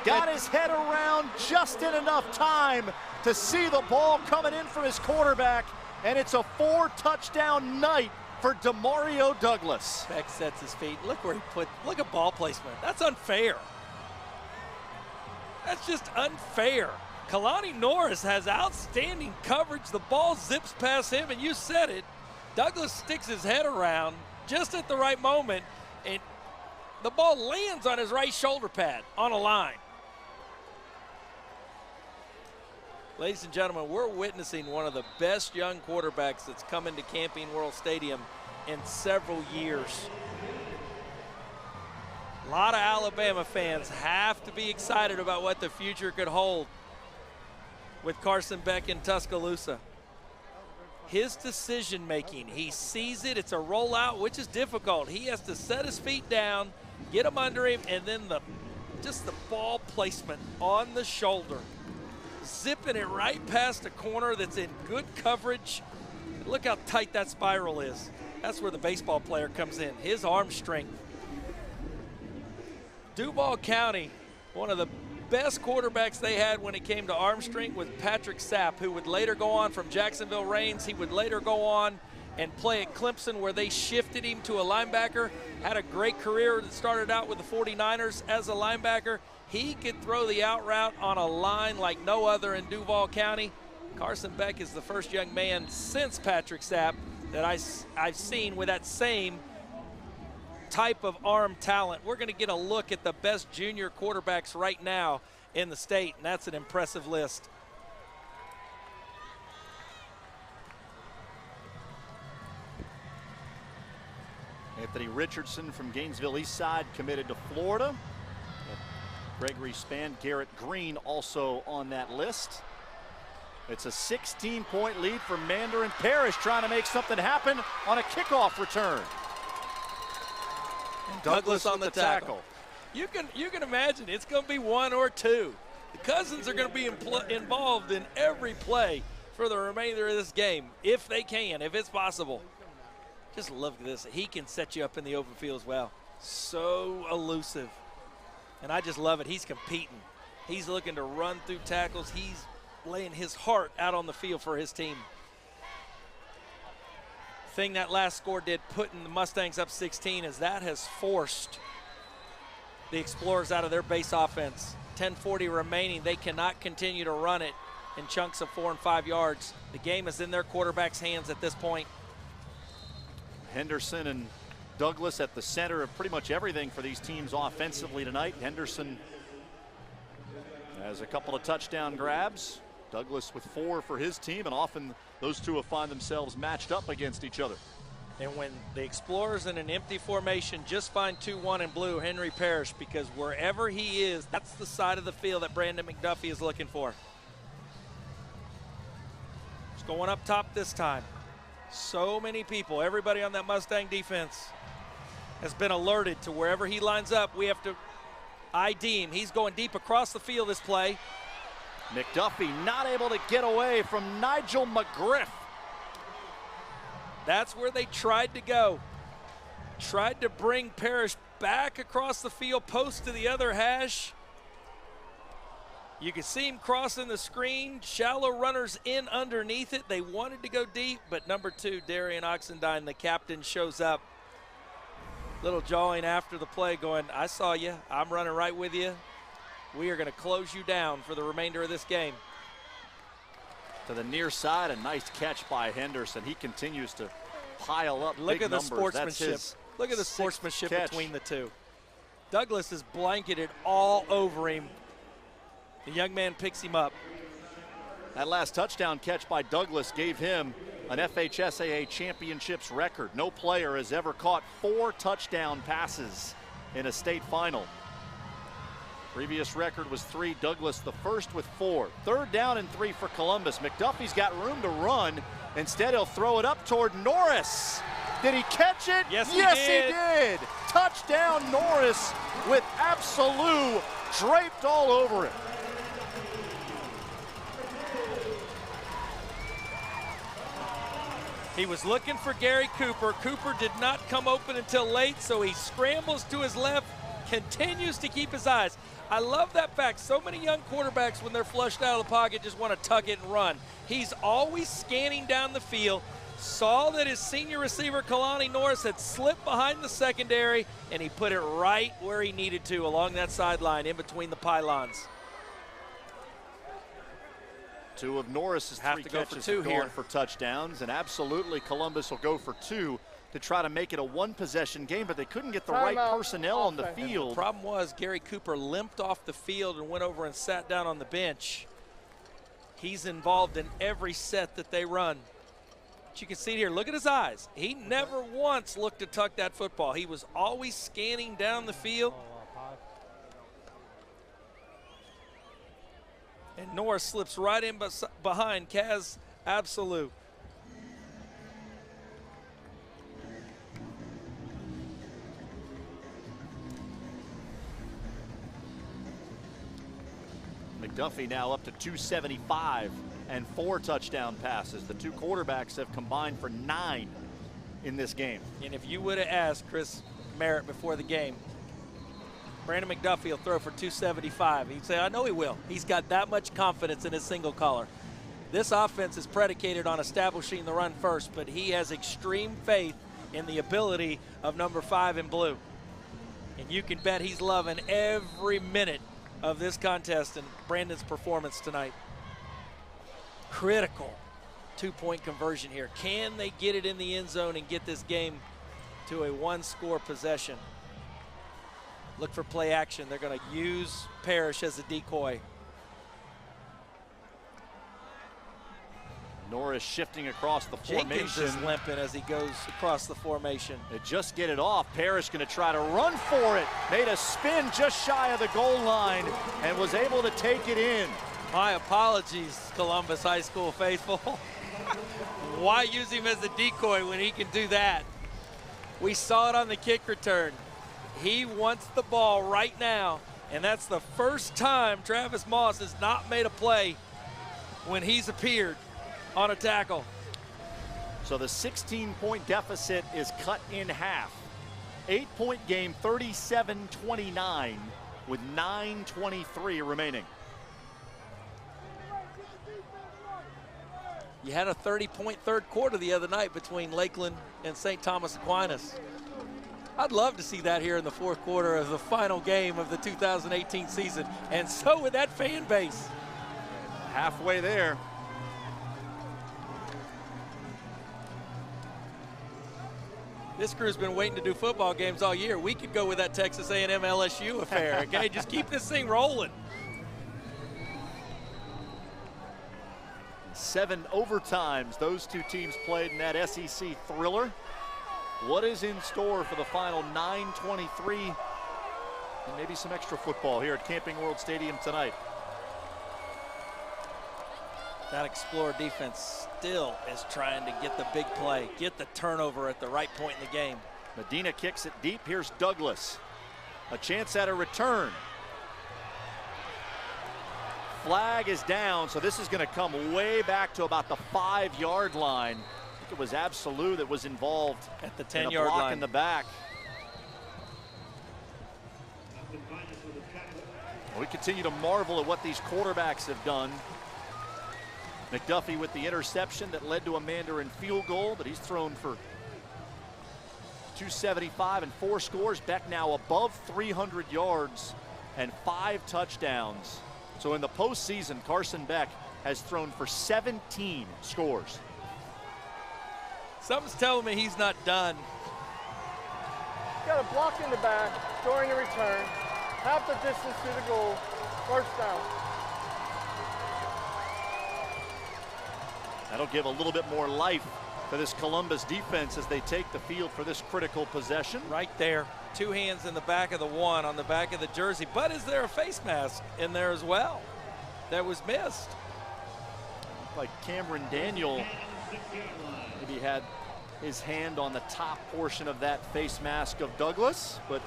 Got his head around just in enough time to see the ball coming in from his quarterback, and it's a 4-touchdown night for Demario Douglas. Beck sets his feet. Look where he look at ball placement. That's unfair. That's just unfair. Kalani Norris has outstanding coverage. The ball zips past him, and you said it. Douglas sticks his head around just at the right moment, and the ball lands on his right shoulder pad on a line. Ladies and gentlemen, we're witnessing one of the best young quarterbacks that's come into Camping World Stadium in several years. A lot of Alabama fans have to be excited about what the future could hold with Carson Beck in Tuscaloosa. His decision making, he sees it, it's a rollout, which is difficult. He has to set his feet down, get them under him, and then just the ball placement on the shoulder. Zipping it right past a corner that's in good coverage. Look how tight that spiral is. That's where the baseball player comes in, his arm strength. Duval County, one of the best quarterbacks they had when it came to arm strength was Patrick Sapp, who would later go on from Jacksonville Reigns. He would later go on and play at Clemson, where they shifted him to a linebacker. Had a great career that started out with the 49ers as a linebacker. He could throw the out route on a line like no other in Duval County. Carson Beck is the first young man since Patrick Sapp that I've seen with that same type of arm talent. We're going to get a look at the best junior quarterbacks right now in the state, and that's an impressive list. Anthony Richardson from Gainesville Eastside committed to Florida. Gregory Spann, Garrett Green also on that list. It's a 16-point lead for Mandarin. Parrish trying to make something happen on a kickoff return. And Douglas on the tackle. You can imagine it's going to be one or two. The Cousins are going to be involved in every play for the remainder of this game, if they can, if it's possible. Just look at this. He can set you up in the open field as well. So elusive. And I just love it. He's competing. He's looking to run through tackles. He's laying his heart out on the field for his team. Thing that last score did, putting the Mustangs up 16, is that has forced the Explorers out of their base offense. 10:40 remaining. They cannot continue to run it in chunks of 4 and 5 yards. The game is in their quarterback's hands at this point. Henderson and Douglas at the center of pretty much everything for these teams offensively tonight. Henderson has a couple of touchdown grabs. Douglas with 4 for his team, and often those two will find themselves matched up against each other. And when the Explorers in an empty formation just find 2-1 in blue, Henry Parrish, because wherever he is, that's the side of the field that Brandon McDuffie is looking for. It's going up top this time. So many people, everybody on that Mustang defense has been alerted to wherever he lines up. We have to ID him. He's going deep across the field this play. McDuffie not able to get away from Nigel McGriff. That's where they tried to go. Tried to bring Parrish back across the field, post to the other hash. You can see him crossing the screen. Shallow runners in underneath it. They wanted to go deep, but number 2, Darian Oxendine, the captain, shows up. Little jawing after the play going, I saw you. I'm running right with you. We are going to close you down for the remainder of this game. To the near side, a nice catch by Henderson. He continues to pile up Look big at the numbers. sportsmanship. Look at the sportsmanship catch between the two. Douglas is blanketed all over him. The young man picks him up. That last touchdown catch by Douglas gave him an FHSAA championships record. No player has ever caught 4 touchdown passes in a state final. Previous record was 3. Douglas the first with 4. 3rd down and 3 for Columbus. McDuffie's got room to run. Instead, he'll throw it up toward Norris. Did he catch it? Yes, he did. Touchdown Norris with Absolute draped all over it. He was looking for Gary Cooper. Cooper did not come open until late, so he scrambles to his left, continues to keep his eyes. I love that fact. So many young quarterbacks, when they're flushed out of the pocket, just want to tuck it and run. He's always scanning down the field, saw that his senior receiver, Kalani Norris, had slipped behind the secondary, and he put it right where he needed to along that sideline in between the pylons. 2 of Norris's 3 catches have gone for touchdowns, and absolutely Columbus will go for 2 to try to make it a 1-possession game, but they couldn't get the right personnel on the field. The problem was Gary Cooper limped off the field and went over and sat down on the bench. He's involved in every set that they run. But you can see here, look at his eyes. He never once looked to tuck that football. He was always scanning down the field. And Norris slips right in behind Kaz Absolute. McDuffie now up to 275 and 4 touchdown passes. The 2 quarterbacks have combined for 9 in this game. And if you would have asked Chris Merritt before the game, Brandon McDuffie will throw for 275. He'd say, I know he will. He's got that much confidence in his single color. This offense is predicated on establishing the run first, but he has extreme faith in the ability of number 5 in blue. And you can bet he's loving every minute of this contest and Brandon's performance tonight. Critical 2-point conversion here. Can they get it in the end zone and get this game to a 1-score possession? Look for play action. They're going to use Parrish as a decoy. Norris shifting across the Jenkins formation. is limping as he goes across the formation. They just get it off. Parrish going to try to run for it. Made a spin just shy of the goal line and was able to take it in. My apologies, Columbus High School faithful. Why use him as a decoy when he can do that? We saw it on the kick return. He wants the ball right now, and that's the first time Travis Moss has not made a play when he's appeared on a tackle. So the 16-point deficit is cut in half. 8-point game, 37-29 with 9:23 remaining. You had a 30-point third quarter the other night between Lakeland and St. Thomas Aquinas. I'd love to see that here in the fourth quarter of the final game of the 2018 season, and so would that fan base. Halfway there. This crew's been waiting to do football games all year. We could go with that Texas A&M LSU affair, okay? Just keep this thing rolling. 7 overtimes those two teams played in that SEC thriller. What is in store for the final 9:23 and maybe some extra football here at Camping World Stadium tonight? That Explorer defense still is trying to get the big play, get the turnover at the right point in the game. Medina kicks it deep. Here's Douglas. A chance at a return. Flag is down, so this is going to come way back to about the 5-yard line. I think it was Absolute that was involved at the in 10-yard block line in the back. We continue to marvel at what these quarterbacks have done. McDuffie with the interception that led to a Mandarin field goal, but he's thrown for 275 and 4 scores. Beck now above 300 yards and 5 touchdowns. So in the postseason, Carson Beck has thrown for 17 scores. Something's telling me he's not done. Got a block in the back during the return, half the distance to the goal, first down. That'll give a little bit more life to this Columbus defense as they take the field for this critical possession. Right there, 2 hands in the back of the one on the back of the jersey. But is there a face mask in there as well that was missed? Like Cameron Daniel maybe had his hand on the top portion of that face mask of Douglas, but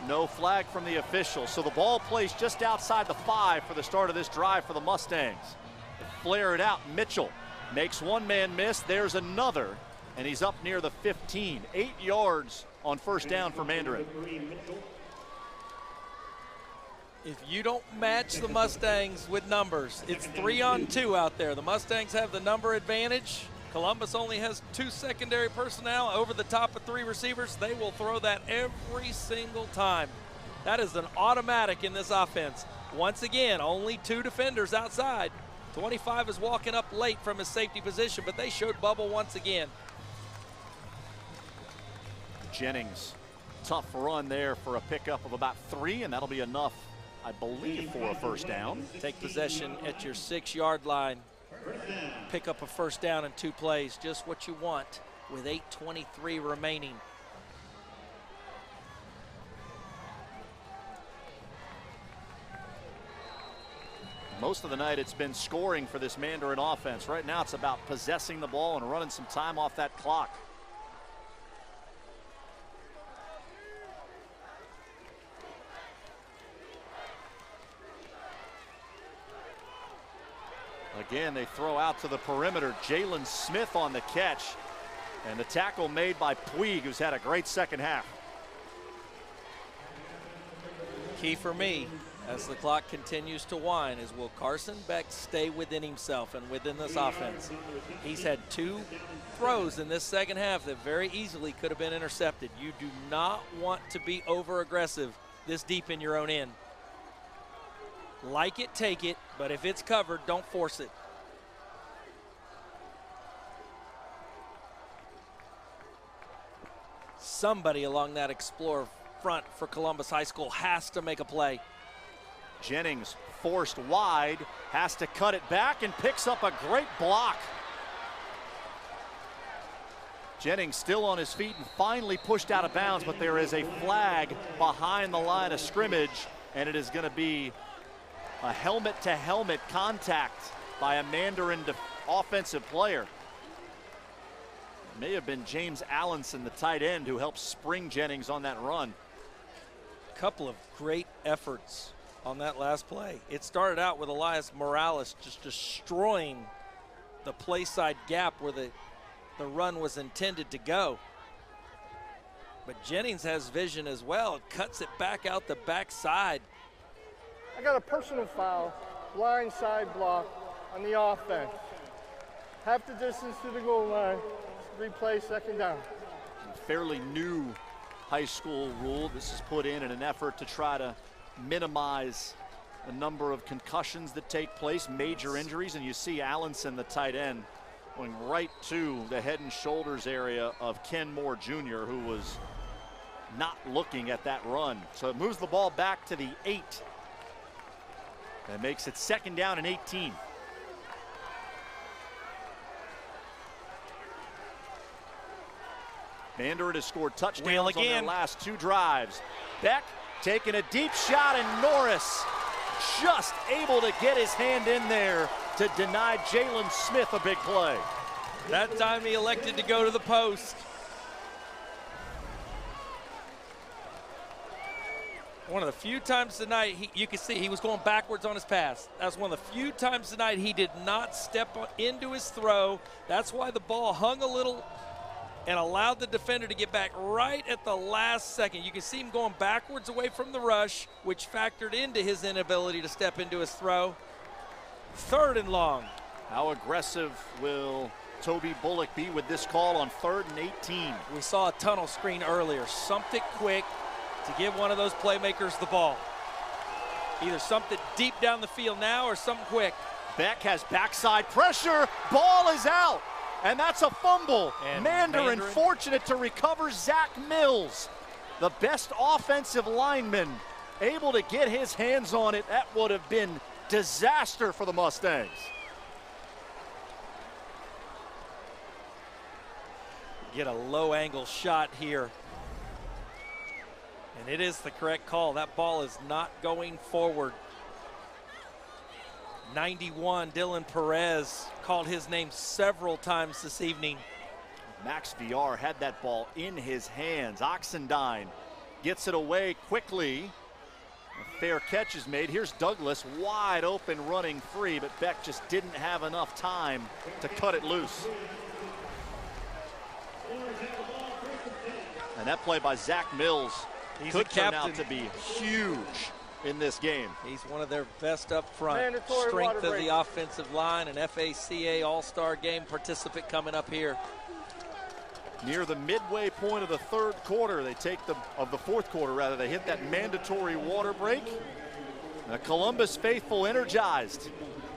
no flag from the official. So the ball placed just outside the 5 for the start of this drive for the Mustangs. They flare it out. Mitchell makes one man miss. There's another, and he's up near the 15. 8 yards on first down for Mandarin. If you don't match the Mustangs with numbers, it's 3-on-2 out there. The Mustangs have the number advantage. Columbus only has 2 secondary personnel over the top of 3 receivers. They will throw that every single time. That is an automatic in this offense. Once again, only 2 defenders outside. 25 is walking up late from his safety position, but they showed bubble once again. Jennings, tough run there for a pickup of about 3, and that'll be enough, I believe, for a first down. Take possession at your 6-yard line. Pick up a first down in 2 plays, just what you want with 8:23 remaining. Most of the night it's been scoring for this Mandarin offense. Right now it's about possessing the ball and running some time off that clock. Again, they throw out to the perimeter. Jalen Smith on the catch. And the tackle made by Puig, who's had a great second half. Key for me, as the clock continues to wind, is will Carson Beck stay within himself and within this offense? He's had 2 throws in this second half that very easily could have been intercepted. You do not want to be over-aggressive this deep in your own end. Like it, take it, but if it's covered, don't force it. Somebody along that Explorer front for Columbus High School has to make a play. Jennings forced wide, has to cut it back and picks up a great block Jennings still on his feet and finally pushed out of bounds, but there is a flag behind the line of scrimmage, and it is going to be a helmet-to-helmet contact by a Mandarin offensive player. It may have been James Allenson, the tight end, who helped spring Jennings on that run. A couple of great efforts on that last play. It started out with Elias Morales just destroying the play side gap where the run was intended to go. But Jennings has vision as well. Cuts it back out the backside. I got a personal foul, blind side block on the offense. Half the distance to the goal line, replay, second down. Fairly new high school rule. This is put in an effort to try to minimize the number of concussions that take place, major injuries, and you see Allenson, the tight end, going right to the head and shoulders area of Ken Moore Jr., who was not looking at that run. So it moves the ball back to the 8. That makes it second down and 18. Mandarin has scored touchdowns on their last 2 drives. Beck taking a deep shot, and Norris just able to get his hand in there to deny Jalen Smith a big play. That time he elected to go to the post. One of the few times tonight, you can see he was going backwards on his pass. That's one of the few times tonight he did not step into his throw. That's why the ball hung a little and allowed the defender to get back right at the last second. You can see him going backwards away from the rush, which factored into his inability to step into his throw. 3rd and long. How aggressive will Toby Bullock be with this call on 3rd and 18? We saw a tunnel screen earlier. Something quick to give one of those playmakers the ball. Either something deep down the field now or something quick. Beck has backside pressure. Ball is out. And that's a fumble. And Mandarin fortunate to recover Zach Mills, the best offensive lineman, able to get his hands on it. That would have been disaster for the Mustangs. Get a low angle shot here. And it is the correct call. That ball is not going forward. 91, Dylan Perez called his name several times this evening. Max VR had that ball in his hands. Oxendine gets it away quickly. A fair catch is made. Here's Douglas wide open running free, but Beck just didn't have enough time to cut it loose. And that play by Zach Mills could turn out to be huge in this game. He's one of their best up front. Mandatory Strength of break. the offensive line, an FACA All-Star game participant coming up here. Near the midway point of the 3rd quarter, they take the 4th quarter rather, they hit that mandatory water break. The Columbus faithful energized.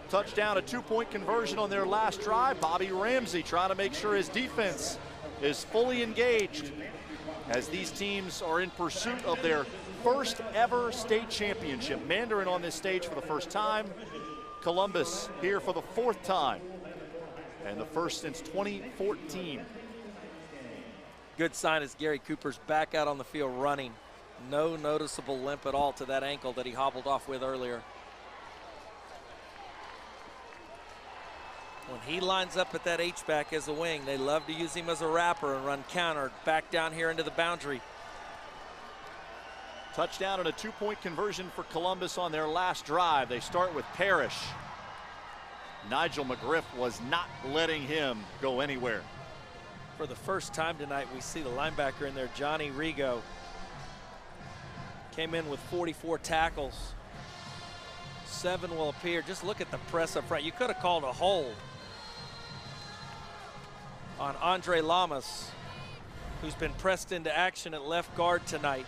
Touchdown, a 2-point conversion on their last drive. Bobby Ramsey trying to make sure his defense is fully engaged as these teams are in pursuit of their first ever state championship. Mandarin on this stage for the first time. Columbus here for the 4th time. And the first since 2014. Good sign as Gary Cooper's back out on the field running. No noticeable limp at all to that ankle that he hobbled off with earlier. When he lines up at that H-back as a wing, they love to use him as a wrapper and run counter back down here into the boundary. Touchdown and a 2-point conversion for Columbus on their last drive. They start with Parrish. Nigel McGriff was not letting him go anywhere. For the first time tonight, we see the linebacker in there, Johnny Rigo. Came in with 44 tackles. 7 will appear. Just look at the press up front. You could have called a hold on Andre Lamas, who's been pressed into action at left guard tonight.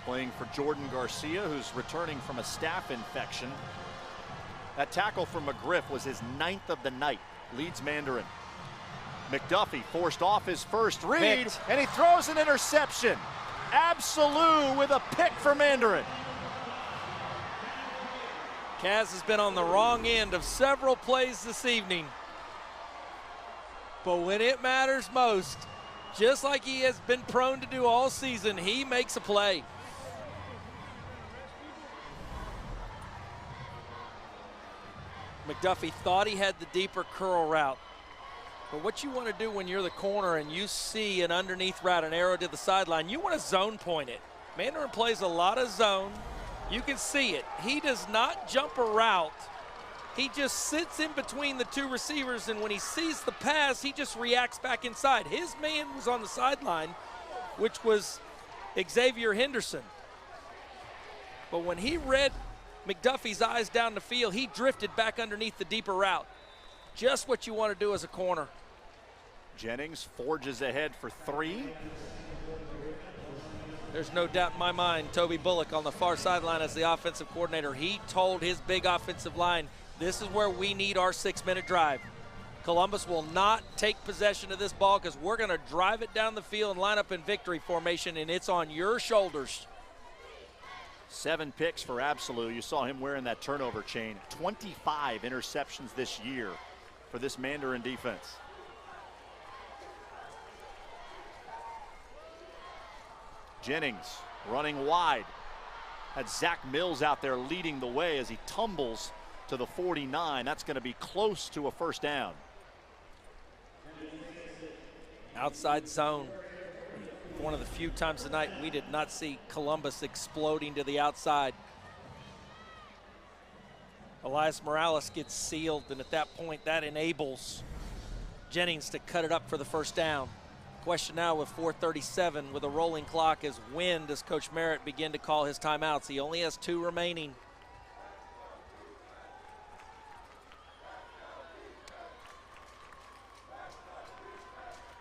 Playing for Jordan Garcia, who's returning from a staph infection. That tackle from McGriff was his 9th of the night. Leads Mandarin. McDuffie forced off his first read, and he throws an interception. Absolute with a pick for Mandarin. Kaz has been on the wrong end of several plays this evening. But when it matters most, just like he has been prone to do all season, he makes a play. McDuffie thought he had the deeper curl route. But what you want to do when you're the corner and you see an underneath route, an arrow to the sideline, you want to zone point it. Mandarin plays a lot of zone. You can see it. He does not jump a route. He just sits in between the two receivers, and when he sees the pass, he just reacts back inside. His man was on the sideline, which was Xavier Henderson. But when he read McDuffie's eyes down the field, he drifted back underneath the deeper route. Just what you want to do as a corner. Jennings forges ahead for 3. There's no doubt in my mind, Toby Bullock on the far sideline as the offensive coordinator, he told his big offensive line, this is where we need our 6-minute drive. Columbus will not take possession of this ball because we're going to drive it down the field and line up in victory formation, and it's on your shoulders. 7 picks for Absolu. You saw him wearing that turnover chain. 25 interceptions this year for this Mandarin defense. Jennings running wide. Had Zach Mills out there leading the way as he tumbles to the 49. That's going to be close to a first down. Outside zone. One of the few times tonight we did not see Columbus exploding to the outside. Elias Morales gets sealed, and at that point that enables Jennings to cut it up for the first down. Question now with 4:37 with a rolling clock is when does Coach Merritt begin to call his timeouts? He only has 2 remaining.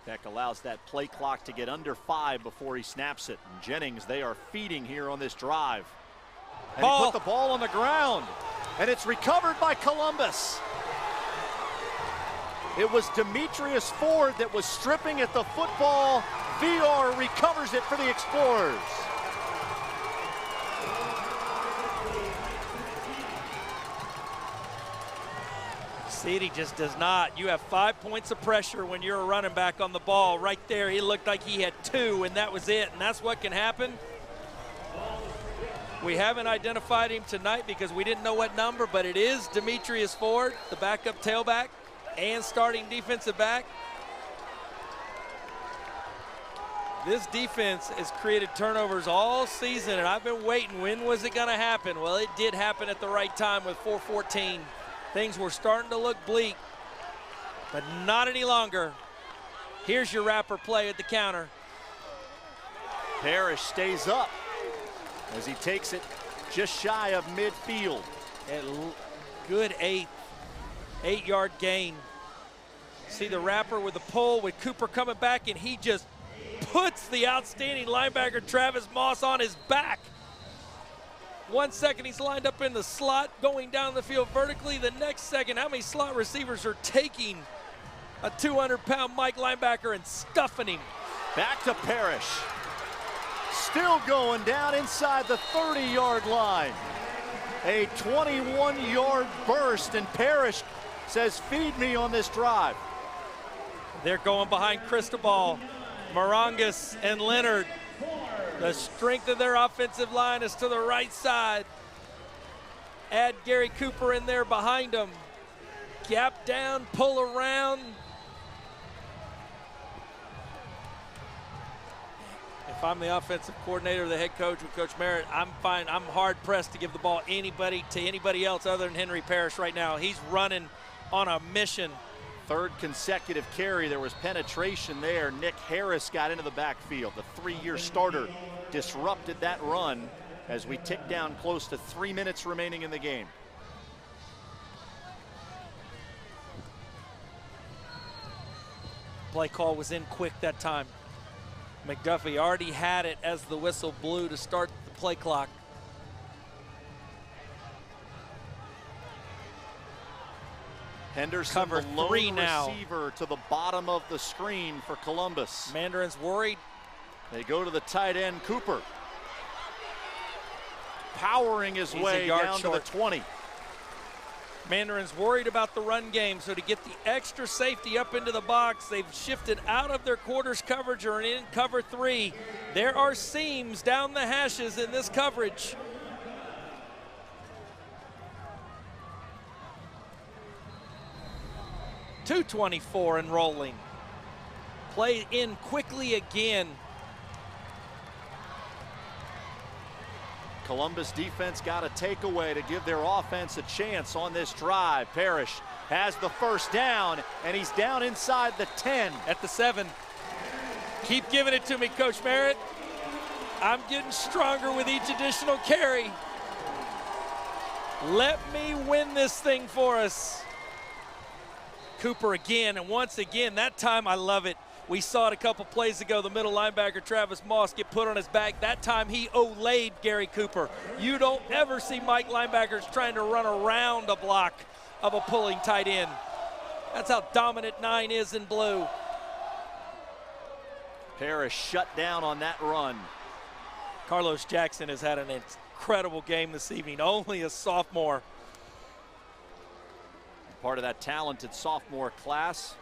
Beck allows that play clock to get under 5 before he snaps it. And Jennings, they are feeding here on this drive. And he put the ball on the ground, and it's recovered by Columbus. It was Demetrius Ford that was stripping at the football. VR recovers it for the Explorers. City just does not. You have 5 points of pressure when you're a running back on the ball. Right there, he looked like he had 2, and that was it. And that's what can happen. We haven't identified him tonight because we didn't know what number, but it is Demetrius Ford, the backup tailback and starting defensive back. This defense has created turnovers all season, and I've been waiting. When was it going to happen? Well, it did happen at the right time with 4:14. Things were starting to look bleak, but not any longer. Here's your wrapper play at the counter. Parrish stays up as he takes it just shy of midfield. Good 8-yard gain. See the wrapper with the pull with Cooper coming back, and he just puts the outstanding linebacker Travis Moss on his back. 1 second he's lined up in the slot going down the field vertically. The next second, how many slot receivers are taking a 200-pound Mike linebacker and stuffing him? Back to Parrish. Still going down inside the 30-yard line. A 21-yard burst, and Parrish says, feed me on this drive. They're going behind Cristobal, Morangas, and Leonard. The strength of their offensive line is to the right side. Add Gary Cooper in there behind them. Gap down, pull around. If I'm the offensive coordinator, the head coach with Coach Merritt, I'm fine. I'm hard pressed to give the ball to anybody else other than Henry Parrish right now. He's running on a mission. 3rd consecutive carry. There was penetration there. Nick Harris got into the backfield. The 3-year starter disrupted that run as we tick down close to 3 minutes remaining in the game. Play call was in quick that time. McDuffie already had it as the whistle blew to start the play clock. Henderson, Cover the lone 3 now. receiver to the bottom of the screen for Columbus. Mandarin's worried. They go to the tight end, Cooper. Powering his He's way a yard down short. to the 20. Mandarin's worried about the run game, so to get the extra safety up into the box, they've shifted out of their quarters coverage or in cover 3. There are seams down the hashes in this coverage. .224 and rolling. Play in quickly again. Columbus defense got a takeaway to give their offense a chance on this drive. Parrish has the first down, and he's down inside the 10. At the 7. Keep giving it to me, Coach Merritt. I'm getting stronger with each additional carry. Let me win this thing for us. Cooper again, and once again, that time I love it. We saw it a couple plays ago, the middle linebacker, Travis Moss, get put on his back. That time he olayed Gary Cooper. You don't ever see Mike linebackers trying to run around a block of a pulling tight end. That's how dominant 9 is in blue. Parrish shut down on that run. Carlos Jackson has had an incredible game this evening, only a sophomore. Part of that talented sophomore class.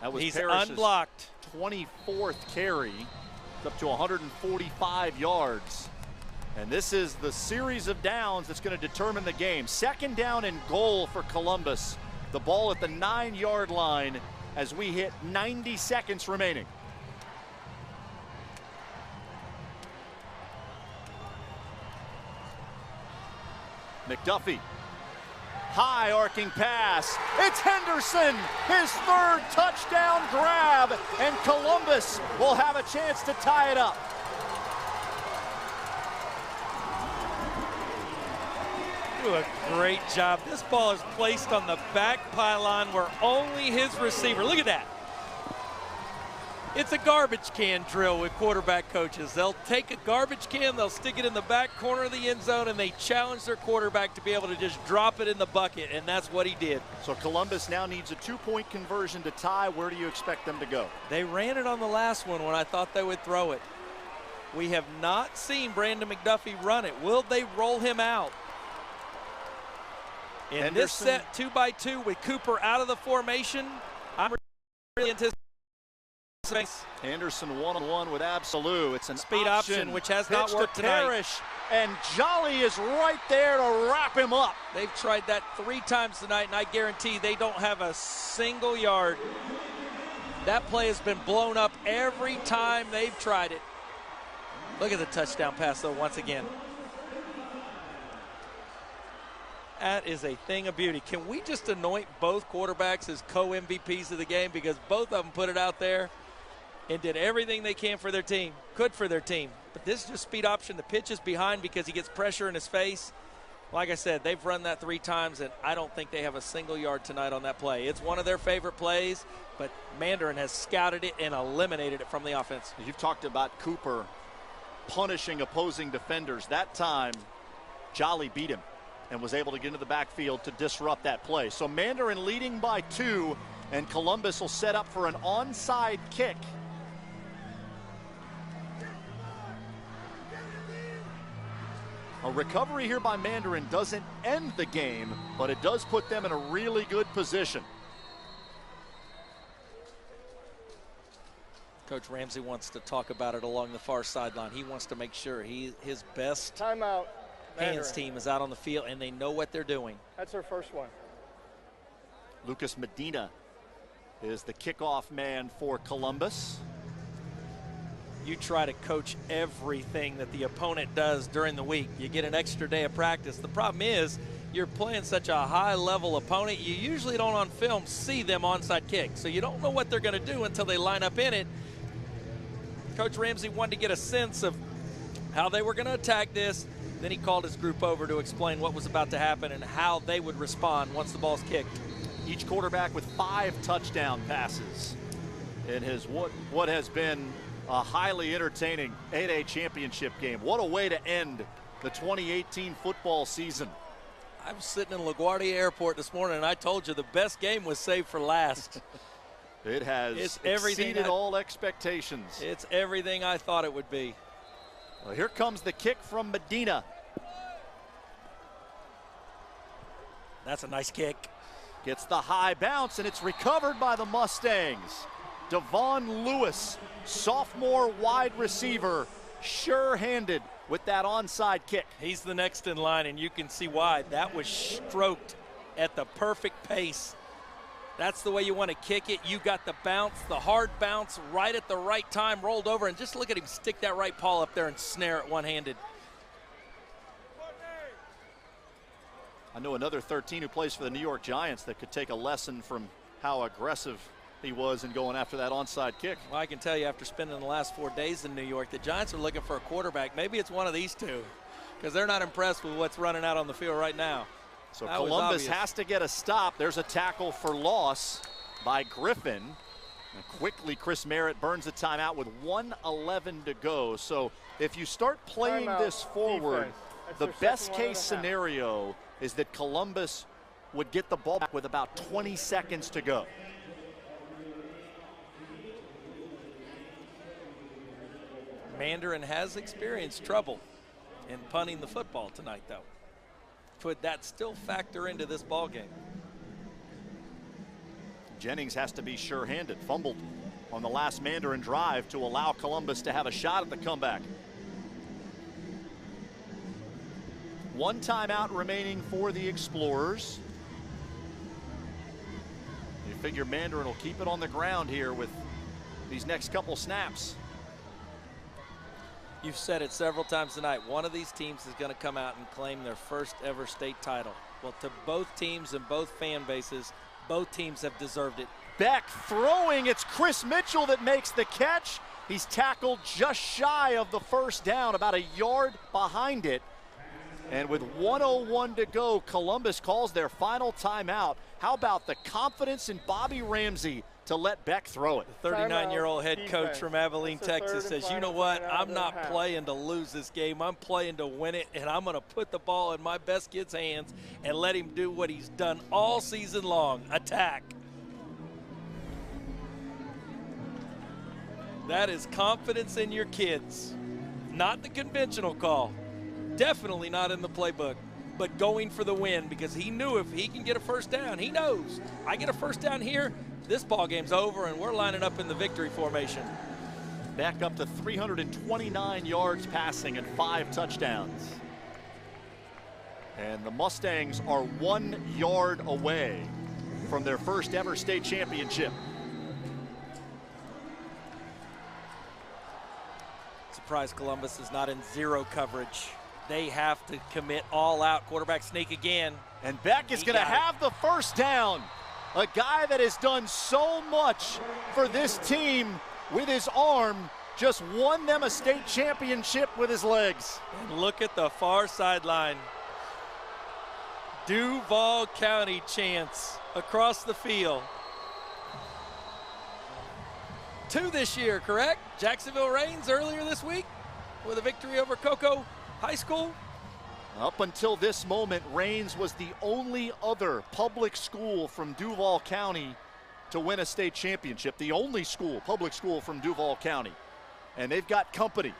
That was He's Parrish's unblocked. 24th carry. It's up to 145 yards. And this is the series of downs that's going to determine the game. 2nd down and goal for Columbus. The ball at the 9-yard line as we hit 90 seconds remaining. McDuffie. High arcing pass. It's Henderson, his 3rd touchdown grab, and Columbus will have a chance to tie it up. Do a great job. This ball is placed on the back pylon where only his receiver, look at that. It's a garbage can drill with quarterback coaches. They'll take a garbage can, they'll stick it in the back corner of the end zone, and they challenge their quarterback to be able to just drop it in the bucket, and that's what he did. So Columbus now needs a 2-point conversion to tie. Where do you expect them to go? They ran it on the last one when I thought they would throw it. We have not seen Brandon McDuffie run it. Will they roll him out? In Henderson. This set 2-by-2 with Cooper out of the formation, I'm really anticipating. Anderson one-on-one with Absolu. It's an speed option, which has not worked tonight. Parrish, and Jolly is right there to wrap him up. They've tried that 3 times tonight, and I guarantee they don't have a single yard. That play has been blown up every time they've tried it. Look at the touchdown pass, though, once again. That is a thing of beauty. Can we just anoint both quarterbacks as co-MVPs of the game, because both of them put it out there and did everything they can for their team, could for their team. But this is just speed option. The pitch is behind because he gets pressure in his face. Like I said, they've run that 3 times, and I don't think they have a single yard tonight on that play. It's one of their favorite plays, but Mandarin has scouted it and eliminated it from the offense. You've talked about Cooper punishing opposing defenders. That time, Jolly beat him and was able to get into the backfield to disrupt that play. So Mandarin leading by 2, and Columbus will set up for an onside kick. A recovery here by Mandarin doesn't end the game, but it does put them in a really good position. Coach Ramsey wants to talk about it along the far sideline. He wants to make sure his best Timeout. hands team is out on the field, and they know what they're doing. That's our first one. Lucas Medina is the kickoff man for Columbus. You try to coach everything that the opponent does during the week. You get an extra day of practice. The problem is you're playing such a high-level opponent, you usually don't on film see them onside kick. So you don't know what they're going to do until they line up in it. Coach Ramsey wanted to get a sense of how they were going to attack this. Then he called his group over to explain what was about to happen and how they would respond once the ball's kicked. Each quarterback with 5 touchdown passes in his what has been a highly entertaining 8A championship game. What a way to end the 2018 football season. I was sitting in LaGuardia Airport this morning, and I told you the best game was saved for last. It has exceeded all expectations. It's everything I thought it would be. Well, here comes the kick from Medina. That's a nice kick. Gets the high bounce, and it's recovered by the Mustangs. Devon Lewis, sophomore wide receiver, sure-handed with that onside kick. He's the next in line, and you can see why. That was stroked at the perfect pace. That's the way you want to kick it. You got the bounce, the hard bounce, right at the right time, rolled over, and just look at him stick that right paw up there and snare it one-handed. I know another 13 who plays for the New York Giants that could take a lesson from how aggressive he was in going after that onside kick. Well, I can tell you after spending the last 4 days in New York, the Giants are looking for a quarterback. Maybe it's one of these two, because they're not impressed with what's running out on the field right now. So Columbus has to get a stop. There's a tackle for loss by Griffin. And quickly, Chris Merritt burns the timeout with 1:11 to go. So if you start playing this forward, the best case scenario is that Columbus would get the ball back with about 20 seconds to go. Mandarin has experienced trouble in punting the football tonight, though. Could that still factor into this ball game? Jennings has to be sure-handed. Fumbled on the last Mandarin drive to allow Columbus to have a shot at the comeback. One timeout remaining for the Explorers. You figure Mandarin will keep it on the ground here with these next couple snaps. You've said it several times tonight. One of these teams is going to come out and claim their first ever state title. Well, to both teams and both fan bases, both teams have deserved it. Beck throwing. It's Chris Mitchell that makes the catch. He's tackled just shy of the first down, about a yard behind it. And with 1:01 to go, Columbus calls their final timeout. How about the confidence in Bobby Ramsey to let Beck throw it? The 39-year-old head coach from Abilene, Texas says, you know what, I'm not playing to lose this game. I'm playing to win it, and I'm going to put the ball in my best kid's hands and let him do what he's done all season long, attack. That is confidence in your kids. Not the conventional call. Definitely not in the playbook, but going for the win, because he knew if he can get a first down, he knows, I get a first down here, this ball game's over, and we're lining up in the victory formation. Back up to 329 yards passing and 5 touchdowns. And the Mustangs are 1 yard away from their first ever state championship. Surprised Columbus is not in zero coverage. They have to commit all out. Quarterback sneak again. And Beck is going to have the first down. A guy that has done so much for this team with his arm just won them a state championship with his legs. And look at the far sideline. Duval County chants across the field. 2 this year, correct? Jacksonville Reigns earlier this week with a victory over Cocoa High School. Up until this moment, Reigns was the only other public school from Duval County to win a state championship. The only school, public school from Duval County. And they've got company.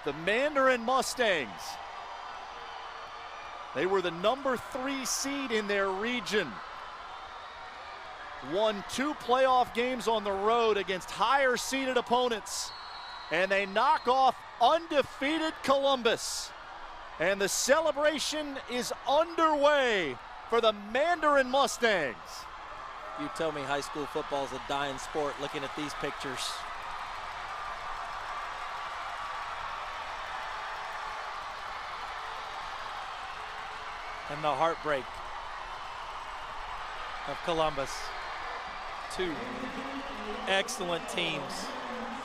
The Mandarin Mustangs. They were the number 3 seed in their region. Won 2 playoff games on the road against higher seeded opponents. And they knock off undefeated Columbus. And the celebration is underway for the Mandarin Mustangs. You tell me high school football is a dying sport looking at these pictures. And the heartbreak of Columbus. 2 excellent teams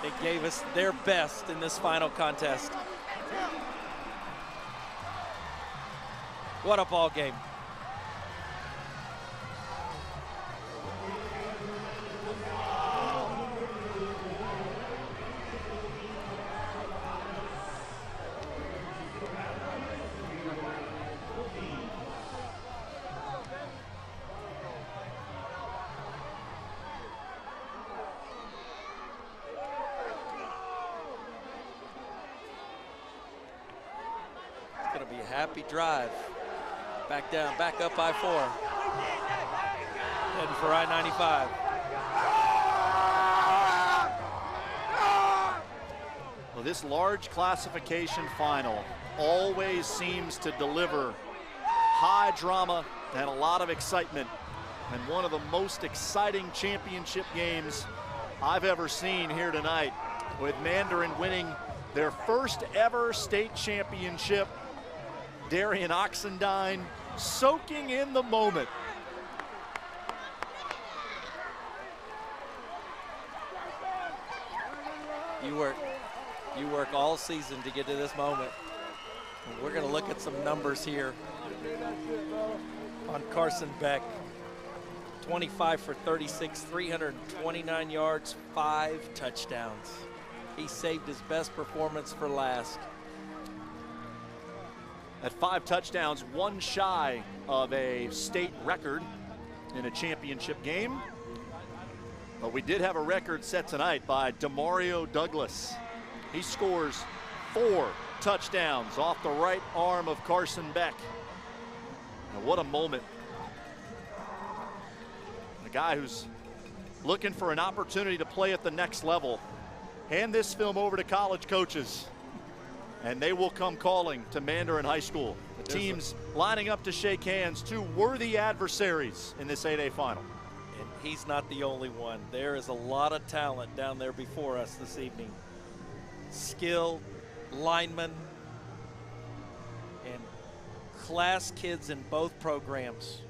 that gave us their best in this final contest. What a ball game. It's going to be a happy drive Back down, back up I-4. Heading for I-95. Well, this large classification final always seems to deliver high drama and a lot of excitement, and one of the most exciting championship games I've ever seen here tonight, with Mandarin winning their first ever state championship. Darian Oxendine soaking in the moment. You work all season to get to this moment. And we're going to look at some numbers here on Carson Beck. 25 for 36, 329 yards, 5 touchdowns. He saved his best performance for last. At 5 touchdowns, one shy of a state record in a championship game. But we did have a record set tonight by Demario Douglas. He scores 4 touchdowns off the right arm of Carson Beck. And what a moment. A guy who's looking for an opportunity to play at the next level. Hand this film over to college coaches, and they will come calling to Mandarin High School. The teams lining up to shake hands, 2 worthy adversaries in this 8A final. And he's not the only one. There is a lot of talent down there before us this evening. Skilled linemen and class kids in both programs.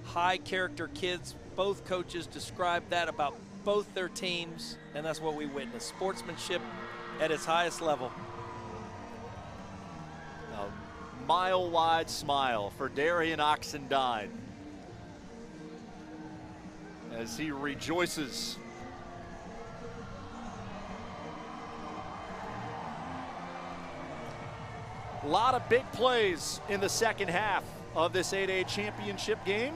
High character kids. Both coaches described that about both their teams, and that's what we witnessed. Sportsmanship at its highest level. A mile-wide smile for Darian Oxendine as he rejoices. A lot of big plays in the second half of this 8A championship game.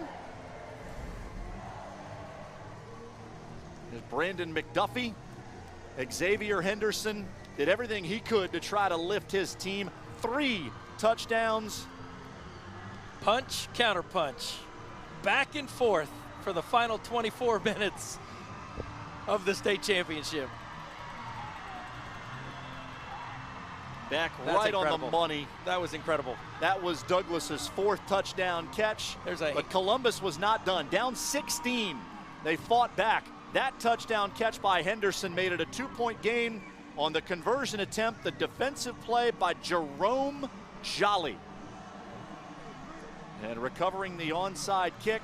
There's Brandon McDuffie. Xavier Henderson did everything he could to try to lift his team. 3 touchdowns. Punch, counter punch. Back and forth for the final 24 minutes of the state championship. Back right on the money. That was incredible. That was Douglas's 4th touchdown catch. But Columbus was not done. Down 16. They fought back. That touchdown catch by Henderson made it a 2-point game. On the conversion attempt, the defensive play by Jerome Jolly. And recovering the onside kick.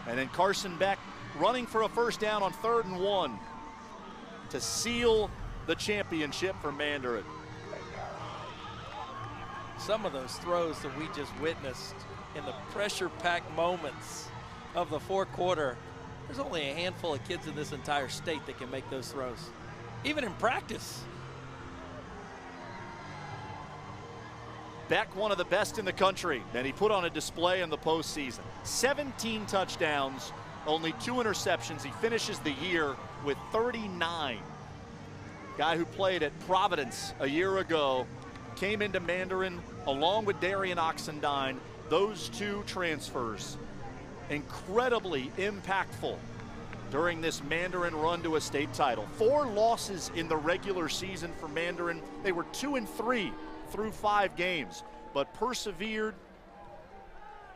And then Carson Beck running for a first down on 3rd and 1 to seal the championship for Mandarin. Some of those throws that we just witnessed in the pressure-packed moments of the fourth quarter, there's only a handful of kids in this entire state that can make those throws, even in practice. Beck, one of the best in the country, and he put on a display in the postseason. 17 touchdowns, only 2 interceptions. He finishes the year with 39. Guy who played at Providence a year ago, came into Mandarin along with Darian Oxendine. Those 2 transfers, incredibly impactful during this Mandarin run to a state title. 4 losses in the regular season for Mandarin. They were 2-3 through 5 games, but persevered.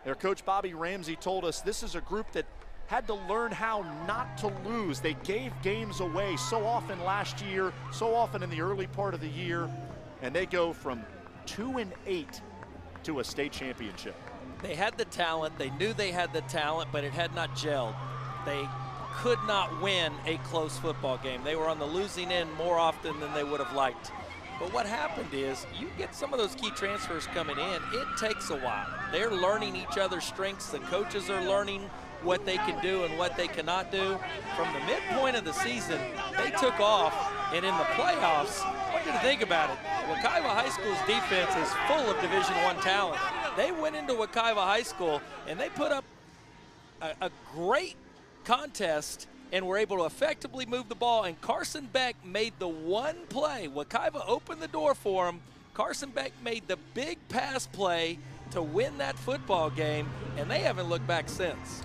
Their coach Bobby Ramsey told us this is a group that had to learn how not to lose. They gave games away so often last year, so often in the early part of the year, and they go from 2-8 to a state championship. They had the talent, they knew they had the talent, but it had not gelled. They could not win a close football game. They were on the losing end more often than they would have liked. But what happened is, you get some of those key transfers coming in, it takes a while. They're learning each other's strengths. The coaches are learning what they can do and what they cannot do. From the midpoint of the season, they took off, and in the playoffs, I want you to think about it. Wekiva High School's defense is full of Division I talent. They went into Wekiva High School, and they put up a great contest and were able to effectively move the ball, and Carson Beck made the one play. Wekiva opened the door for him. Carson Beck made the big pass play to win that football game, and they haven't looked back since.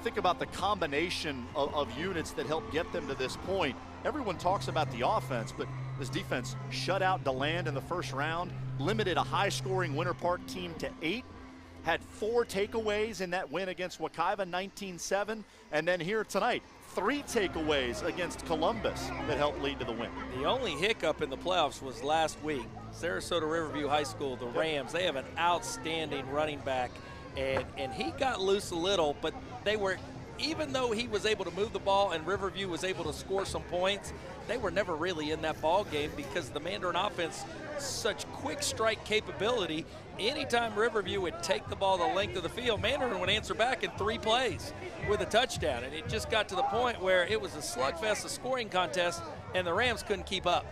Think about the combination of units that helped get them to this point. Everyone talks about the offense, but this defense shut out DeLand in the first round, limited a high-scoring Winter Park team to 8, had 4 takeaways in that win against Wekiva 19-7, and then here tonight, 3 takeaways against Columbus that helped lead to the win. The only hiccup in the playoffs was last week. Sarasota Riverview High School, the Rams, they have an outstanding running back, and he got loose a little, but they were, even though he was able to move the ball and Riverview was able to score some points, they were never really in that ball game because the Mandarin offense, such quick strike capability. Anytime Riverview would take the ball the length of the field, Mandarin would answer back in 3 plays with a touchdown. And it just got to the point where it was a slugfest, a scoring contest, and the Rams couldn't keep up.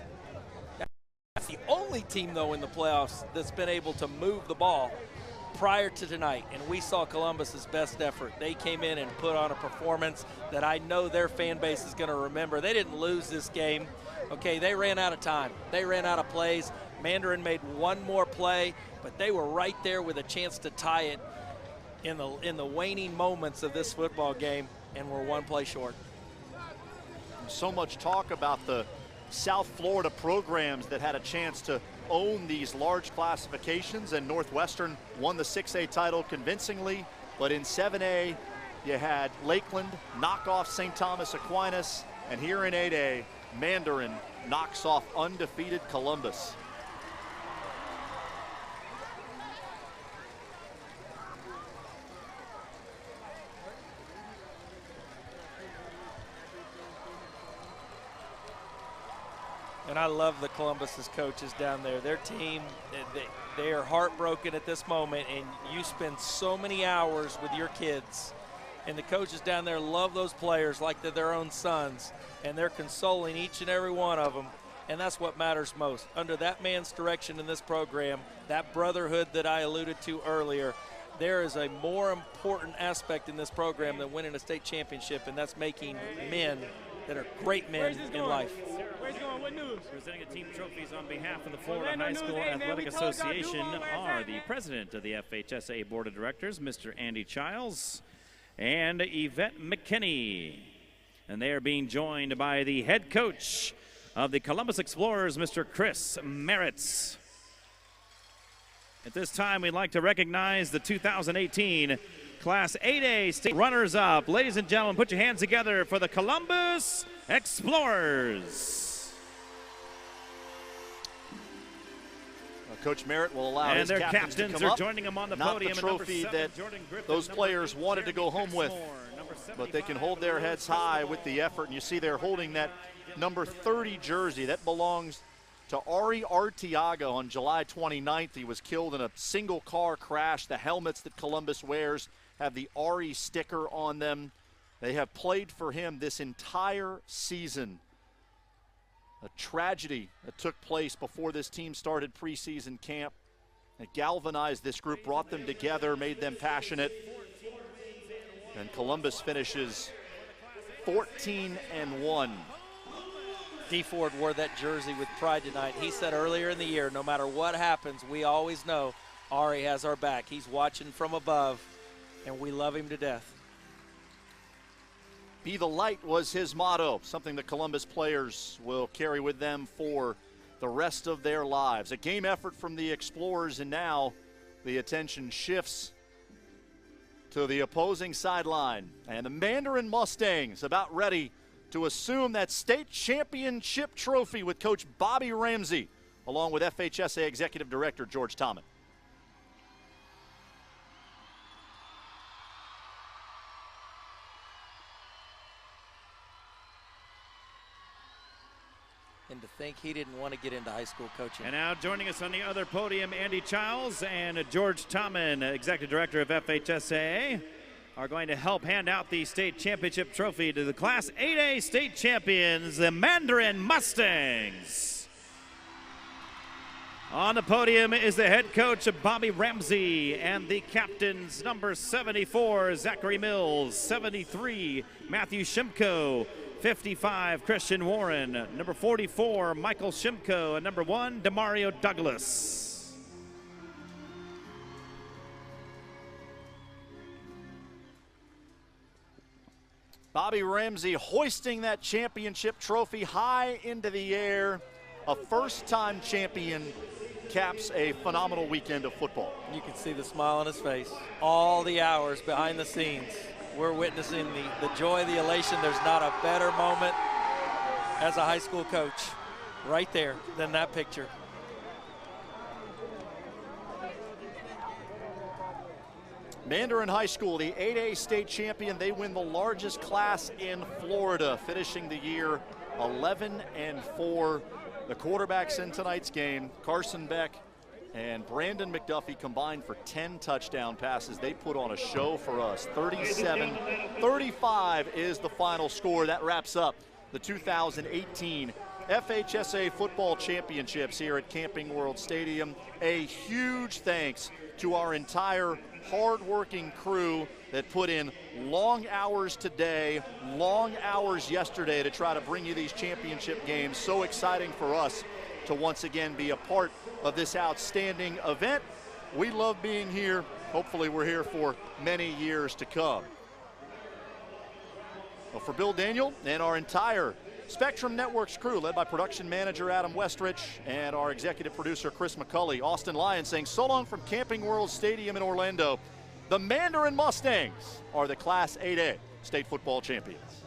That's the only team, though, in the playoffs that's been able to move the ball prior to tonight, and we saw Columbus's best effort. They came in and put on a performance that I know their fan base is going to remember. They didn't lose this game. Okay, they ran out of time. They ran out of plays. Mandarin made one more play, but they were right there with a chance to tie it in the waning moments of this football game, and were 1 play short. So much talk about the South Florida programs that had a chance to own these large classifications, and Northwestern won the 6A title convincingly, but in 7A you had Lakeland knock off St. Thomas Aquinas, and here in 8A, Mandarin knocks off undefeated Columbus. And I love the Columbus's coaches down there. Their team, they are heartbroken at this moment, and you spend so many hours with your kids. And the coaches down there love those players like they're their own sons, and they're consoling each and every one of them. And that's what matters most. Under that man's direction in this program, that brotherhood that I alluded to earlier, there is a more important aspect in this program than winning a state championship, and that's making men that are great men in life. Where's going? What news? Presenting the team trophies on behalf of the Florida High School Athletic Association are the president of the FHSA Board of Directors, Mr. Andy Childs, and Yvette McKinney. And they are being joined by the head coach of the Columbus Explorers, Mr. Chris Merritz. At this time, we'd like to recognize the 2018 Class 8A state runners-up. Ladies and gentlemen, put your hands together for the Columbus Explorers. Coach Merritt will allow and his their captains to come are up. joining them on the Not podium. the trophy that those players wanted to go home with, but they can hold their heads high with the effort. And you see they're holding that number 30 jersey. That belongs to Ari Artiaga on July 29th. He was killed in a single car crash. The helmets that Columbus wears have the Ari sticker on them. They have played for him this entire season. A tragedy that took place before this team started preseason camp. It galvanized this group, brought them together, made them passionate. And Columbus finishes 14-1. D. Ford wore that jersey with pride tonight. He said earlier in the year, no matter what happens, we always know Ari has our back. He's watching from above, and we love him to death. Be the light was his motto, something the Columbus players will carry with them for the rest of their lives. A game effort from the Explorers, and now the attention shifts to the opposing sideline. And the Mandarin Mustangs about ready to assume that state championship trophy with Coach Bobby Ramsey, along with FHSA Executive Director George Tommen. And to think he didn't want to get into high school coaching. And now joining us on the other podium, Andy Childs and George Tommen, Executive Director of FHSA, are going to help hand out the state championship trophy to the Class 8A state champions, the Mandarin Mustangs. On the podium is the head coach, Bobby Ramsey, and the captains, number 74, Zachary Mills, 73, Matthew Shimko, 55, Christian Warren, number 44, Michael Shimko, and number 1, Demario Douglas. Bobby Ramsey hoisting that championship trophy high into the air. A first-time champion caps a phenomenal weekend of football. You can see the smile on his face. All the hours behind the scenes, we're witnessing the joy, the elation. There's not a better moment as a high school coach right there than that picture. Mandarin High School, the 8A state champion. They win the largest class in Florida, finishing the year 11-4. The quarterbacks in tonight's game, Carson Beck and Brandon McDuffie, combined for 10 touchdown passes. They put on a show for us. 37-35 is the final score. That wraps up the 2018 FHSA football championships here at Camping World Stadium. A huge thanks to our entire hard-working crew that put in long hours today, long hours yesterday to try to bring you these championship games. So exciting for us to once again be a part of this outstanding event. We love being here. Hopefully we're here for many years to come. Well, for Bill Daniel and our entire Spectrum Networks crew, led by production manager Adam Westrich and our executive producer Chris McCulley, Austin Lyon saying so long from Camping World Stadium in Orlando. The Mandarin Mustangs are the Class 8A state football champions.